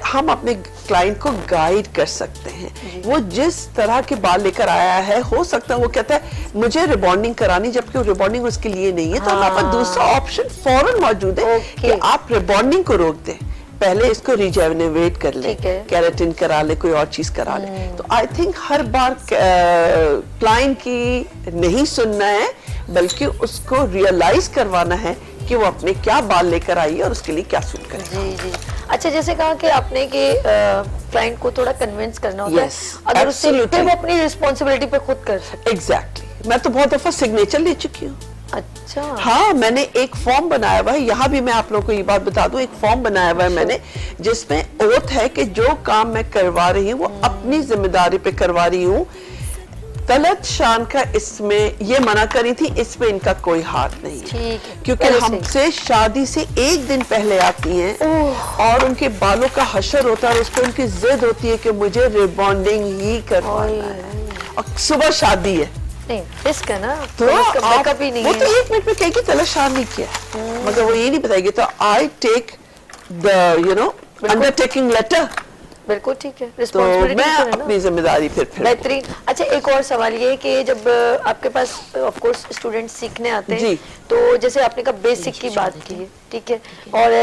हम अपने क्लाइंट को गाइड कर सकते हैं। वो जिस तरह के बाल लेकर आया है, हो सकता है वो कहता है मुझे रिबॉन्डिंग करानी, जबकि वो रिबॉन्डिंग उसके लिए नहीं है, तो हमारे पास दूसरा ऑप्शन फौरन मौजूद है कि आप रिबॉन्डिंग को रोक दें, पहले इसको रिजेवनेट कर ले, केराटिन करा ले, कोई और चीज करा ले। तो I think her bar client की नहीं सुनना है, बल्कि उसको रियलाइज करवाना है कि वो अपने क्या बाल लेकर आई है और उसके लिए क्या सूट करे। जी जी। अच्छा, जैसे कहा कि आपने कि क्लाइंट को थोड़ा कन्विंस करना होता है, अगर उससे वो अपनी रिस्पॉन्सिबिलिटी पे खुद कर सकते। एग्जैक्टली। मैं तो बहुत दफा सिग्नेचर ले चुकी हूँ। अच्छा। हाँ, मैंने एक फॉर्म बनाया हुआ है, यहाँ भी मैं आप लोगों को ये बात बता दूं, एक फॉर्म बनाया हुआ है मैंने, जिसमें ओथ है कि जो काम मैं करवा रही हूँ वो अपनी जिम्मेदारी पे करवा रही हूँ। तलत शान का इसमें ये मना करी थी, इसमें इनका कोई हाथ नहीं है, क्योंकि हमसे शादी से एक दिन पहले आती हैं और उनके बालों का हशर होता है और उस पर उनकी जिद होती है कि मुझे रिबॉन्डिंग ही करवाना है, और सुबह शादी है। नहीं, रिस्क है ना, तो बैकअप ही नहीं वो है। तो 1 मिनट में कहेगी तलत शान नहीं किया, मगर वो ये नहीं बताएगी। तो I take the undertaking letter. बिल्कुल ठीक है, तो रिस्पॉन्सिबिलिटी मैं अपनी जिम्मेदारी फिर बेहतरीन। अच्छा, एक और सवाल ये कि जब आपके पास ऑफ कोर्स स्टूडेंट सीखने आते हैं, तो जैसे आपने कहा बेसिक की बात की है, ठीक है, और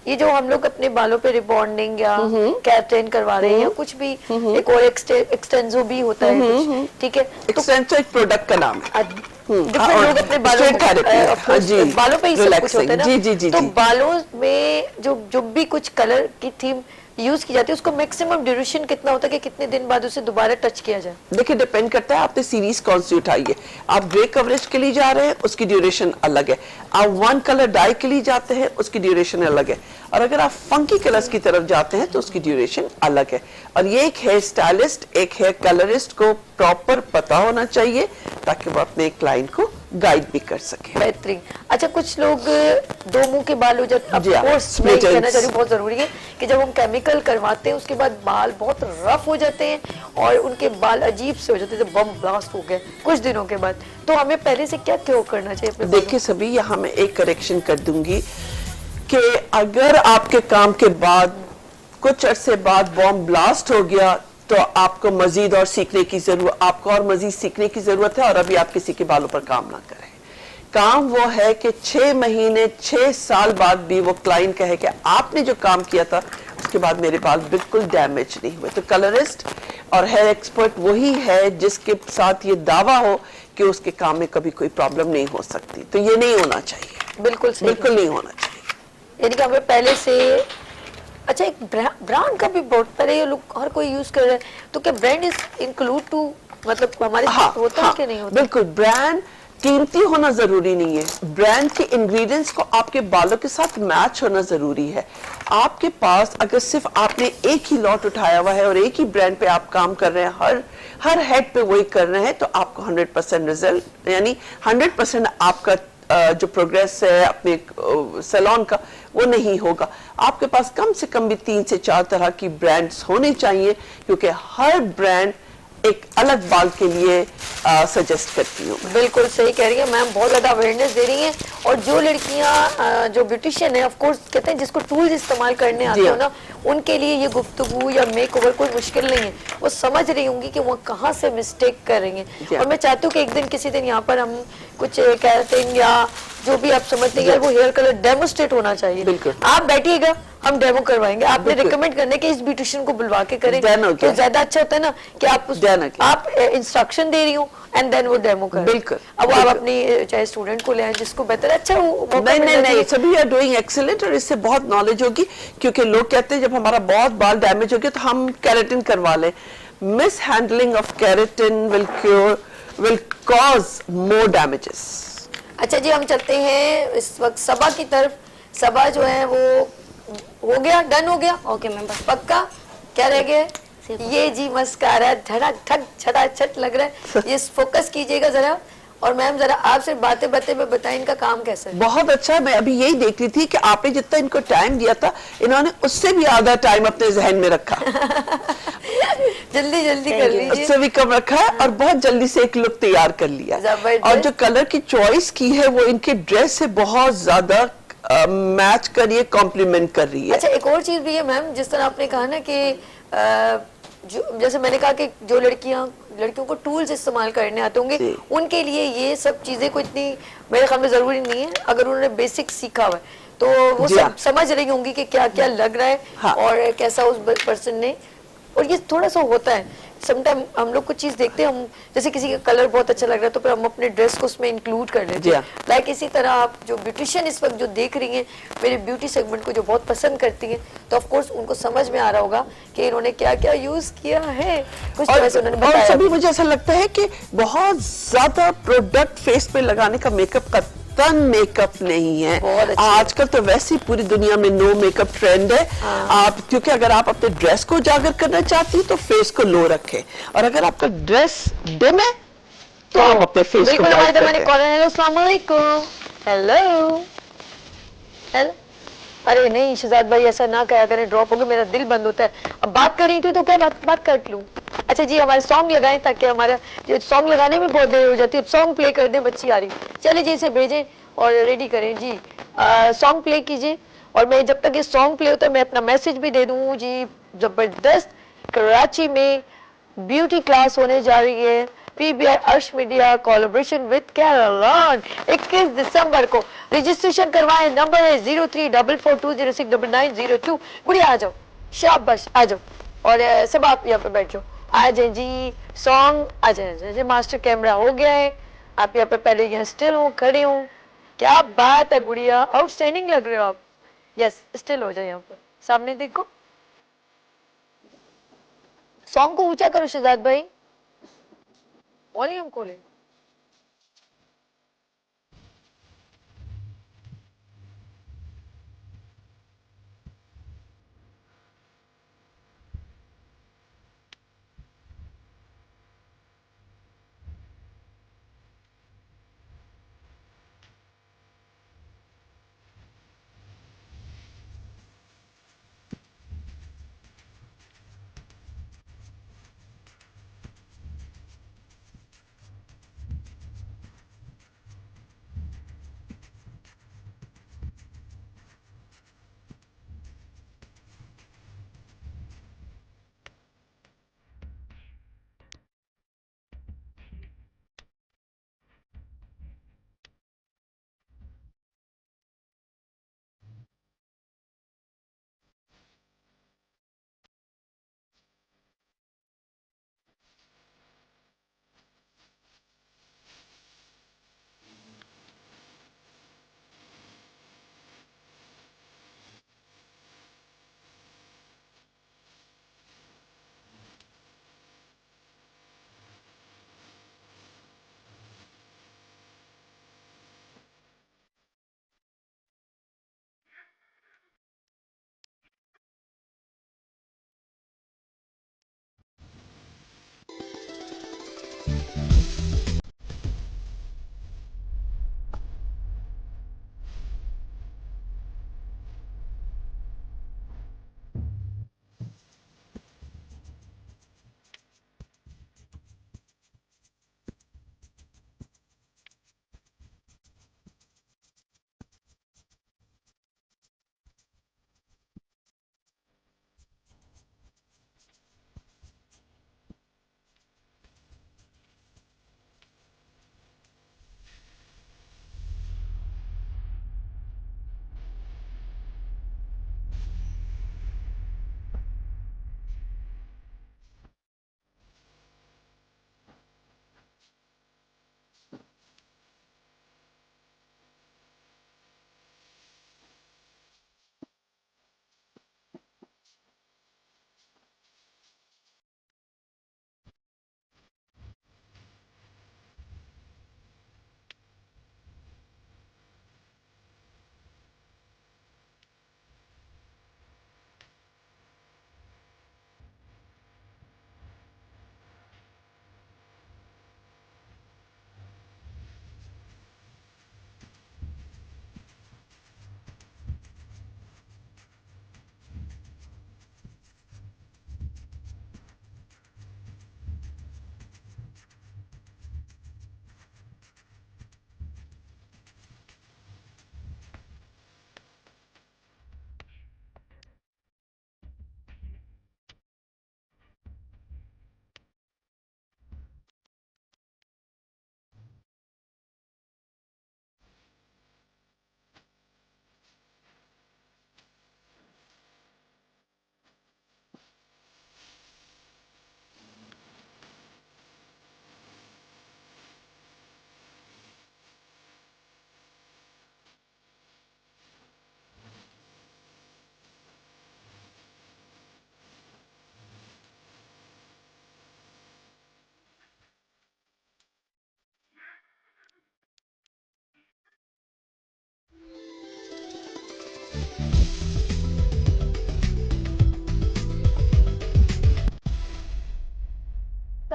ये जो हम लोग अपने बालों पे रिबॉन्डिंग या कैरेटिन करवा रहे हैं या कुछ भी, एक और एक्सटेंजो भी होता है कुछ, ठीक है, एक्सटेंसो एक प्रोडक्ट का नाम है। डिफरेंट लोग अपने बालों पे ही सब कुछ होता है ना। जी जी जी। तो बालों में जो भी कुछ कलर की थीम यूज की जाती है, उसको मैक्सिमम ड्यूरेशन कितना होता है कि कितने दिन बाद उसे दोबारा टच किया जाए? देखिए, डिपेंड करता है आपने सीरीज कौन सी उठाई है। आप ग्रे कवरेज के लिए जा रहे हैं, उसकी ड्यूरेशन अलग है। आप 1 कलर डाई के लिए जाते हैं, उसकी ड्यूरेशन अलग है। और अगर आप फंकी कलर्स की तरफ जाते हैं तो उसकी ड्यूरेशन अलग है। और ये एक हेयर स्टाइलिस्ट, एक हेयर कलरिस्ट को प्रॉपर पता होना चाहिए, ताकि वो अपने क्लाइंट को गाइड भी कर सके। बेहतरीन। अच्छा, कुछ लोग दो मुंह के बाल हो जाते हैं, जी हाँ, कोर्स मैं splitters। कहना चाह रही हूँ, बहुत जरूरी है कि जब हम केमिकल करवाते हैं उसके बाद बाल बहुत रफ हो जाते हैं और उनके बाल अजीब से हो जाते हैं, जब बम ब्लास्ट हो गए कुछ दिनों के बाद, तो हमें पहले से क्या क्यों करना चाहिए अपने बालों? देखिए सभी, यहाँ मैं एक करेक्शन कर दूंगी कि अगर आपके काम के बाद कुछ अरसे बाद बॉम्ब ब्लास्ट हो गया तो आपको मजीद और सीखने की जरूरत, आपको और मजीद सीखने की जरूरत है, और अभी आप किसी के बालों पर काम ना करें। काम वो है कि 6 महीने 6 साल बाद भी वो क्लाइंट कहे कि आपने जो काम किया था उसके बाद मेरे बाल बिल्कुल डैमेज नहीं हुए। तो कलरिस्ट और हेयर एक्सपर्ट वही है जिसके साथ ये दावा हो कि उसके काम में कभी कोई प्रॉब्लम नहीं हो सकती। तो ये नहीं होना चाहिए, बिल्कुल सही, बिल्कुल नहीं होना चाहिए। यानी कि हमें पहले से। अच्छा, एक ब्रांड का भी बहुत पहले ये लोग हर कोई यूज कर रहा है, तो क्या ब्रांड इज इंक्लूड टू, मतलब हमारे साथ होता है कि नहीं होता? बिल्कुल, ब्रांड कीमती होना जरूरी नहीं है, ब्रांड के इंग्रेडिएंट्स को आपके बालों के साथ मैच होना जरूरी है। आपके पास अगर सिर्फ आपने एक ही लॉट उठाया हुआ है और एक ही ब्रांड पे आप काम कर रहे हैं, हर हेड पे वही कर रहे हैं, तो आपको 100% रिजल्ट, यानी 100% आपका जो प्रोग्रेस है अपने सैलून का, वो नहीं होगा। आपके पास कम से कम भी 3 से 4 तरह की ब्रांड्स होने चाहिए, क्योंकि हर ब्रांड एक अलग बाल के लिए सजेस्ट करती हूँ। बिल्कुल सही कह रही है मैम, बहुत ज्यादा अवेयरनेस दे रही हैं। और जो लड़कियां जो ब्यूटिशियन है, ऑफ कोर्स कहते हैं जिसको टूल्स इस्तेमाल करने आते हो ना, उनके लिए ये गुफ्तगू या मेक ओवर कोई मुश्किल नहीं है। वो समझ रही होंगी कि वो कहाँ से मिस्टेक कर रही हैं। और मैं चाहती हूँ कि एक दिन किसी दिन यहाँ पर हम कुछ केराटिन या जो भी आप समझते हैं, वो हेयर कलर डेमोस्ट्रेट होना चाहिए। बिल्कुल। आप बैठिएगा, हम डेमो करवाएंगे। आपने रिकमेंड करने के इस ब्यूटिशियन को बुलवा के करें तो ज्यादा अच्छा होता है ना, कि आप इंस्ट्रक्शन दे रही हो एंड देन वो डेमो करें। बिल्कुल। अब आप अपनी चाहे स्टूडेंट को ले आए जिसको बेहतर, अच्छा वो नहीं, सभी आर डूइंग एक्सीलेंट, और इससे बहुत नॉलेज होगी। क्योंकि लोग कहते हैं जब हमारा बहुत बाल डैमेज हो गया तो हम केराटिन करवा लें। Miss handling of keratin will cause more damages. अच्छा जी, हम चलते हैं इस वक्त सबा की तरफ। सबा जो है वो हो गया, डन हो गया। ओके मैम, बस पक्का? क्या रह गया है? ये जी मस्कारा धड़क धक छटाछट लग रहा है, ये फोकस कीजिएगा जरा। और मैम जरा आप सिर्फ बातें बातें में बताएं इनका काम कैसा है। बहुत अच्छा है। मैं अभी यही देख रही थी कि आपने जितना इनको टाइम दिया था, इन्होंने उससे भी आधा टाइम अपने जहन में रखा। जल्दी जल्दी कर लीजिए। उससे भी कम रखा है और बहुत जल्दी से एक लुक तैयार कर लिया। और जो कलर की चॉइस की है वो इनके ड्रेस से बहुत ज्यादा मैच कर रही है, कॉम्प्लीमेंट कर रही है। अच्छा, एक और चीज भी है मैम, जिस तरह आपने कहा ना कि जो जैसे मैंने कहा कि जो लड़कियों को टूल्स इस्तेमाल करने आते होंगे, उनके लिए ये सब चीजें कोई इतनी मेरे ख्याल में जरूरी नहीं है। अगर उन्होंने बेसिक सीखा हुआ है तो वो सब समझ रही होंगी कि क्या क्या लग रहा है और कैसा उस पर्सन ने। और ये थोड़ा सा होता है समटाइम, हम लोग कुछ चीज देखते हैं, हम जैसे किसी का कलर बहुत अच्छा लग रहा है तो फिर हम अपने ड्रेस को उसमें इंक्लूड कर लेते हैं। लाइक इसी तरह आप जो ब्यूटिशियन इस वक्त जो देख रही हैं मेरे ब्यूटी सेगमेंट को, जो बहुत पसंद करती हैं, तो ऑफ कोर्स उनको समझ में आ रहा होगा कि इन्होंने क्या क्या यूज किया है। कुछ तो ऐसे उन्होंने बताया। और सभी मुझे ऐसा लगता है कि बहुत ज्यादा प्रोडक्ट फेस पे लगाने का मेकअप का मेकअप नहीं है। आजकल तो वैसे ही पूरी दुनिया में नो मेकअप ट्रेंड है। आप क्योंकि अगर आप अपने ड्रेस को उजागर करना चाहती हैं तो फेस को लो रखें, और अगर आपका ड्रेस डिम है तो आप अपने फेस को ब्राइट करें। हेलो, अरे नहीं शहजाद भाई, ऐसा ना कहा करें, ड्रॉप हो गया, मेरा दिल बंद होता है। अब बात कर रही थी तो क्या बात कर लूं। अच्छा जी, हमारे सॉन्ग लगाएं ताकि हमारा सॉन्ग लगाने में बहुत देर हो जाती है। सॉन्ग प्ले कर दें, बच्ची आ रही। चलिए जी, इसे भेजें और रेडी करें जी। सॉन्ग प्ले कीजिए, और मैं जब तक ये सॉन्ग प्ले होता है मैं अपना मैसेज भी दे दूं जी। जबरदस्त कराची में ब्यूटी क्लास होने जा रही है, पीबीआई अर्श मीडिया कोलैबोरेशन विद कैरोलॉन, 21 दिसंबर को। रजिस्ट्रेशन करवाएं, नंबर है 0344206902। गुड़िया आ जाओ, शाबाश आ जाओ, और सब आप यहाँ पे बैठ जाओ। आ जाए जी, सॉन्ग आ जाए। मास्टर कैमरा हो गया है, आप यहाँ पे पहले यहाँ स्टिल हो, खड़े हो। क्या बात है गुड़िया, आउटस्टैंडिंग लग रहे हो आप। यस, स्टिल हो जाए, यहाँ पर सामने देखो। सॉन्ग को ऊंचा करो शहजाद भाई, वॉल्यूम खोले।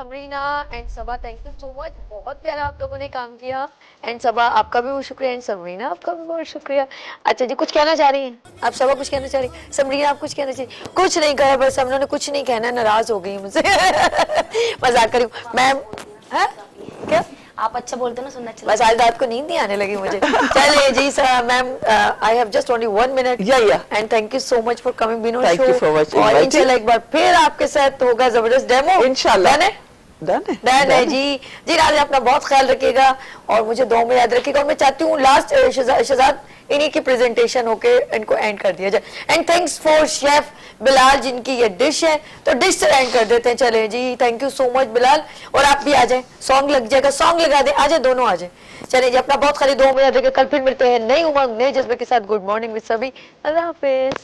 Samreena and Saba, thank you so much, बहुत प्यारा आप लोगों ने काम किया। एंड सबा आपका भी बहुत शुक्रिया, एंड समरीना आपका भी बहुत शुक्रिया। अच्छा जी, कुछ कहना चाह रही हैं आप? सबा कुछ कहना चाह रही हैं? समरीना आप कुछ कहना चाहिए? कुछ नहीं कहा, बस हम लोगों ने कुछ नहीं कहना, नाराज हो गई मुझसे। मजाक करी मैम। है क्या आप अच्छा बोलते हो ना, सुनना अच्छा बस आज रात को नींद नहीं आने लगी मुझे। चलिए जी ma'am, I have just only 1 minute. And thank you so much for coming बिनो show. Thank you for much और inviting. इंशाल्लाह एक बार फिर आपके साथ होगा जबरदस्त डेमो इंशाल्लाह। डन है जी। जी राज, अपना बहुत ख्याल रखिएगा और मुझे दुआ में याद रखिएगा। और मैं चाहती हूँ लास्ट शहजाद इन्हीं की प्रेजेंटेशन होके इनको एंड कर दिया जाए। And thanks for chef Bilal, जिनकी ये डिश है, तो डिश से एंड कर देते हैं। चले जी, thank you so much Bilal. और आप भी आ जाए, सॉन्ग लग जाएगा, सॉन्ग लगा दे, आ जाए, दोनों आ जाए। चले जी, अपना बहुत खाली 2 मिनट, कल फिर मिलते हैं नई उमंग नए जज्बे के साथ। गुड मॉर्निंग विद सभी, अल्लाह हाफिज।